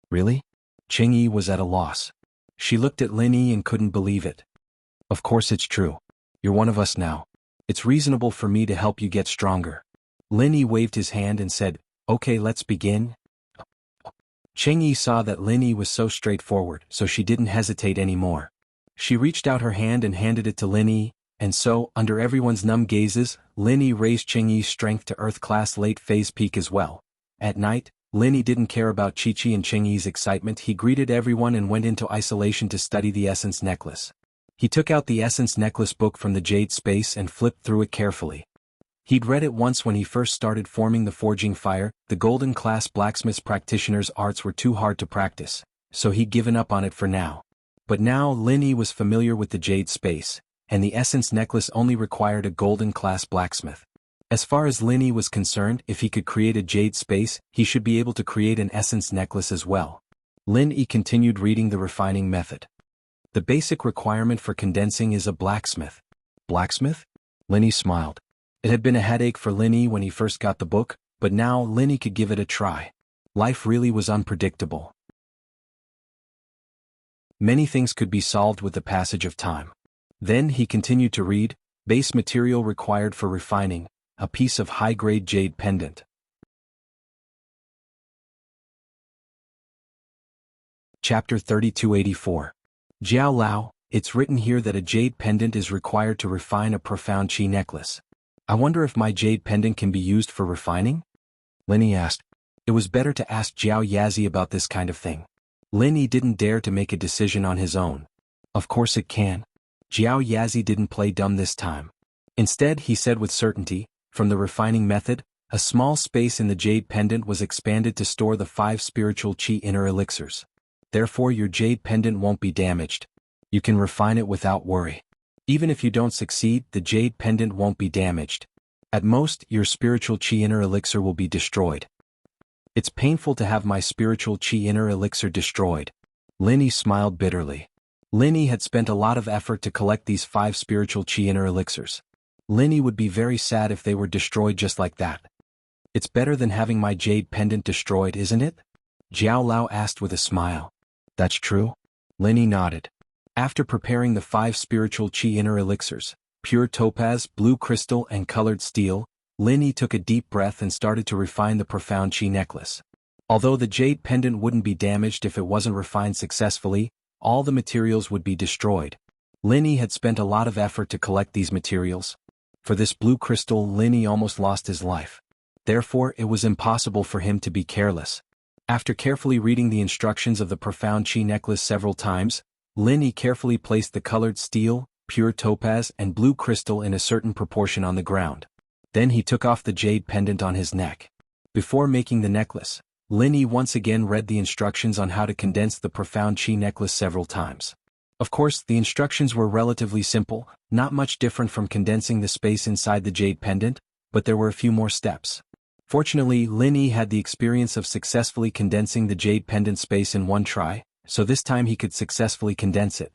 Speaker 1: Really? Chang'e was at a loss. She looked at Lin Yi and couldn't believe it. Of course it's true. You're one of us now. It's reasonable for me to help you get stronger. Lin Yi waved his hand and said, "Okay, let's begin." Chang'e saw that Lin Yi was so straightforward, so she didn't hesitate anymore. She reached out her hand and handed it to Lin Yi, and so, under everyone's numb gazes, Lin Yi raised Chang'e's strength to Earth Class Late Phase Peak as well. At night, Lin Yi didn't care about Chi-Chi and Chang'e's excitement. He greeted everyone and went into isolation to study the Essence Necklace. He took out the Essence Necklace book from the Jade Space and flipped through it carefully. He'd read it once when he first started forming the forging fire. The Golden Class Blacksmith's practitioner's arts were too hard to practice, so he'd given up on it for now. But now Lin Yi was familiar with the Jade Space, and the Essence Necklace only required a Golden Class Blacksmith. As far as Lin Yi was concerned, if he could create a Jade Space, he should be able to create an Essence Necklace as well. Lin Yi continued reading the refining method. The basic requirement for condensing is a blacksmith. Blacksmith? Lin Yi smiled. It had been a headache for Lin Yi when he first got the book, but now Lin Yi could give it a try. Life really was unpredictable. Many things could be solved with the passage of time. Then he continued to read, base material required for refining, a piece of high-grade jade pendant. Chapter 3284. Jiao Lao, it's written here that a jade pendant is required to refine a profound chi necklace. I wonder if my jade pendant can be used for refining? Lin Yi asked. It was better to ask Jiao Yazi about this kind of thing. Lin Yi didn't dare to make a decision on his own. Of course it can. Jiao Yazi didn't play dumb this time. Instead, he said with certainty, from the refining method, a small space in the jade pendant was expanded to store the 5 spiritual chi inner elixirs. Therefore your jade pendant won't be damaged. You can refine it without worry. Even if you don't succeed, the jade pendant won't be damaged. At most, your spiritual chi inner elixir will be destroyed. It's painful to have my spiritual chi inner elixir destroyed. Lin Yi smiled bitterly. Lin Yi had spent a lot of effort to collect these 5 spiritual chi inner elixirs. Lin Yi would be very sad if they were destroyed just like that. It's better than having my jade pendant destroyed, isn't it? Jiao Lao asked with a smile. That's true? Lin Yi nodded. After preparing the 5 spiritual chi inner elixirs, pure topaz, blue crystal and colored steel, Lin Yi took a deep breath and started to refine the profound chi necklace. Although the jade pendant wouldn't be damaged if it wasn't refined successfully, all the materials would be destroyed. Lin Yi had spent a lot of effort to collect these materials. For this blue crystal, Lin Yi almost lost his life. Therefore, it was impossible for him to be careless. After carefully reading the instructions of the profound chi necklace several times, Lin Yi carefully placed the colored steel, pure topaz and blue crystal in a certain proportion on the ground. Then he took off the jade pendant on his neck. Before making the necklace, Lin Yi once again read the instructions on how to condense the profound chi necklace several times. Of course, the instructions were relatively simple, not much different from condensing the space inside the jade pendant, but there were a few more steps. Fortunately, Lin Yi had the experience of successfully condensing the jade pendant space in one try, so this time he could successfully condense it.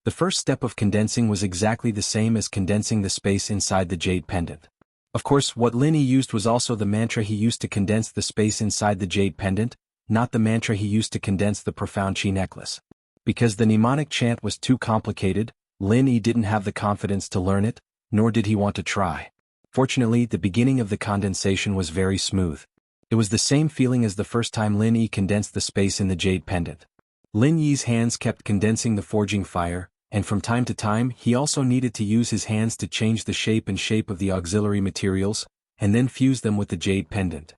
Speaker 1: The first step of condensing was exactly the same as condensing the space inside the jade pendant. Of course, what Lin Yi used was also the mantra he used to condense the space inside the jade pendant, not the mantra he used to condense the profound chi necklace. Because the mnemonic chant was too complicated, Lin Yi didn't have the confidence to learn it, nor did he want to try. Fortunately, the beginning of the condensation was very smooth. It was the same feeling as the first time Lin Yi condensed the space in the jade pendant. Lin Yi's hands kept condensing the forging fire, and from time to time he also needed to use his hands to change the shape of the auxiliary materials, and then fuse them with the jade pendant.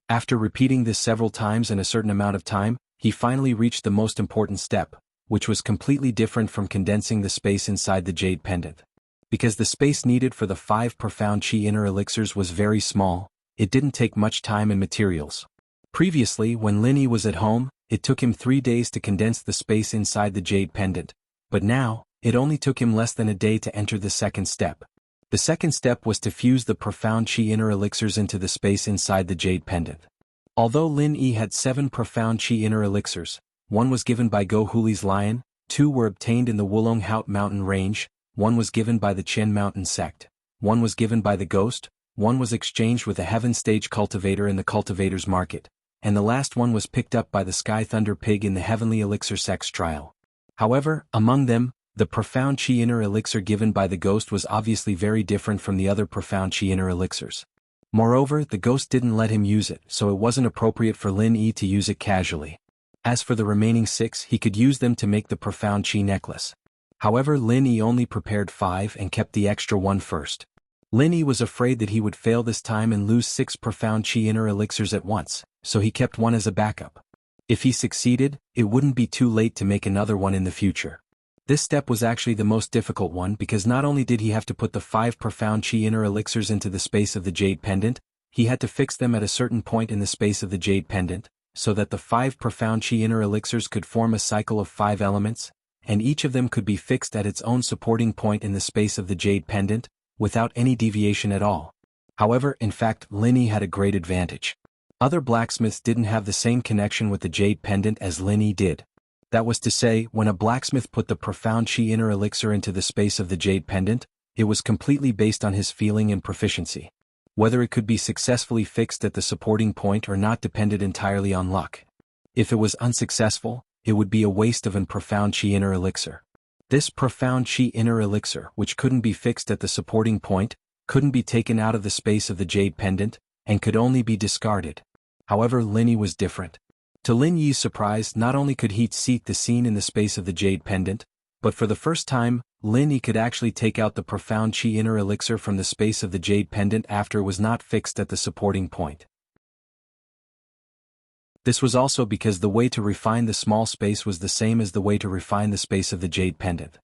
Speaker 1: After repeating this several times and a certain amount of time, he finally reached the most important step, which was completely different from condensing the space inside the jade pendant. Because the space needed for the 5 profound chi inner elixirs was very small, it didn't take much time and materials. Previously, when Lin Yi was at home, it took him 3 days to condense the space inside the jade pendant, but now, it only took him less than a day to enter the second step. The second step was to fuse the profound chi inner elixirs into the space inside the jade pendant. Although Lin Yi had 7 profound chi inner elixirs, 1 was given by Go Huli's lion, 2 were obtained in the Wulong Haut mountain range, 1 was given by the Qian mountain sect, 1 was given by the ghost, 1 was exchanged with a heaven stage cultivator in the cultivator's market, and the last one was picked up by the Sky Thunder Pig in the heavenly elixir sex trial. However, among them, the profound chi inner elixir given by the ghost was obviously very different from the other profound chi inner elixirs. Moreover, the ghost didn't let him use it, so it wasn't appropriate for Lin Yi to use it casually. As for the remaining 6, he could use them to make the profound chi necklace. However, Lin Yi only prepared 5 and kept the extra 1 first. Lin Yi was afraid that he would fail this time and lose 6 profound chi inner elixirs at once, so he kept 1 as a backup. If he succeeded, it wouldn't be too late to make another one in the future. This step was actually the most difficult one because not only did he have to put the 5 profound chi inner elixirs into the space of the jade pendant, he had to fix them at a certain point in the space of the jade pendant, so that the 5 profound chi inner elixirs could form a cycle of 5 elements, and each of them could be fixed at its own supporting point in the space of the jade pendant, without any deviation at all. However, in fact, Lin Yi had a great advantage. Other blacksmiths didn't have the same connection with the jade pendant as Lin Yi did. That was to say, when a blacksmith put the profound chi inner elixir into the space of the jade pendant, it was completely based on his feeling and proficiency. Whether it could be successfully fixed at the supporting point or not depended entirely on luck. If it was unsuccessful, it would be a waste of an profound chi inner elixir. This profound chi inner elixir, which couldn't be fixed at the supporting point, couldn't be taken out of the space of the jade pendant, and could only be discarded. However, Lin Yi was different. To Lin Yi's surprise, not only could he seat the scene in the space of the jade pendant, but for the first time, Lin Yi could actually take out the profound chi inner elixir from the space of the jade pendant after it was not fixed at the supporting point. This was also because the way to refine the small space was the same as the way to refine the space of the jade pendant.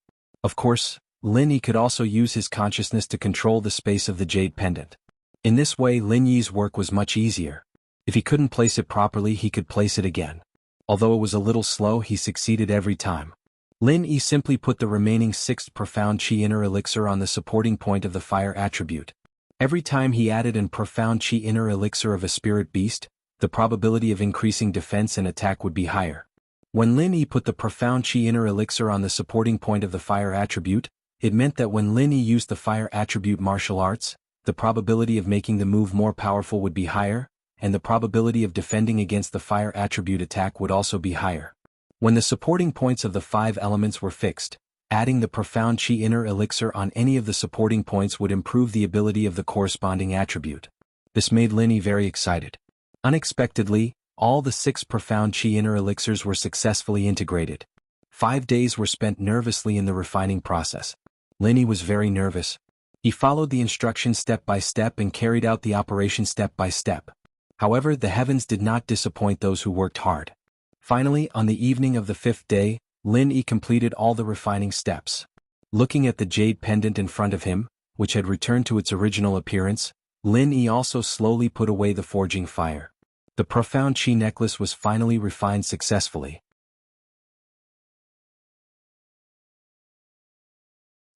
Speaker 1: Of course, Lin Yi could also use his consciousness to control the space of the jade pendant. In this way, Lin Yi's work was much easier. If he couldn't place it properly, he could place it again. Although it was a little slow, he succeeded every time. Lin Yi simply put the remaining 6th profound chi inner elixir on the supporting point of the fire attribute. Every time he added an profound chi inner elixir of a spirit beast, the probability of increasing defense and attack would be higher. When Lin Yi put the profound chi inner elixir on the supporting point of the fire attribute, it meant that when Lin Yi used the fire attribute martial arts, the probability of making the move more powerful would be higher, and the probability of defending against the fire attribute attack would also be higher. When the supporting points of the 5 elements were fixed, adding the profound chi inner elixir on any of the supporting points would improve the ability of the corresponding attribute. This made Lin Yi very excited. Unexpectedly, all the 6 profound chi inner elixirs were successfully integrated. 5 days were spent nervously in the refining process. Lin Yi was very nervous. He followed the instructions step by step and carried out the operation step by step. However, the heavens did not disappoint those who worked hard. Finally, on the evening of the 5th day, Lin Yi completed all the refining steps. Looking at the jade pendant in front of him, which had returned to its original appearance, Lin Yi also slowly put away the forging fire. The profound chi necklace was finally refined successfully.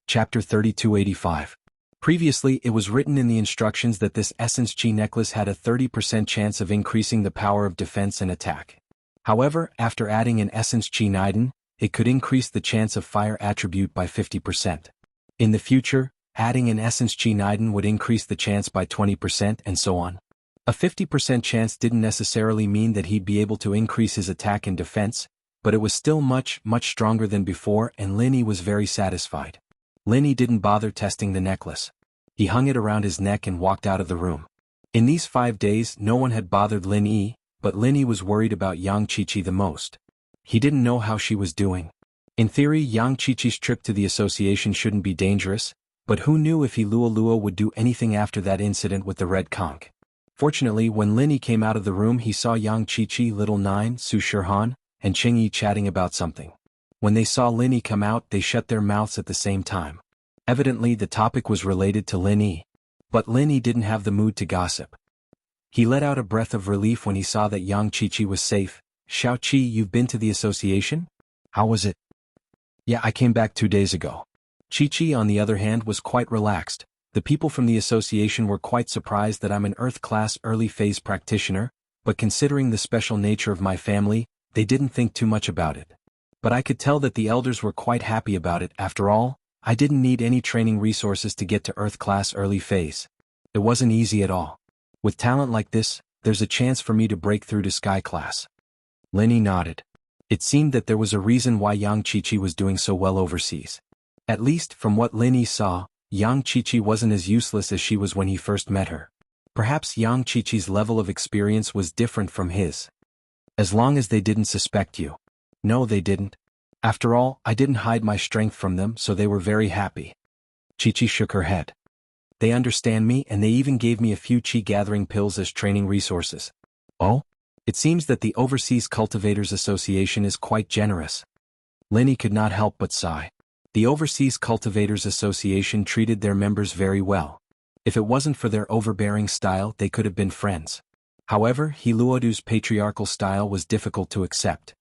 Speaker 1: Chapter 3285. Previously, it was written in the instructions that this essence chi necklace had a 30% chance of increasing the power of defense and attack. However, after adding an essence chi niden, it could increase the chance of fire attribute by 50%. In the future, adding an essence chi niden would increase the chance by 20% and so on. A 50% chance didn't necessarily mean that he'd be able to increase his attack and defense, but it was still much stronger than before, and Linny was very satisfied. Linny didn't bother testing the necklace. He hung it around his neck and walked out of the room. In these 5 days no one had bothered Linny, but Linny was worried about Yang Qiqi the most. He didn't know how she was doing. In theory, Yang Qiqi's trip to the association shouldn't be dangerous, but who knew if Lua would do anything after that incident with the red conch. Fortunately, when Linny came out of the room, he saw Yang Qiqi, Little Nine, Su Shirhan, and Qingyi chatting about something. When they saw Linny come out, they shut their mouths at the same time. Evidently the topic was related to Linny. But Linny didn't have the mood to gossip. He let out a breath of relief when he saw that Yang Qiqi was safe. Xiaoqi, you've been to the association? How was it? Yeah, I came back 2 days ago. Qiqi, on the other hand, was quite relaxed. The people from the association were quite surprised that I'm an Earth-class early-phase practitioner, but considering the special nature of my family, they didn't think too much about it. But I could tell that the elders were quite happy about it. After all, I didn't need any training resources to get to Earth-class early-phase. It wasn't easy at all. With talent like this, there's a chance for me to break through to Sky-class. Linny nodded. It seemed that there was a reason why Yang Qiqi was doing so well overseas. At least, from what Linny saw, Yang Qiqi wasn't as useless as she was when he first met her. Perhaps Yang Qiqi's level of experience was different from his. As long as they didn't suspect you. No, they didn't. After all, I didn't hide my strength from them, so they were very happy. Qiqi shook her head. They understand me, and they even gave me a few qi-gathering pills as training resources. Oh? It seems that the Overseas Cultivators Association is quite generous. Linny could not help but sigh. The Overseas Cultivators Association treated their members very well. If it wasn't for their overbearing style, they could have been friends. However, Luodu's patriarchal style was difficult to accept.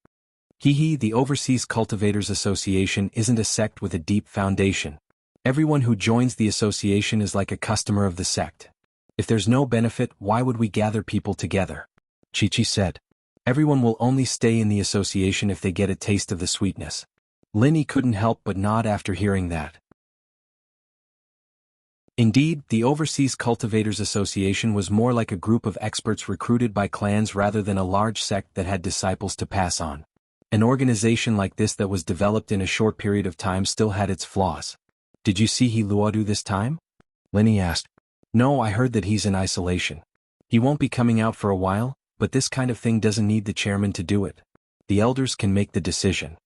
Speaker 1: The Overseas Cultivators Association isn't a sect with a deep foundation. Everyone who joins the association is like a customer of the sect. If there's no benefit, why would we gather people together? Qiqi said. Everyone will only stay in the association if they get a taste of the sweetness. Linny couldn't help but nod after hearing that. Indeed, the Overseas Cultivators Association was more like a group of experts recruited by clans rather than a large sect that had disciples to pass on. An organization like this that was developed in a short period of time still had its flaws. Did you see Luodu this time? Linny asked. No, I heard that he's in isolation. He won't be coming out for a while, but this kind of thing doesn't need the chairman to do it. The elders can make the decision.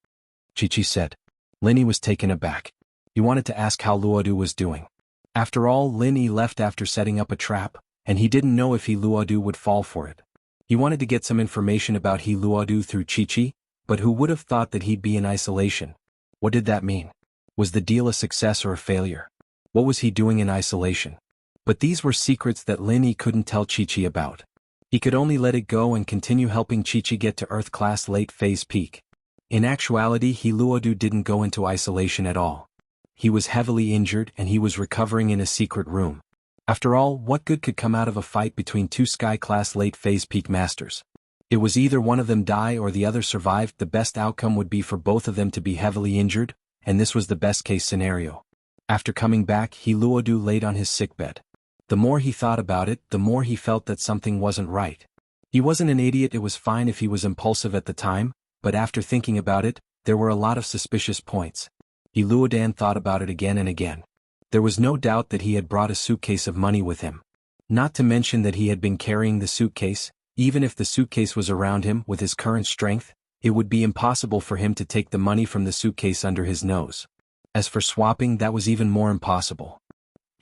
Speaker 1: Qiqi said. Linny was taken aback. He wanted to ask how Luodu was doing. After all, Linny left after setting up a trap, and he didn't know if Luodu would fall for it. He wanted to get some information about Luodu through Qiqi, but who would have thought that he'd be in isolation? What did that mean? Was the deal a success or a failure? What was he doing in isolation? But these were secrets that Linny couldn't tell Qiqi about. He could only let it go and continue helping Qiqi get to Earth-class late-phase peak. In actuality, Luodu didn't go into isolation at all. He was heavily injured and he was recovering in a secret room. After all, what good could come out of a fight between two Sky-class late-phase peak masters? It was either one of them die or the other survived. The best outcome would be for both of them to be heavily injured, and this was the best-case scenario. After coming back, Luodu laid on his sickbed. The more he thought about it, the more he felt that something wasn't right. He wasn't an idiot. It was fine if he was impulsive at the time, but after thinking about it, there were a lot of suspicious points. Luodan thought about it again and again. There was no doubt that he had brought a suitcase of money with him. Not to mention that he had been carrying the suitcase. Even if the suitcase was around him with his current strength, it would be impossible for him to take the money from the suitcase under his nose. As for swapping, that was even more impossible.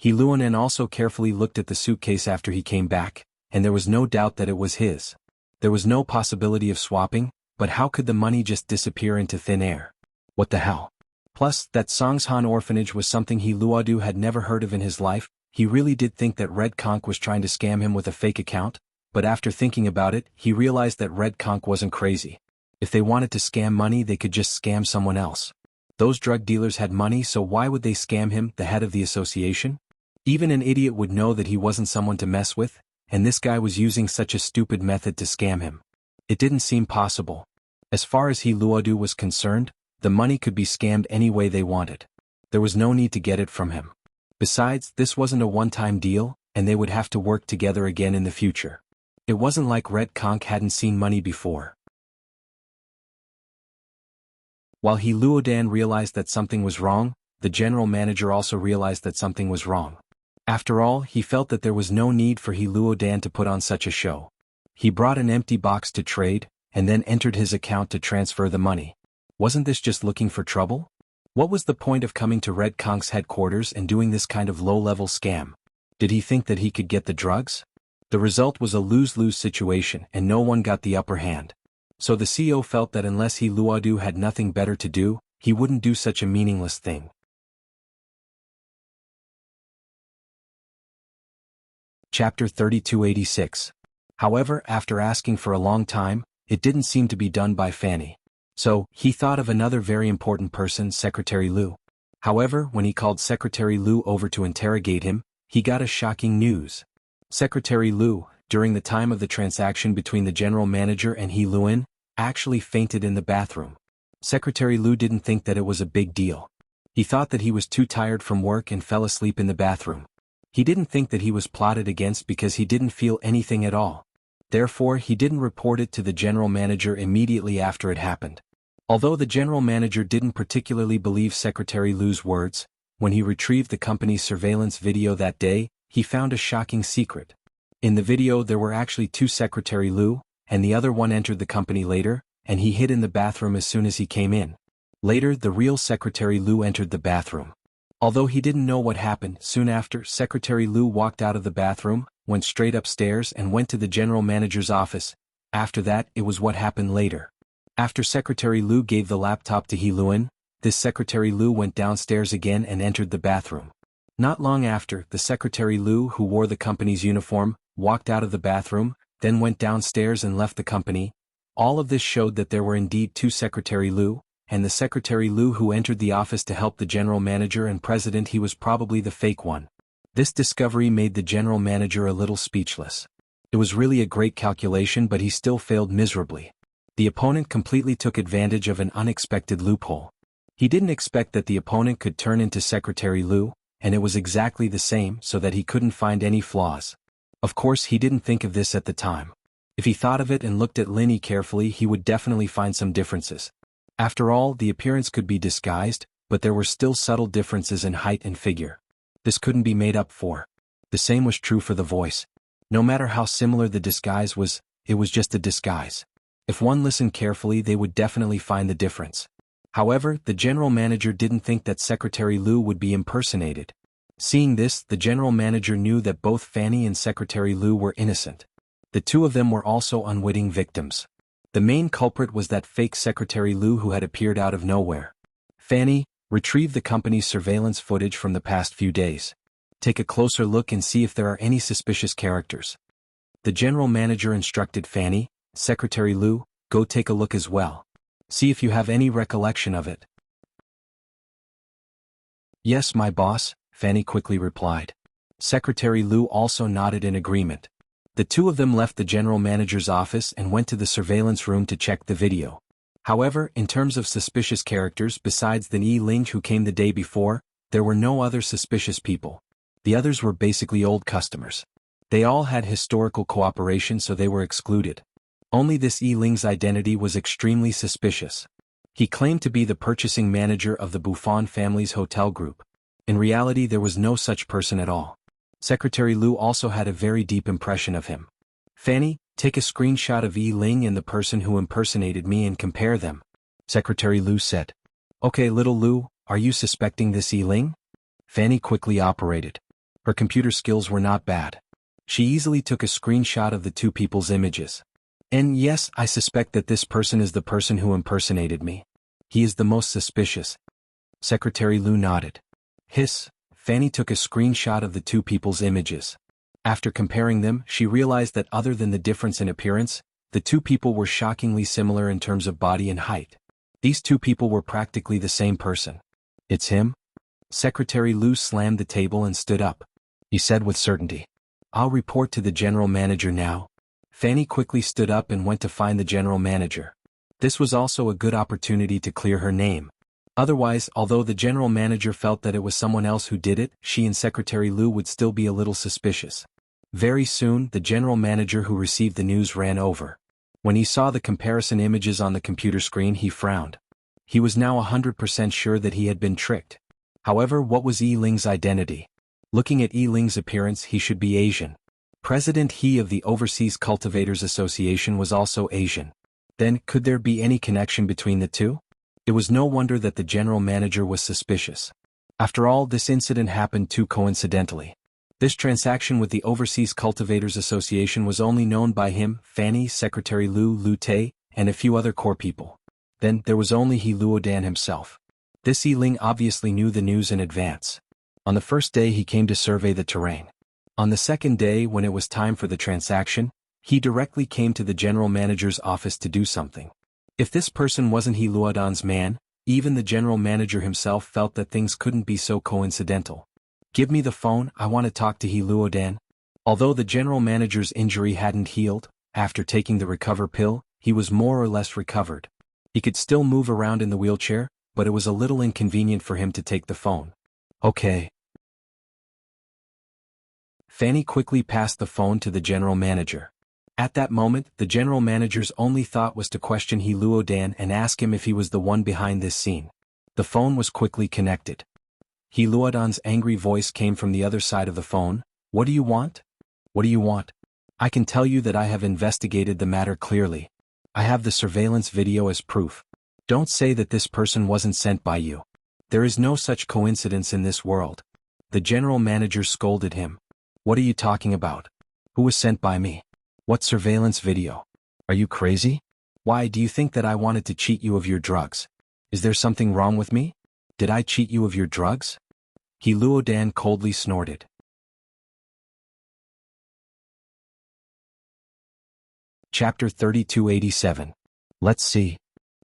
Speaker 1: Luonan also carefully looked at the suitcase after he came back, and there was no doubt that it was his. There was no possibility of swapping, but how could the money just disappear into thin air? What the hell? Plus, that Songshan orphanage was something Luodu had never heard of in his life. He really did think that Red Conch was trying to scam him with a fake account, but after thinking about it, he realized that Red Conch wasn't crazy. If they wanted to scam money, they could just scam someone else. Those drug dealers had money, so why would they scam him, the head of the association? Even an idiot would know that he wasn't someone to mess with, and this guy was using such a stupid method to scam him. It didn't seem possible. As far as Luodu was concerned, the money could be scammed any way they wanted. There was no need to get it from him. Besides, this wasn't a one-time deal, and they would have to work together again in the future. It wasn't like Red Conch hadn't seen money before. While He Luodan realized that something was wrong, the general manager also realized that something was wrong. After all, he felt that there was no need for He Luodan to put on such a show. He brought an empty box to trade, and then entered his account to transfer the money. Wasn't this just looking for trouble? What was the point of coming to Red Kong's headquarters and doing this kind of low-level scam? Did he think that he could get the drugs? The result was a lose-lose situation and no one got the upper hand. So the CEO felt that unless He Luodu had nothing better to do, he wouldn't do such a meaningless thing. Chapter 3286. However, after asking for a long time, it didn't seem to be done by Fanny. So, he thought of another very important person, Secretary Liu. However, when he called Secretary Liu over to interrogate him, he got a shocking news. Secretary Liu, during the time of the transaction between the general manager and He Luin, actually fainted in the bathroom. Secretary Liu didn't think that it was a big deal. He thought that he was too tired from work and fell asleep in the bathroom. He didn't think that he was plotted against because he didn't feel anything at all. Therefore, he didn't report it to the general manager immediately after it happened. Although the general manager didn't particularly believe Secretary Liu's words, when he retrieved the company's surveillance video that day, he found a shocking secret. In the video there were actually two Secretary Liu, and the other one entered the company later, and he hid in the bathroom as soon as he came in. Later, the real Secretary Liu entered the bathroom. Although he didn't know what happened, soon after, Secretary Liu walked out of the bathroom, went straight upstairs and went to the general manager's office. After that, it was what happened later. After Secretary Liu gave the laptop to He Luin, this Secretary Liu went downstairs again and entered the bathroom. Not long after, the Secretary Liu, who wore the company's uniform, walked out of the bathroom, then went downstairs and left the company. All of this showed that there were indeed two Secretary Liu, and the Secretary Liu who entered the office to help the general manager and president, he was probably the fake one. This discovery made the general manager a little speechless. It was really a great calculation, but he still failed miserably. The opponent completely took advantage of an unexpected loophole. He didn't expect that the opponent could turn into Secretary Liu, and it was exactly the same, so that he couldn't find any flaws. Of course, he didn't think of this at the time. If he thought of it and looked at Linny carefully, he would definitely find some differences. After all, the appearance could be disguised, but there were still subtle differences in height and figure. This couldn't be made up for. The same was true for the voice. No matter how similar the disguise was, it was just a disguise. If one listened carefully, they would definitely find the difference. However, the general manager didn't think that Secretary Liu would be impersonated. Seeing this, the general manager knew that both Fanny and Secretary Liu were innocent. The two of them were also unwitting victims. The main culprit was that fake Secretary Liu who had appeared out of nowhere. Fanny, retrieve the company's surveillance footage from the past few days. Take a closer look and see if there are any suspicious characters. The general manager instructed Fanny. Secretary Liu, go take a look as well. See if you have any recollection of it. Yes, my boss, Fanny quickly replied. Secretary Liu also nodded in agreement. The two of them left the general manager's office and went to the surveillance room to check the video. However, in terms of suspicious characters besides the Yi Ling who came the day before, there were no other suspicious people. The others were basically old customers. They all had historical cooperation, so they were excluded. Only this Yi Ling's identity was extremely suspicious. He claimed to be the purchasing manager of the Buffon family's hotel group. In reality, there was no such person at all. Secretary Liu also had a very deep impression of him. Fanny, take a screenshot of Yi Ling and the person who impersonated me and compare them. Secretary Liu said. Okay, little Liu, are you suspecting this Yi Ling? Fanny quickly operated. Her computer skills were not bad. She easily took a screenshot of the two people's images. And yes, I suspect that this person is the person who impersonated me. He is the most suspicious. Secretary Liu nodded. Hiss, Fanny took a screenshot of the two people's images. After comparing them, she realized that other than the difference in appearance, the two people were shockingly similar in terms of body and height. These two people were practically the same person. It's him? Secretary Liu slammed the table and stood up. He said with certainty. I'll report to the general manager now. Fanny quickly stood up and went to find the general manager. This was also a good opportunity to clear her name. Otherwise, although the general manager felt that it was someone else who did it, she and Secretary Liu would still be a little suspicious. Very soon, the general manager who received the news ran over. When he saw the comparison images on the computer screen, he frowned. He was now 100% sure that he had been tricked. However, what was Yi Ling's identity? Looking at Yi Ling's appearance, he should be Asian. President He of the Overseas Cultivators Association was also Asian. Then, could there be any connection between the two? It was no wonder that the general manager was suspicious. After all, this incident happened too coincidentally. This transaction with the Overseas Cultivators Association was only known by him, Fanny, Secretary Lu Te, and a few other core people. Then, there was only He Luodan himself. This Yi Ling obviously knew the news in advance. On the first day he came to survey the terrain. On the second day, when it was time for the transaction, he directly came to the general manager's office to do something. If this person wasn't He Luodan's man, even the general manager himself felt that things couldn't be so coincidental. "Give me the phone, I want to talk to He Luodan." Although the general manager's injury hadn't healed, after taking the recover pill, he was more or less recovered. He could still move around in the wheelchair, but it was a little inconvenient for him to take the phone. "Okay." Fanny quickly passed the phone to the general manager. At that moment, the general manager's only thought was to question He Luodan and ask him if he was the one behind this scene. The phone was quickly connected. He Luodan's angry voice came from the other side of the phone. "What do you want? What do you want? I can tell you that I have investigated the matter clearly. I have the surveillance video as proof. Don't say that this person wasn't sent by you. There is no such coincidence in this world." The general manager scolded him. "What are you talking about? Who was sent by me? What surveillance video? Are you crazy? Why do you think that I wanted to cheat you of your drugs? Is there something wrong with me? Did I cheat you of your drugs?" He Luodan coldly snorted. Chapter 3287. Let's see.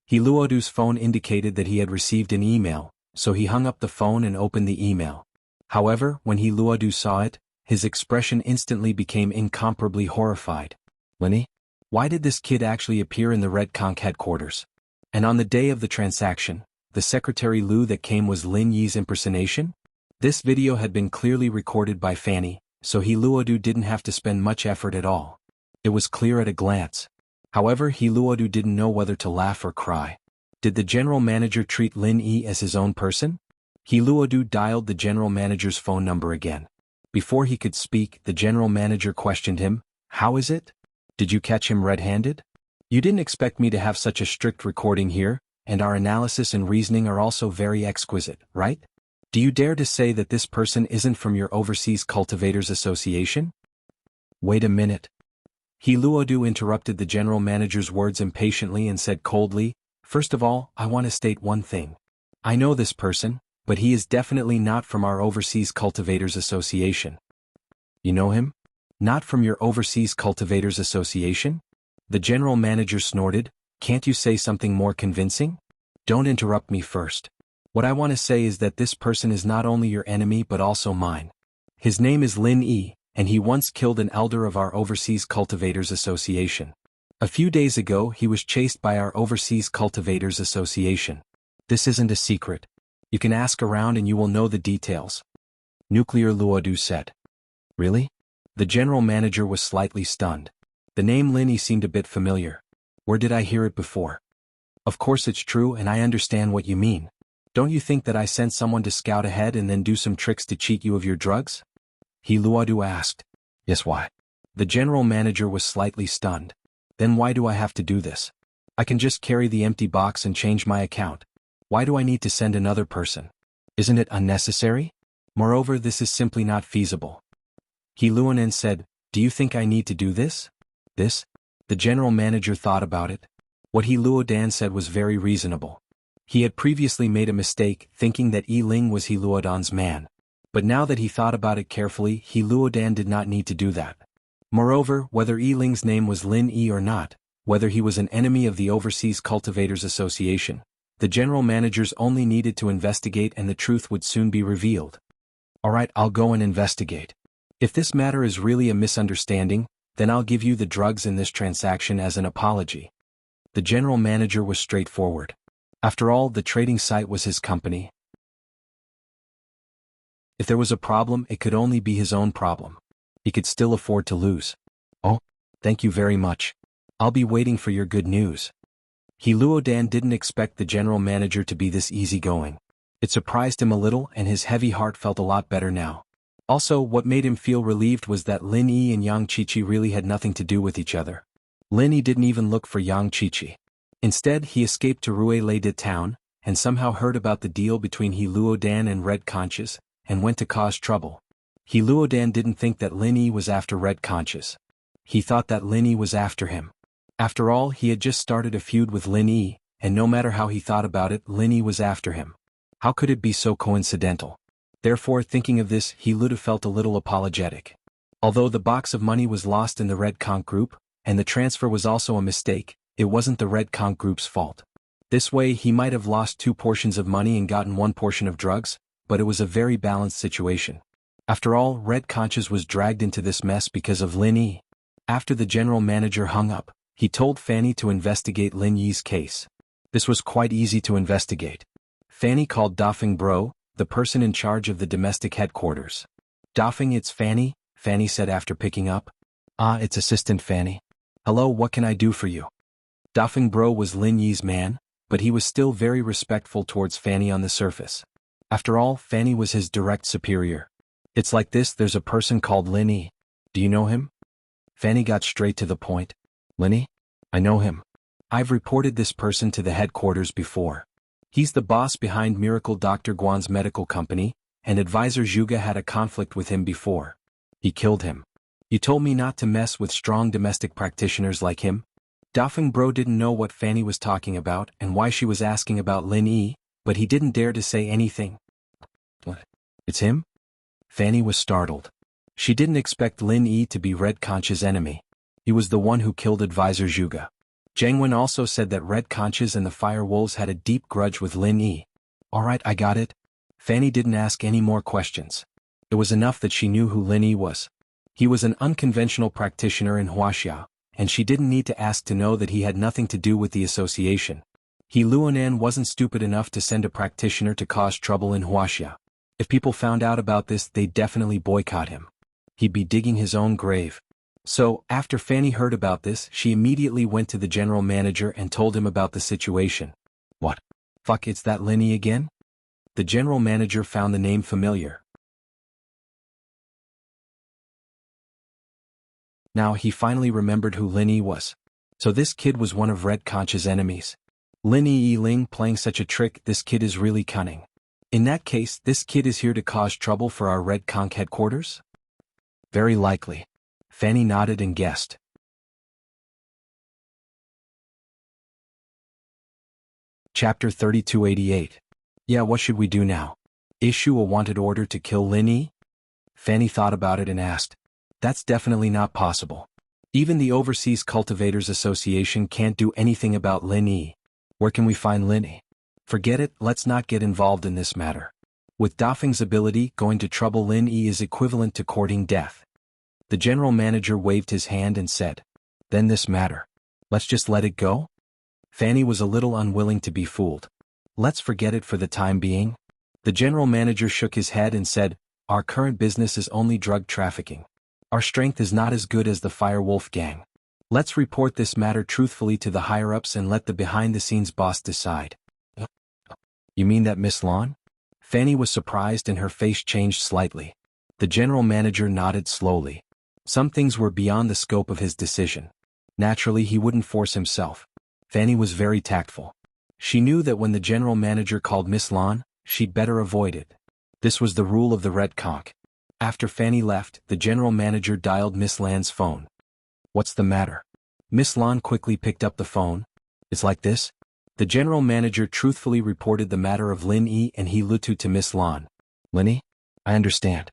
Speaker 1: He Luodu's phone indicated that he had received an email, so he hung up the phone and opened the email. However, when He Luodu saw it, his expression instantly became incomparably horrified. "Linny? Why did this kid actually appear in the Red Conch headquarters? And on the day of the transaction, the Secretary Lu that came was Lin Yi's impersonation?" This video had been clearly recorded by Fanny, so He Luodu didn't have to spend much effort at all. It was clear at a glance. However, He Luodu didn't know whether to laugh or cry. Did the general manager treat Lin Yi as his own person? He Luodu dialed the general manager's phone number again. Before he could speak, the general manager questioned him. "How is it? Did you catch him red-handed? You didn't expect me to have such a strict recording here, and our analysis and reasoning are also very exquisite, right? Do you dare to say that this person isn't from your Overseas Cultivators Association?" "Wait a minute." He Luodu interrupted the general manager's words impatiently and said coldly, "First of all, I want to state one thing. I know this person, but he is definitely not from our Overseas Cultivators Association." "You know him? Not from your Overseas Cultivators Association?" The general manager snorted. "Can't you say something more convincing?" "Don't interrupt me first. What I want to say is that this person is not only your enemy but also mine. His name is Lin Yi, and he once killed an elder of our Overseas Cultivators Association. A few days ago he was chased by our Overseas Cultivators Association. This isn't a secret. You can ask around and you will know the details." Nuclear Luodu said. "Really?" The general manager was slightly stunned. The name Linny seemed a bit familiar. Where did I hear it before? "Of course it's true and I understand what you mean. Don't you think that I sent someone to scout ahead and then do some tricks to cheat you of your drugs?" He Luodu asked. "Yes, why?" The general manager was slightly stunned. "Then why do I have to do this? I can just carry the empty box and change my account. Why do I need to send another person? Isn't it unnecessary? Moreover, this is simply not feasible." He Luonan said, "Do you think I need to do this?" "This?" The general manager thought about it. What He Luodan said was very reasonable. He had previously made a mistake thinking that Yi Ling was He Luodan's man. But now that he thought about it carefully, He Luodan did not need to do that. Moreover, whether Yi Ling's name was Lin Yi or not, whether he was an enemy of the Overseas Cultivators Association, the general managers only needed to investigate and the truth would soon be revealed. "Alright, I'll go and investigate. If this matter is really a misunderstanding, then I'll give you the drugs in this transaction as an apology." The general manager was straightforward. After all, the trading site was his company. If there was a problem, it could only be his own problem. He could still afford to lose. "Oh, thank you very much. I'll be waiting for your good news." He Luodan didn't expect the general manager to be this easygoing. It surprised him a little and his heavy heart felt a lot better now. Also, what made him feel relieved was that Lin Yi and Yang Qiqi really had nothing to do with each other. Lin Yi didn't even look for Yang Qiqi. Instead, he escaped to Ruele town, and somehow heard about the deal between He Luodan and Red Conches, and went to cause trouble. He Luodan didn't think that Lin Yi was after Red Conches. He thought that Lin Yi was after him. After all, he had just started a feud with Lin Yi, and no matter how he thought about it, Lin Yi was after him. How could it be so coincidental? Therefore, thinking of this, He Luda felt a little apologetic. Although the box of money was lost in the Red Conch group, and the transfer was also a mistake, it wasn't the Red Conch group's fault. This way he might have lost 2 portions of money and gotten 1 portion of drugs, but it was a very balanced situation. After all, Red Conches was dragged into this mess because of Lin Yi. After the general manager hung up, he told Fanny to investigate Lin Yi's case. This was quite easy to investigate. Fanny called Dafeng Bro, the person in charge of the domestic headquarters. Dafeng, it's Fanny, Fanny said after picking up. Ah, it's Assistant Fanny. Hello, what can I do for you? Dafeng Bro was Lin Yi's man, but he was still very respectful towards Fanny on the surface. After all, Fanny was his direct superior. It's like this, there's a person called Lin Yi. Do you know him? Fanny got straight to the point. Lin Yi? I know him. I've reported this person to the headquarters before. He's the boss behind Miracle Dr. Guan's medical company, and advisor Zhuge had a conflict with him before. He killed him. You told me not to mess with strong domestic practitioners like him. Dafeng Bro didn't know what Fanny was talking about and why she was asking about Lin Yi, but he didn't dare to say anything. What? It's him? Fanny was startled. She didn't expect Lin Yi to be Red Conch's enemy. He was the one who killed advisor Zhuge. Zhang Wen also said that Red Conches and the Fire Wolves had a deep grudge with Lin Yi. Alright, I got it. Fanny didn't ask any more questions. It was enough that she knew who Lin Yi was. He was an unconventional practitioner in Huaxia, and she didn't need to ask to know that he had nothing to do with the association. He Luonan wasn't stupid enough to send a practitioner to cause trouble in Huaxia. If people found out about this, they'd definitely boycott him. He'd be digging his own grave. So, after Fanny heard about this, she immediately went to the general manager and told him about the situation. What? Fuck, it's that Lin Yi again? The general manager found the name familiar. Now he finally remembered who Lin Yi was. So this kid was one of Red Conch's enemies. Lin Yi Ling playing such a trick, this kid is really cunning. In that case, this kid is here to cause trouble for our Red Conch headquarters? Very likely. Fanny nodded and guessed. Chapter 3288. Yeah, what should we do now? Issue a wanted order to kill Lin Yi? Fanny thought about it and asked. That's definitely not possible. Even the Overseas Cultivators Association can't do anything about Lin Yi. Where can we find Lin Yi? Forget it, let's not get involved in this matter. With Dafeng's ability, going to trouble Lin Yi is equivalent to courting death. The general manager waved his hand and said, Then this matter. Let's just let it go? Fanny was a little unwilling to be fooled. Let's forget it for the time being. The general manager shook his head and said, Our current business is only drug trafficking. Our strength is not as good as the Fire Wolf gang. Let's report this matter truthfully to the higher-ups and let the behind-the-scenes boss decide. You mean that Miss Lon? Fanny was surprised and her face changed slightly. The general manager nodded slowly. Some things were beyond the scope of his decision. Naturally, he wouldn't force himself. Fanny was very tactful. She knew that when the general manager called Miss Lon, she'd better avoid it. This was the rule of the Red Conch. After Fanny left, the general manager dialed Miss Lan's phone. What's the matter? Miss Lan quickly picked up the phone. It's like this? The general manager truthfully reported the matter of Lin Yi and He Lutu to Miss Lan. Lin Yi? I understand.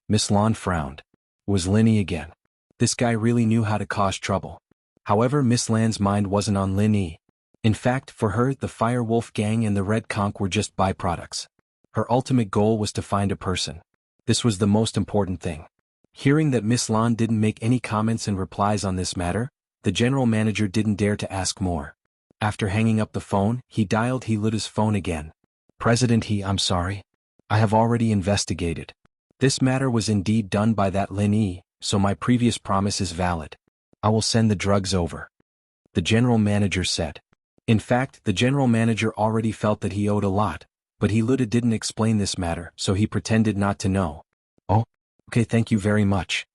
Speaker 1: Miss Lan frowned. It was Lin Yi again. This guy really knew how to cause trouble. However, Miss Lan's mind wasn't on Lin Yi. In fact, for her, the Fire Wolf gang and the Red Conch were just byproducts. Her ultimate goal was to find a person. This was the most important thing. Hearing that Miss Lan didn't make any comments and replies on this matter, the general manager didn't dare to ask more. After hanging up the phone, he dialed He Luta's phone again. President He, I'm sorry. I have already investigated. This matter was indeed done by that Lin Yi, so my previous promise is valid. I will send the drugs over. The general manager said. In fact, the general manager already felt that he owed a lot, but Luda didn't explain this matter, so he pretended not to know. Oh, okay, thank you very much.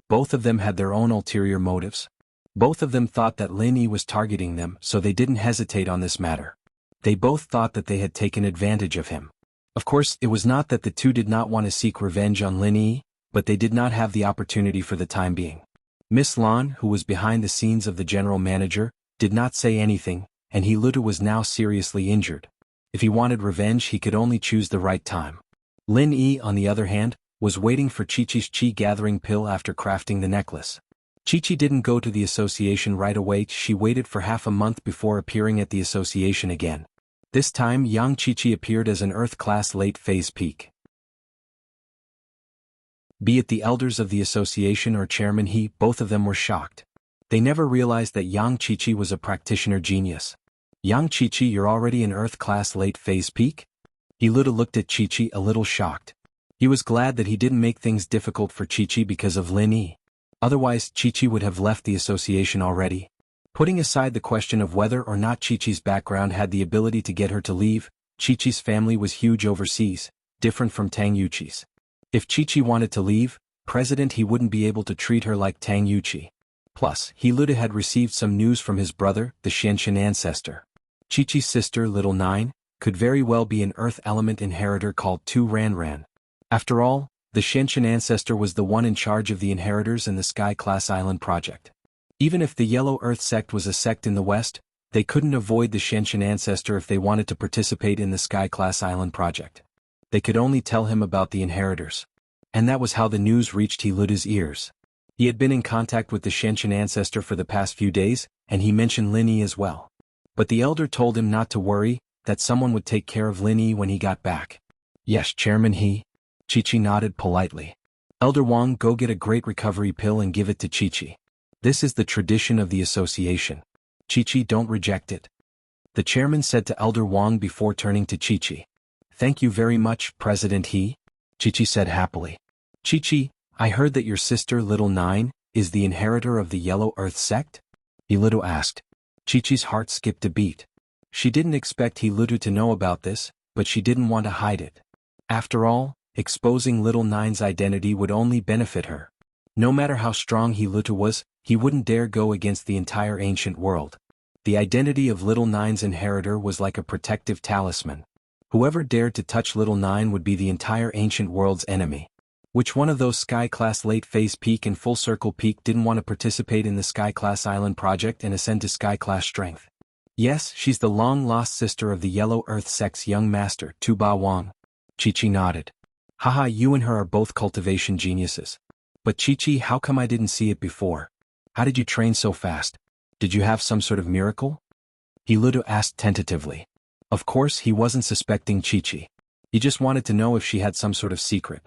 Speaker 1: Both of them had their own ulterior motives. Both of them thought that Lin Yi was targeting them, so they didn't hesitate on this matter. They both thought that they had taken advantage of him. Of course, it was not that the two did not want to seek revenge on Lin Yi, but they did not have the opportunity for the time being. Miss Lan, who was behind the scenes of the general manager, did not say anything, and Luda was now seriously injured. If he wanted revenge, he could only choose the right time. Lin Yi, on the other hand, was waiting for Chi-Chi's chi-gathering pill after crafting the necklace. Chi-Chi didn't go to the association right away, she waited for half a month before appearing at the association again. This time young Chi-Chi appeared as an Earth-class late-phase peak. Be it the elders of the association or Chairman He, both of them were shocked. They never realized that Yang Chi-Chi was a practitioner genius. Yang Chi-Chi, you're already an Earth-class late-phase peak? Luda looked at Chi-Chi a little shocked. He was glad that he didn't make things difficult for Chi-Chi because of Lin Yi. Otherwise, Chi-Chi would have left the association already. Putting aside the question of whether or not Chi-Chi's background had the ability to get her to leave, Chi-Chi's family was huge overseas, different from Tang Yuchi's. If Chi-Chi wanted to leave, President He wouldn't be able to treat her like Tang Yuchi. Plus, Luda had received some news from his brother, the Xianxian ancestor. Chi-Chi's sister, Little Nine, could very well be an Earth element inheritor called Tu Ran. After all, the Xianxian ancestor was the one in charge of the inheritors and the Sky-class island project. Even if the Yellow Earth sect was a sect in the West, they couldn't avoid the Xianxian ancestor if they wanted to participate in the Sky-class island project. They could only tell him about the inheritors. And that was how the news reached Luda's ears. He had been in contact with the Xianxian ancestor for the past few days, and he mentioned Lin Yi as well. But the elder told him not to worry, that someone would take care of Lin Yi when he got back. Yes, Chairman He. Chi-Chi nodded politely. Elder Wang, go get a great recovery pill and give it to Chi-Chi. This is the tradition of the association. Chi-Chi, don't reject it. The chairman said to Elder Wang before turning to Chi-Chi. Thank you very much, President He. Chi-Chi said happily. Chi-Chi, I heard that your sister Little Nine is the inheritor of the Yellow Earth sect? Luda asked. Chi-Chi's heart skipped a beat. She didn't expect Luda to know about this, but she didn't want to hide it. After all, exposing Little Nine's identity would only benefit her. No matter how strong Luda was, he wouldn't dare go against the entire ancient world. The identity of Little Nine's inheritor was like a protective talisman. Whoever dared to touch Little Nine would be the entire ancient world's enemy. Which one of those Sky-class late-phase peak and full-circle peak didn't want to participate in the Sky-class island project and ascend to Sky-class strength? Yes, she's the long-lost sister of the Yellow Earth sect's young master, Tu Ba Wang. Chi-Chi nodded. Haha, you and her are both cultivation geniuses. But Chi-Chi, how come I didn't see it before? How did you train so fast? Did you have some sort of miracle? Luda asked tentatively. Of course, he wasn't suspecting Chi-Chi. He just wanted to know if she had some sort of secret.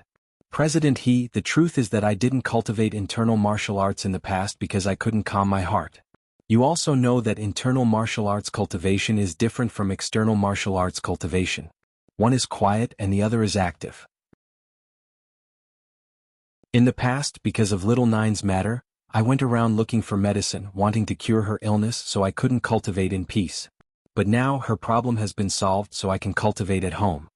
Speaker 1: President He, the truth is that I didn't cultivate internal martial arts in the past because I couldn't calm my heart. You also know that internal martial arts cultivation is different from external martial arts cultivation. One is quiet and the other is active. In the past, because of Little Nine's matter, I went around looking for medicine, wanting to cure her illness so I couldn't cultivate in peace. But now her problem has been solved so I can cultivate at home.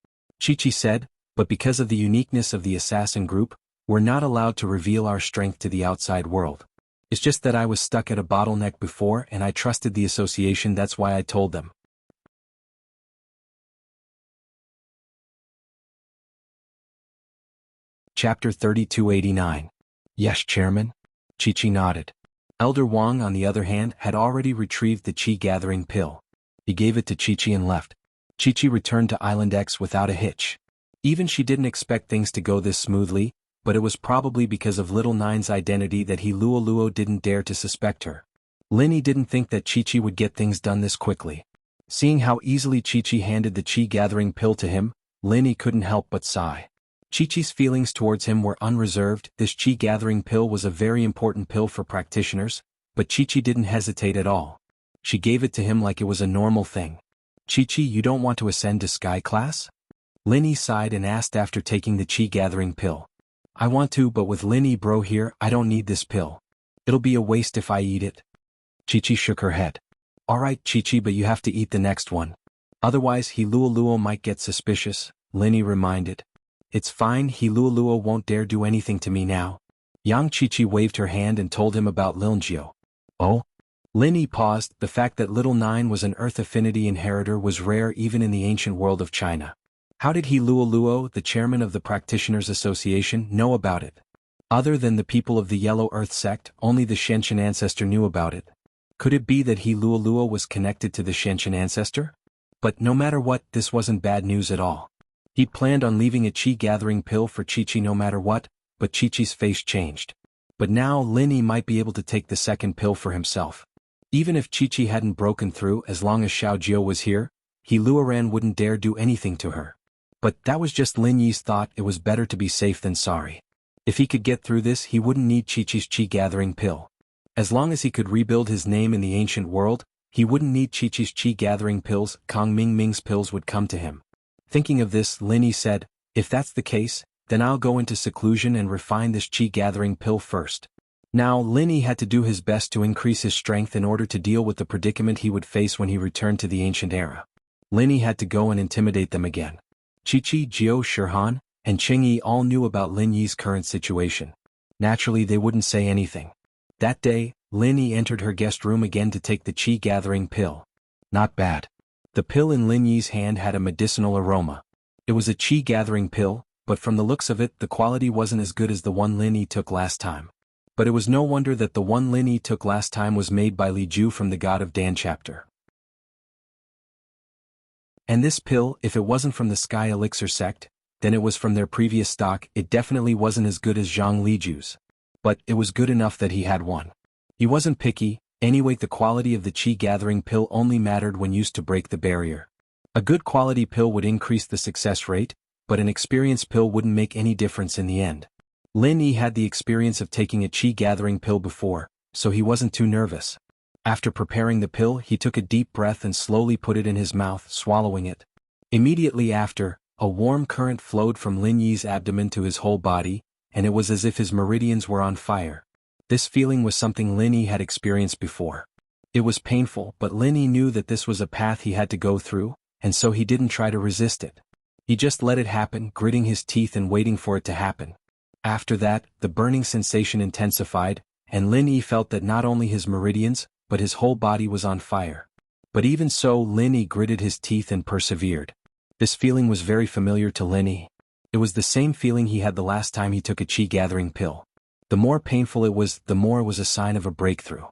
Speaker 1: Chi-Chi said, but because of the uniqueness of the assassin group, we're not allowed to reveal our strength to the outside world. It's just that I was stuck at a bottleneck before and I trusted the association, that's why I told them. Chapter 3289. Yes, Chairman. Chi-Chi nodded. Elder Wang, on the other hand, had already retrieved the chi-gathering pill. He gave it to Chi-Chi and left. Chi-Chi returned to Island X without a hitch. Even she didn't expect things to go this smoothly, but it was probably because of Little Nine's identity that Luo didn't dare to suspect her. Lin Yi didn't think that Chi-Chi would get things done this quickly. Seeing how easily Chi-Chi handed the chi-gathering pill to him, Lin Yi couldn't help but sigh. Chi-Chi's feelings towards him were unreserved. This chi-gathering pill was a very important pill for practitioners, but Chi-Chi didn't hesitate at all. She gave it to him like it was a normal thing. Chi-Chi, you don't want to ascend to Sky Class? Lin Yi sighed and asked after taking the chi-gathering pill. I want to, but with Lin Yi bro here, I don't need this pill. It'll be a waste if I eat it. Chi-Chi shook her head. Alright Chi-Chi, but you have to eat the next one. Otherwise He Luo might get suspicious, Linny reminded. It's fine, He Luo won't dare do anything to me now. Yang Chi-Chi waved her hand and told him about Liljiu. Oh? Linny paused. The fact that Little Nine was an Earth Affinity inheritor was rare even in the ancient world of China. How did He Luo, the chairman of the Practitioners Association, know about it? Other than the people of the Yellow Earth sect, only the Shenshin ancestor knew about it. Could it be that He Luo was connected to the Shenshin ancestor? But no matter what, this wasn't bad news at all. He'd planned on leaving a chi-gathering pill for Chi-Chi no matter what, but Chi-Chi's face changed. But now Linny might be able to take the second pill for himself. Even if Chi-Chi hadn't broken through, as long as Xiao Jiu was here, He Luoran wouldn't dare do anything to her. But that was just Lin Yi's thought. It was better to be safe than sorry. If he could get through this, he wouldn't need Chi-Chi's chi-gathering pill. As long as he could rebuild his name in the ancient world, he wouldn't need Chi-Chi's chi-gathering pills. Kong Ming-Ming's pills would come to him. Thinking of this, Linny said, if that's the case, then I'll go into seclusion and refine this chi-gathering pill first. Now Linny had to do his best to increase his strength in order to deal with the predicament he would face when he returned to the ancient era. Linny had to go and intimidate them again. Chi-Chi, Jiu Shihan, and Qingyi all knew about Lin Yi's current situation. Naturally they wouldn't say anything. That day, Linny entered her guest room again to take the chi-gathering pill. Not bad. The pill in Lin Yi's hand had a medicinal aroma. It was a chi-gathering pill, but from the looks of it the quality wasn't as good as the one Linny took last time. But it was no wonder that the one Linny took last time was made by Li Ju from the God of Dan chapter. And this pill, if it wasn't from the Sky Elixir sect, then it was from their previous stock. It definitely wasn't as good as Zhang Liju's. But it was good enough that he had one. He wasn't picky. Anyway, the quality of the chi-gathering pill only mattered when used to break the barrier. A good quality pill would increase the success rate, but an experienced pill wouldn't make any difference in the end. Lin Yi had the experience of taking a chi-gathering pill before, so he wasn't too nervous. After preparing the pill, he took a deep breath and slowly put it in his mouth, swallowing it. Immediately after, a warm current flowed from Lin Yi's abdomen to his whole body, and it was as if his meridians were on fire. This feeling was something Lin Yi had experienced before. It was painful, but Lin Yi knew that this was a path he had to go through, and so he didn't try to resist it. He just let it happen, gritting his teeth and waiting for it to happen. After that, the burning sensation intensified, and Lin Yi felt that not only his meridians, but his whole body was on fire. But even so, Lin Yi gritted his teeth and persevered. This feeling was very familiar to Lin Yi. It was the same feeling he had the last time he took a chi-gathering pill. The more painful it was, the more it was a sign of a breakthrough.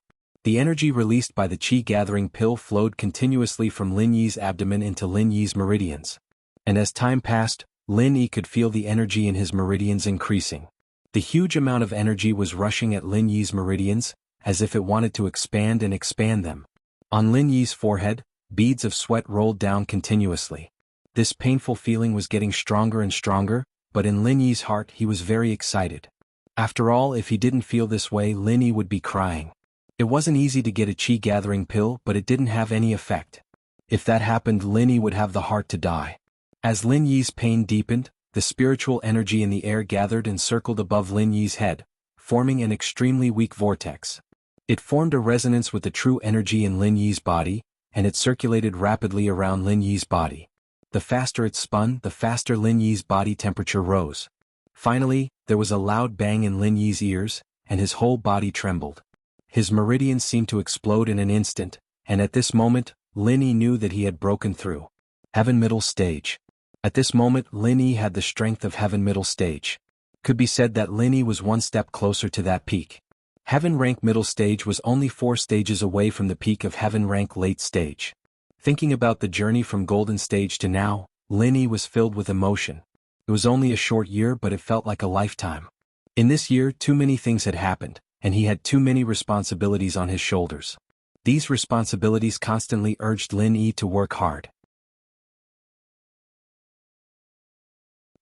Speaker 1: The energy released by the chi-gathering pill flowed continuously from Lin Yi's abdomen into Lin Yi's meridians. And as time passed, Lin Yi could feel the energy in his meridians increasing. The huge amount of energy was rushing at Lin Yi's meridians, as if it wanted to expand and expand them. On Lin Yi's forehead, beads of sweat rolled down continuously. This painful feeling was getting stronger and stronger, but in Lin Yi's heart he was very excited. After all, if he didn't feel this way, Lin Yi would be crying. It wasn't easy to get a chi-gathering pill, but it didn't have any effect. If that happened, Lin Yi would have the heart to die. As Lin Yi's pain deepened, the spiritual energy in the air gathered and circled above Lin Yi's head, forming an extremely weak vortex. It formed a resonance with the true energy in Lin Yi's body, and it circulated rapidly around Lin Yi's body. The faster it spun, the faster Lin Yi's body temperature rose. Finally, there was a loud bang in Lin Yi's ears, and his whole body trembled. His meridians seemed to explode in an instant, and at this moment, Lin Yi knew that he had broken through. Heaven Middle Stage. At this moment, Lin Yi had the strength of Heaven Middle Stage. Could be said that Lin Yi was one step closer to that peak. Heaven Rank Middle Stage was only 4 stages away from the peak of Heaven Rank Late Stage. Thinking about the journey from Golden Stage to now, Lin Yi was filled with emotion. It was only a short year, but it felt like a lifetime. In this year, too many things had happened, and he had too many responsibilities on his shoulders. These responsibilities constantly urged Lin Yi to work hard.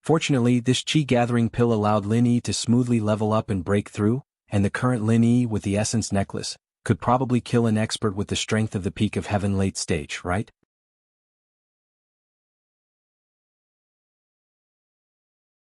Speaker 1: Fortunately, this chi-gathering pill allowed Lin Yi to smoothly level up and break through, and the current Lin Yi with the Essence Necklace could probably kill an expert with the strength of the peak of Heaven Late Stage, right?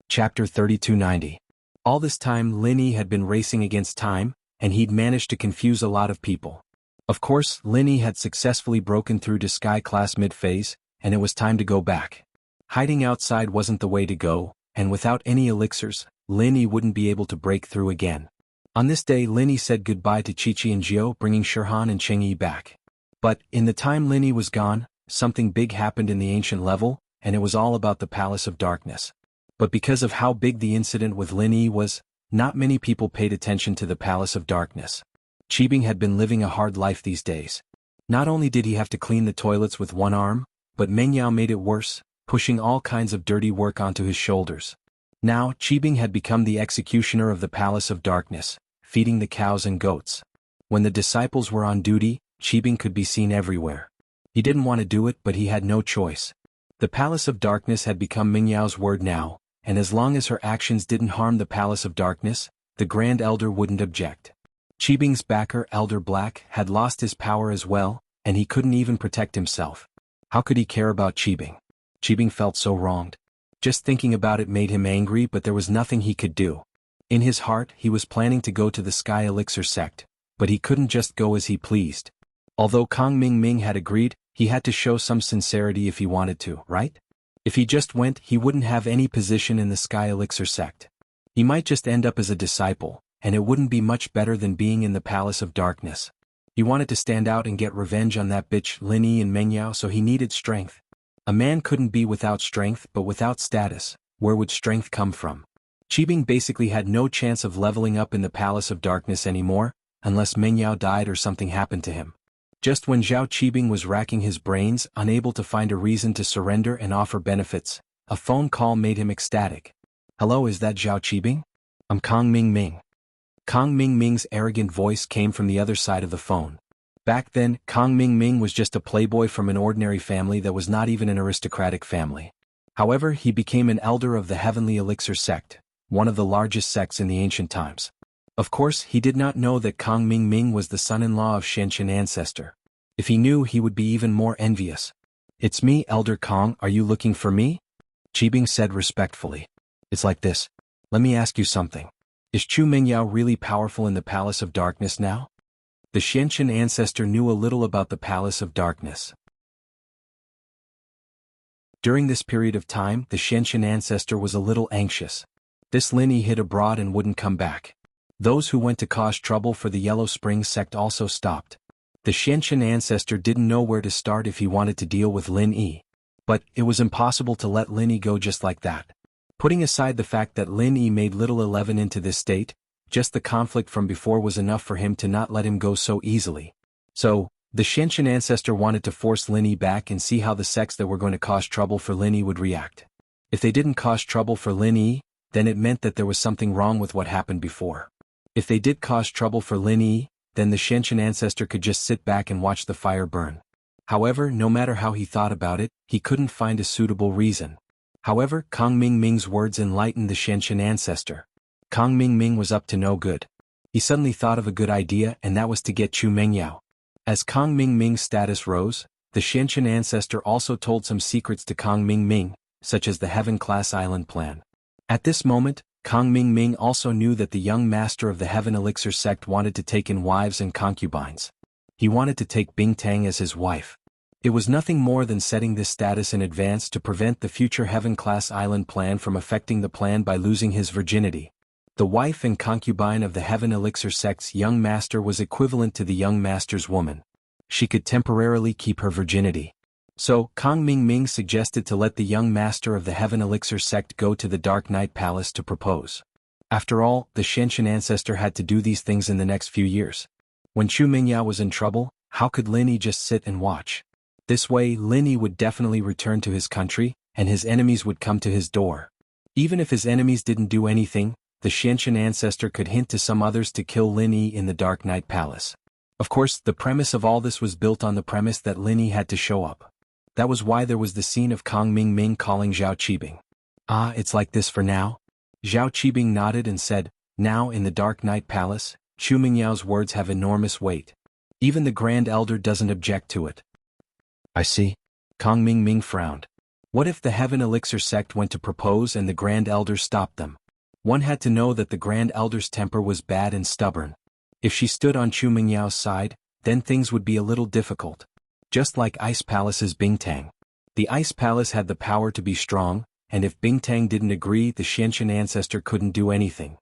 Speaker 1: Chapter 3290. All this time Lin Yi had been racing against time, and he'd managed to confuse a lot of people. Of course, Linny had successfully broken through to Sky Class mid-phase, and it was time to go back. Hiding outside wasn't the way to go, and without any elixirs, Linny wouldn't be able to break through again. On this day Linny said goodbye to Chi-Chi and Jiao, bringing Shirhan and Cheng-Yi back. But, in the time Linny was gone, something big happened in the ancient level, and it was all about the Palace of Darkness. But because of how big the incident with Linny was, not many people paid attention to the Palace of Darkness. Qibing had been living a hard life these days. Not only did he have to clean the toilets with one arm, but Mengyao made it worse, pushing all kinds of dirty work onto his shoulders. Now, Qibing had become the executioner of the Palace of Darkness, feeding the cows and goats. When the disciples were on duty, Qibing could be seen everywhere. He didn't want to do it, but he had no choice. The Palace of Darkness had become Mingyao's word now, and as long as her actions didn't harm the Palace of Darkness, the Grand Elder wouldn't object. Qibing's backer, Elder Black, had lost his power as well, and he couldn't even protect himself. How could he care about Qibing? Qibing felt so wronged. Just thinking about it made him angry, but there was nothing he could do. In his heart, he was planning to go to the Sky Elixir sect, but he couldn't just go as he pleased. Although Kang Ming had agreed, he had to show some sincerity if he wanted to, right? If he just went, he wouldn't have any position in the Sky Elixir sect. He might just end up as a disciple, and it wouldn't be much better than being in the Palace of Darkness. He wanted to stand out and get revenge on that bitch Linny and Mengyao, so he needed strength. A man couldn't be without strength, but without status, where would strength come from? Qibing basically had no chance of leveling up in the Palace of Darkness anymore, unless Mengyao died or something happened to him. Just when Zhao Qibing was racking his brains, unable to find a reason to surrender and offer benefits, a phone call made him ecstatic. "Hello, is that Zhao Qibing? I'm Kang Ming." Kang Ming's arrogant voice came from the other side of the phone. Back then, Kang Ming was just a playboy from an ordinary family that was not even an aristocratic family. However, he became an elder of the Heavenly Elixir sect, one of the largest sects in the ancient times. Of course, he did not know that Kang Ming was the son-in-law of Xianqian ancestor. If he knew, he would be even more envious. "It's me, Elder Kang, are you looking for me?" Qibing said respectfully. "It's like this. Let me ask you something. Is Chu Mengyao really powerful in the Palace of Darkness now?" The Xianqian ancestor knew a little about the Palace of Darkness. During this period of time, the Xianqian ancestor was a little anxious. This Linny hid abroad and wouldn't come back. Those who went to cause trouble for the Yellow Spring sect also stopped. The Xianqian ancestor didn't know where to start if he wanted to deal with Lin Yi. But it was impossible to let Lin Yi go just like that. Putting aside the fact that Lin Yi made little 11 into this state, just the conflict from before was enough for him to not let him go so easily. So, the Xianqian ancestor wanted to force Lin Yi back and see how the sects that were going to cause trouble for Lin Yi would react. If they didn't cause trouble for Lin Yi, then it meant that there was something wrong with what happened before. If they did cause trouble for Lin Yi, then the Xianqian ancestor could just sit back and watch the fire burn. However, no matter how he thought about it, he couldn't find a suitable reason. However, Kang Ming's words enlightened the Xianqian ancestor. Kang Ming was up to no good. He suddenly thought of a good idea, and that was to get Chu Mengyao. As Kang Ming's status rose, the Xianqian ancestor also told some secrets to Kang Ming, such as the Heaven-class island plan. At this moment, Kang Ming also knew that the young master of the Heaven Elixir sect wanted to take in wives and concubines. He wanted to take Bingtang as his wife. It was nothing more than setting this status in advance to prevent the future Heaven-class island plan from affecting the plan by losing his virginity. The wife and concubine of the Heaven Elixir sect's young master was equivalent to the young master's woman. She could temporarily keep her virginity. So, Kang Ming suggested to let the young master of the Heaven Elixir sect go to the Dark Night Palace to propose. After all, the Xianqian ancestor had to do these things in the next few years. When Chu Mengyao was in trouble, how could Lin Yi just sit and watch? This way, Lin Yi would definitely return to his country, and his enemies would come to his door. Even if his enemies didn't do anything, the Xianqian ancestor could hint to some others to kill Lin Yi in the Dark Night Palace. Of course, the premise of all this was built on the premise that Lin Yi had to show up. That was why there was the scene of Kang Ming calling Zhao Qibing. "Ah, it's like this for now?" Zhao Qibing nodded and said, "Now in the Dark Night Palace, Chu Mingyao's words have enormous weight. Even the Grand Elder doesn't object to it." "I see." Kang Ming frowned. What if the Heaven Elixir sect went to propose and the Grand Elder stopped them? One had to know that the Grand Elder's temper was bad and stubborn. If she stood on Chu Mingyao's side, then things would be a little difficult. Just like Ice Palace's Bingtang. The Ice Palace had the power to be strong, and if Bingtang didn't agree, the Xiantian ancestor couldn't do anything.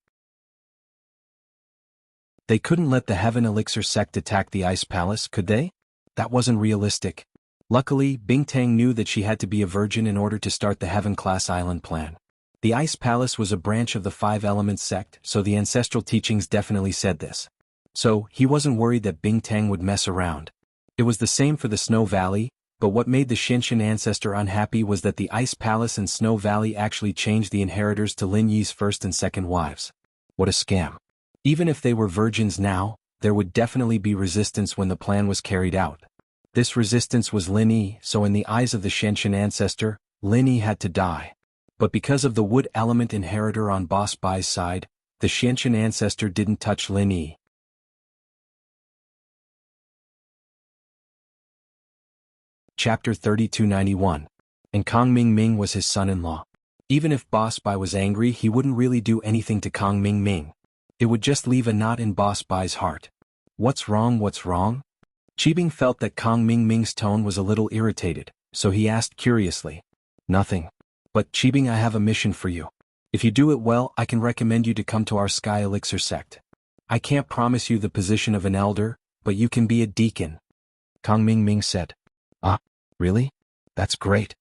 Speaker 1: They couldn't let the Heaven Elixir sect attack the Ice Palace, could they? That wasn't realistic. Luckily, Bingtang knew that she had to be a virgin in order to start the Heaven-class island plan. The Ice Palace was a branch of the Five Elements sect, so the ancestral teachings definitely said this. So, he wasn't worried that Bingtang would mess around. It was the same for the Snow Valley, but what made the Xiantian ancestor unhappy was that the Ice Palace and Snow Valley actually changed the inheritors to Lin Yi's first and second wives. What a scam. Even if they were virgins now, there would definitely be resistance when the plan was carried out. This resistance was Lin Yi, so in the eyes of the Xiantian ancestor, Lin Yi had to die. But because of the wood element inheritor on Boss Bai's side, the Xiantian ancestor didn't touch Lin Yi. Chapter 3291. And Kong Ming was his son-in-law. Even if Boss Bai was angry, he wouldn't really do anything to Kong Ming. It would just leave a knot in Boss Bai's heart. What's wrong? Qibing felt that Kong Ming's tone was a little irritated, so he asked curiously. Nothing. But Qibing, I have a mission for you. If you do it well, I can recommend you to come to our Sky Elixir sect. I can't promise you the position of an elder, but you can be a deacon. Kong Ming said. Ah, really? That's great.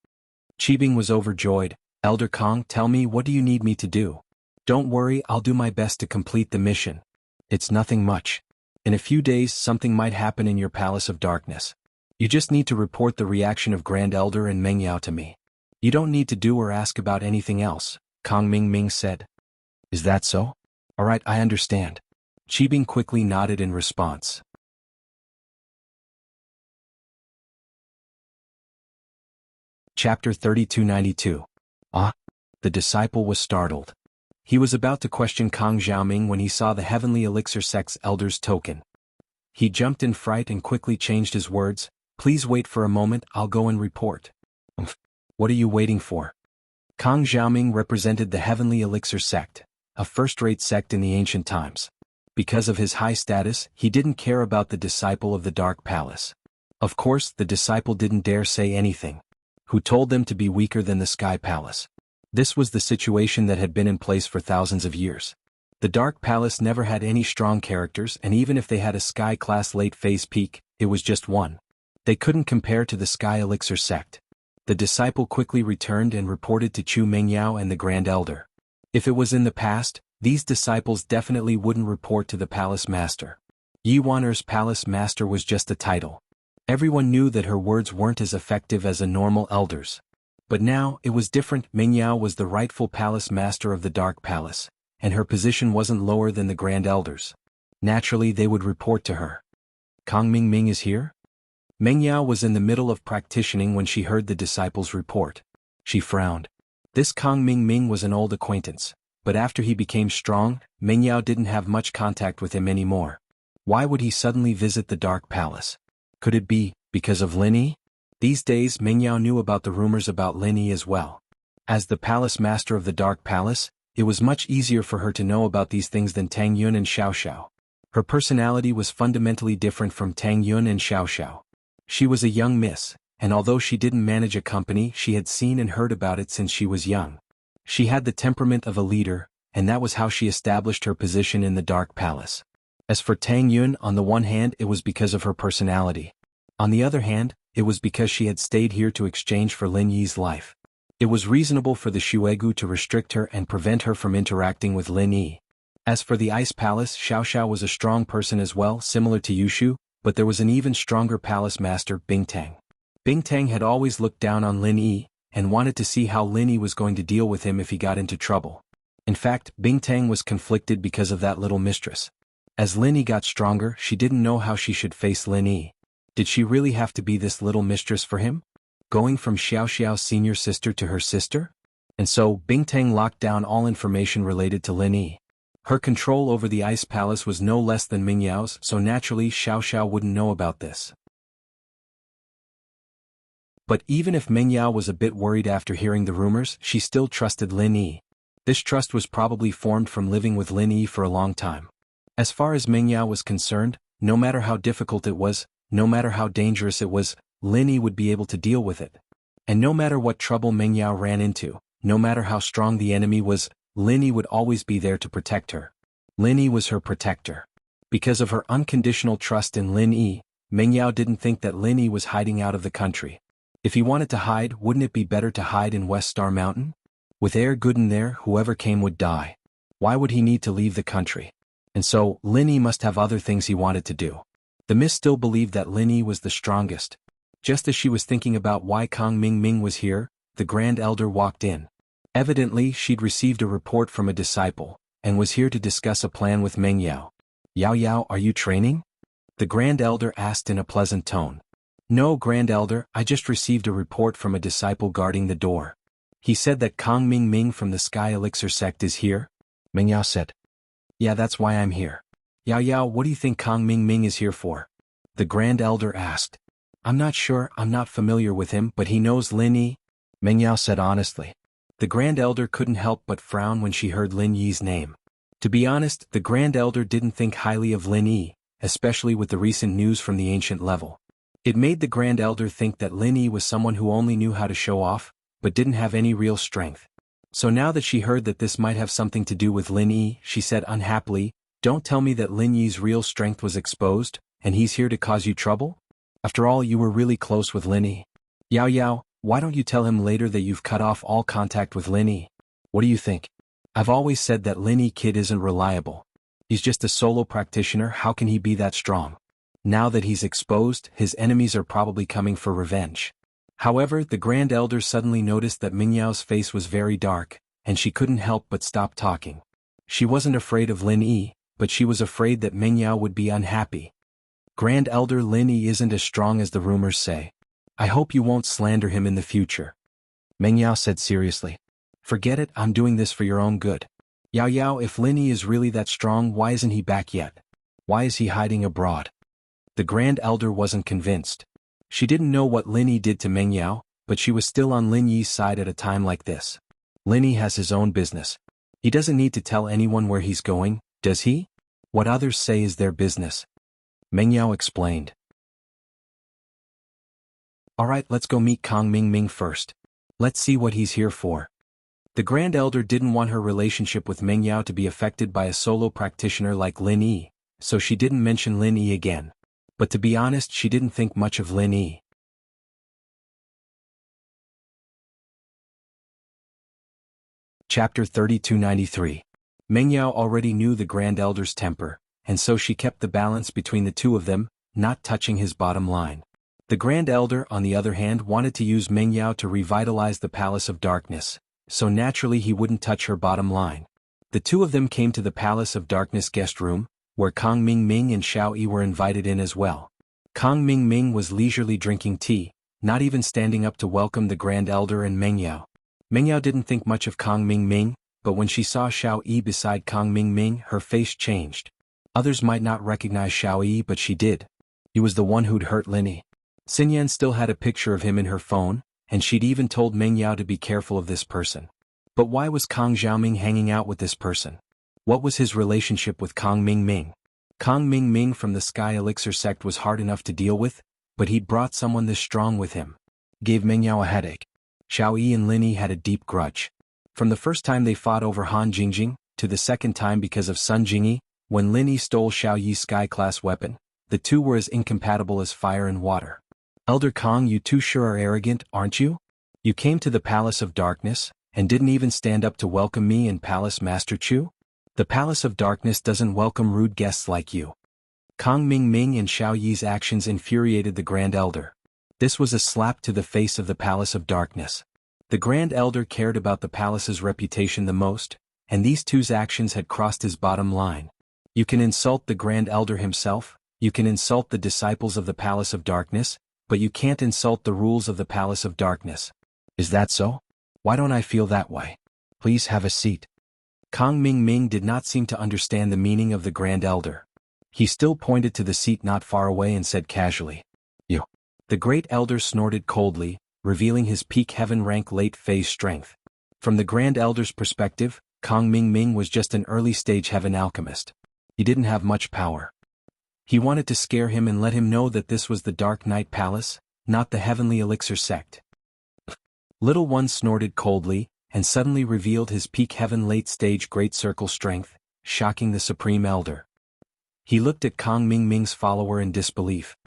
Speaker 1: Qibing was overjoyed. Elder Kong, tell me, what do you need me to do? Don't worry, I'll do my best to complete the mission. It's nothing much. In a few days, something might happen in your Palace of Darkness. You just need to report the reaction of Grand Elder and Meng Yao to me. You don't need to do or ask about anything else, Kong Ming said. Is that so? Alright, I understand. Qibing quickly nodded in response. Chapter 3292. Ah? The disciple was startled. He was about to question Kong Xiaoming when he saw the Heavenly Elixir Sect's Elder's token. He jumped in fright and quickly changed his words. Please wait for a moment, I'll go and report. What are you waiting for? Kong Xiaoming represented the Heavenly Elixir Sect, a first-rate sect in the ancient times. Because of his high status, he didn't care about the disciple of the Dark Palace. Of course, the disciple didn't dare say anything. Who told them to be weaker than the Sky Palace? This was the situation that had been in place for thousands of years. The Dark Palace never had any strong characters, and even if they had a Sky-class late-phase peak, it was just one. They couldn't compare to the Sky Elixir sect. The disciple quickly returned and reported to Chu Mengyao and the Grand Elder. If it was in the past, these disciples definitely wouldn't report to the Palace Master. Yi Waner's Palace Master was just a title. Everyone knew that her words weren't as effective as a normal elder's. But now, it was different. Mengyao was the rightful Palace Master of the Dark Palace, and her position wasn't lower than the Grand Elder's. Naturally, they would report to her. Kong Ming is here? Mengyao was in the middle of practicing when she heard the disciple's report. She frowned. This Kong Ming was an old acquaintance, but after he became strong, Mengyao didn't have much contact with him anymore. Why would he suddenly visit the Dark Palace? Could it be because of Lin Yi? These days, Mengyao knew about the rumors about Lin Yi as well. As the Palace Master of the Dark Palace, it was much easier for her to know about these things than Tang Yun and Xiao Xiao. Her personality was fundamentally different from Tang Yun and Xiao Xiao. She was a young miss, and although she didn't manage a company, she had seen and heard about it since she was young. She had the temperament of a leader, and that was how she established her position in the Dark Palace. As for Tang Yun, on the one hand, it was because of her personality. On the other hand, it was because she had stayed here to exchange for Lin Yi's life. It was reasonable for the Shuegu to restrict her and prevent her from interacting with Lin Yi. As for the Ice Palace, Xiao Xiao was a strong person as well, similar to Yushu, but there was an even stronger palace master, Bingtang. Bingtang had always looked down on Lin Yi, and wanted to see how Lin Yi was going to deal with him if he got into trouble. In fact, Bingtang was conflicted because of that little mistress. As Lin Yi got stronger, she didn't know how she should face Lin Yi. Did she really have to be this little mistress for him? Going from Xiao Xiao's senior sister to her sister? And so, Bingtang locked down all information related to Lin Yi. Her control over the Ice Palace was no less than Mingyao's, so naturally Xiao Xiao wouldn't know about this. But even if Mengyao was a bit worried after hearing the rumors, she still trusted Lin Yi. This trust was probably formed from living with Lin Yi for a long time. As far as Mengyao was concerned, no matter how difficult it was, no matter how dangerous it was, Lin Yi would be able to deal with it. And no matter what trouble Meng Yao ran into, no matter how strong the enemy was, Lin Yi would always be there to protect her. Lin Yi was her protector. Because of her unconditional trust in Lin Yi, Meng Yao didn't think that Lin Yi was hiding out of the country. If he wanted to hide, wouldn't it be better to hide in West Star Mountain? With air good in there, whoever came would die. Why would he need to leave the country? And so, Lin Yi must have other things he wanted to do. The Miss still believed that Lin Yi was the strongest. Just as she was thinking about why Kong Ming Ming was here, the Grand Elder walked in. Evidently, she'd received a report from a disciple, and was here to discuss a plan with Meng Yao. Yao Yao, are you training? The Grand Elder asked in a pleasant tone. No, Grand Elder, I just received a report from a disciple guarding the door. He said that Kong Ming Ming from the Sky Elixir sect is here? Meng Yao said. Yeah, that's why I'm here. Yao Yao, what do you think Kong Ming Ming is here for? The Grand Elder asked. I'm not sure, I'm not familiar with him, but he knows Lin Yi, Meng Yao said honestly. The Grand Elder couldn't help but frown when she heard Lin Yi's name. To be honest, the Grand Elder didn't think highly of Lin Yi, especially with the recent news from the ancient level. It made the Grand Elder think that Lin Yi was someone who only knew how to show off, but didn't have any real strength. So now that she heard that this might have something to do with Lin Yi, she said unhappily, don't tell me that Lin Yi's real strength was exposed, and he's here to cause you trouble? After all, you were really close with Lin Yi. Yao Yao, why don't you tell him later that you've cut off all contact with Lin Yi? What do you think? I've always said that Lin Yi kid isn't reliable. He's just a solo practitioner, how can he be that strong? Now that he's exposed, his enemies are probably coming for revenge. However, the Grand Elder suddenly noticed that Meng Yao's face was very dark, and she couldn't help but stop talking. She wasn't afraid of Lin Yi, but she was afraid that Meng Yao would be unhappy. Grand Elder, Lin Yi isn't as strong as the rumors say. I hope you won't slander him in the future. Meng Yao said seriously. Forget it, I'm doing this for your own good. Yao Yao, if Lin Yi is really that strong, why isn't he back yet? Why is he hiding abroad? The Grand Elder wasn't convinced. She didn't know what Lin Yi did to Meng Yao, but she was still on Lin Yi's side at a time like this. Lin Yi has his own business. He doesn't need to tell anyone where he's going, does he? What others say is their business. Meng Yao explained. Alright, let's go meet Kong Ming Ming first. Let's see what he's here for. The Grand Elder didn't want her relationship with Meng Yao to be affected by a solo practitioner like Lin Yi, so she didn't mention Lin Yi again. But to be honest, she didn't think much of Lin Yi. Chapter 3293. Meng Yao already knew the Grand Elder's temper, and so she kept the balance between the two of them, not touching his bottom line. The Grand Elder, on the other hand, wanted to use Meng Yao to revitalize the Palace of Darkness, so naturally he wouldn't touch her bottom line. The two of them came to the Palace of Darkness guest room, where Kong Ming Ming and Xiao Yi were invited in as well. Kong Ming Ming was leisurely drinking tea, not even standing up to welcome the Grand Elder and Meng Yao. Meng Yao didn't think much of Kong Ming Ming, but when she saw Xiao Yi beside Kong Ming Ming, her face changed. Others might not recognize Xiao Yi, but she did. He was the one who'd hurt Lin Yi. Xin Yan still had a picture of him in her phone, and she'd even told Meng Yao to be careful of this person. But why was Kong Xiaoming hanging out with this person? What was his relationship with Kong Ming Ming? Kong Ming Ming from the Sky Elixir sect was hard enough to deal with, but he'd brought someone this strong with him. Gave Meng Yao a headache. Xiao Yi and Lin Yi had a deep grudge. From the first time they fought over Han Jingjing, to the second time because of Sun Jingyi, when Lin Yi stole Xiao Yi's sky-class weapon, the two were as incompatible as fire and water. Elder Kong, you two sure are arrogant, aren't you? You came to the Palace of Darkness, and didn't even stand up to welcome me and Palace Master Chu? The Palace of Darkness doesn't welcome rude guests like you. Kong Ming Ming and Xiao Yi's actions infuriated the Grand Elder. This was a slap to the face of the Palace of Darkness. The Grand Elder cared about the palace's reputation the most, and these two's actions had crossed his bottom line. You can insult the Grand Elder himself, you can insult the disciples of the Palace of Darkness, but you can't insult the rules of the Palace of Darkness. Is that so? Why don't I feel that way? Please have a seat. Kong Ming Ming did not seem to understand the meaning of the Grand Elder. He still pointed to the seat not far away and said casually, You. The Great Elder snorted coldly, revealing his peak heaven rank late phase strength. From the Grand Elder's perspective, Kong Ming Ming was just an early stage heaven alchemist. He didn't have much power. He wanted to scare him and let him know that this was the Dark Knight Palace, not the Heavenly Elixir sect. Little One snorted coldly, and suddenly revealed his peak heaven late-stage Great Circle strength, shocking the Supreme Elder. He looked at Kong Ming Ming's follower in disbelief.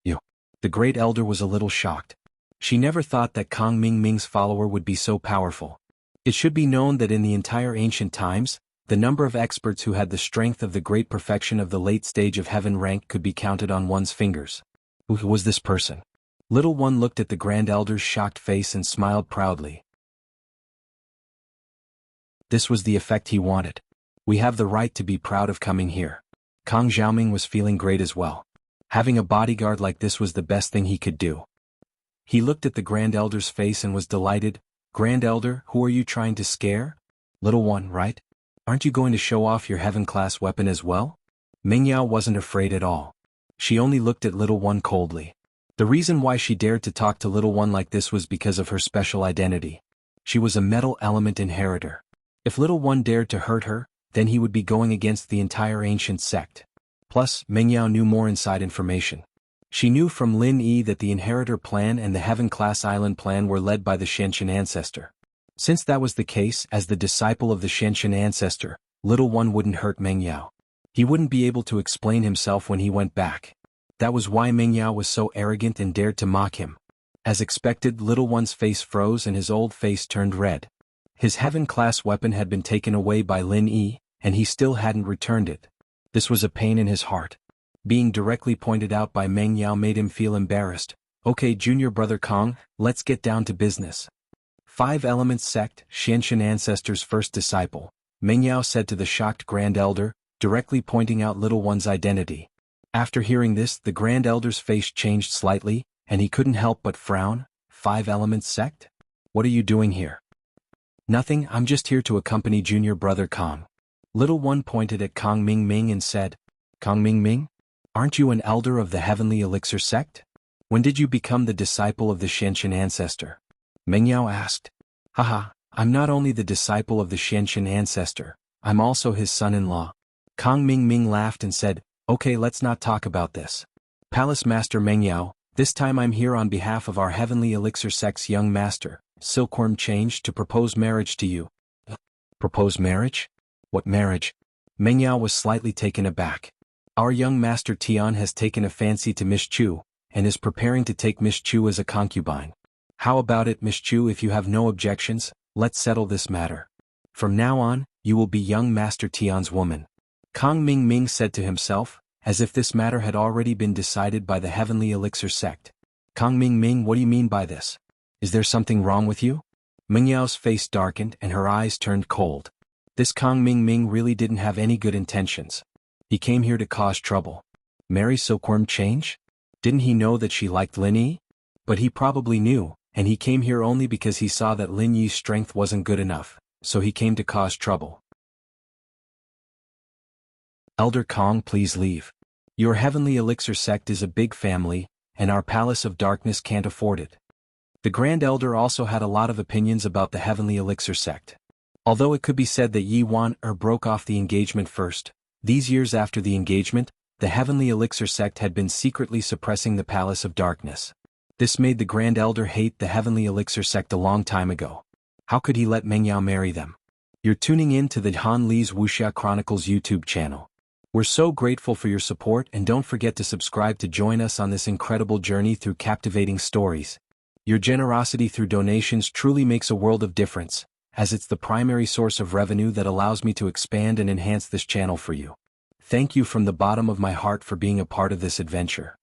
Speaker 1: "You." The Great Elder was a little shocked. She never thought that Kong Ming Ming's follower would be so powerful. It should be known that in the entire ancient times, the number of experts who had the strength of the great perfection of the late stage of heaven rank could be counted on one's fingers. Who was this person? Little One looked at the Grand Elder's shocked face and smiled proudly. This was the effect he wanted. We have the right to be proud of coming here. Kong Xiaoming was feeling great as well. Having a bodyguard like this was the best thing he could do. He looked at the Grand Elder's face and was delighted. "Grand Elder, who are you trying to scare?" "Little One, right? Aren't you going to show off your heaven-class weapon as well?" Mengyao wasn't afraid at all. She only looked at Little One coldly. The reason why she dared to talk to Little One like this was because of her special identity. She was a metal element inheritor. If Little One dared to hurt her, then he would be going against the entire ancient sect. Plus, Mengyao knew more inside information. She knew from Lin Yi that the Inheritor Plan and the Heaven-class Island Plan were led by the Shenshin Ancestor. Since that was the case, as the disciple of the Shenshin Ancestor, Little One wouldn't hurt Mengyao. He wouldn't be able to explain himself when he went back. That was why Mengyao was so arrogant and dared to mock him. As expected, Little One's face froze and his old face turned red. His Heaven-class weapon had been taken away by Lin Yi, and he still hadn't returned it. This was a pain in his heart. Being directly pointed out by Mengyao made him feel embarrassed. "Okay, junior brother Kong, let's get down to business." Five Elements Sect, Shenshin Ancestor's first disciple, Mengyao said to the shocked Grand Elder, directly pointing out Little One's identity. After hearing this, the Grand Elder's face changed slightly, and he couldn't help but frown. "Five Elements Sect? What are you doing here?" "Nothing, I'm just here to accompany junior brother Kong." Little One pointed at Kong Ming Ming and said, "Kong Ming Ming? Aren't you an elder of the Heavenly Elixir sect? When did you become the disciple of the Shenshin Ancestor?" Mengyao asked. "Haha, I'm not only the disciple of the Shenshin Ancestor, I'm also his son-in-law." Kong Ming Ming laughed and said, "Okay, let's not talk about this. Palace Master Mengyao, this time I'm here on behalf of our Heavenly Elixir sect's young master, Silkworm Change, to propose marriage to you." "Propose marriage? What marriage?" Mengyao was slightly taken aback. "Our young master Tian has taken a fancy to Miss Chu, and is preparing to take Miss Chu as a concubine. How about it, Miss Chu? If you have no objections, let's settle this matter. From now on, you will be young Master Tian's woman." Kong Ming Ming said to himself, as if this matter had already been decided by the Heavenly Elixir sect. "Kong Ming Ming, what do you mean by this? Is there something wrong with you?" Mengyao's face darkened and her eyes turned cold. This Kong Ming Ming really didn't have any good intentions. He came here to cause trouble. Marry Silkworm Change? Didn't he know that she liked Lin Yi? But he probably knew, and he came here only because he saw that Lin Yi's strength wasn't good enough, so he came to cause trouble. "Elder Kong, please leave. Your Heavenly Elixir sect is a big family, and our Palace of Darkness can't afford it." The Grand Elder also had a lot of opinions about the Heavenly Elixir sect. Although it could be said that Yi Wan broke off the engagement first, these years after the engagement, the Heavenly Elixir sect had been secretly suppressing the Palace of Darkness. This made the Grand Elder hate the Heavenly Elixir sect a long time ago. How could he let Mengyao marry them? You're tuning in to the Han Li's Wuxia Chronicles YouTube channel. We're so grateful for your support, and don't forget to subscribe to join us on this incredible journey through captivating stories. Your generosity through donations truly makes a world of difference, as it's the primary source of revenue that allows me to expand and enhance this channel for you. Thank you from the bottom of my heart for being a part of this adventure.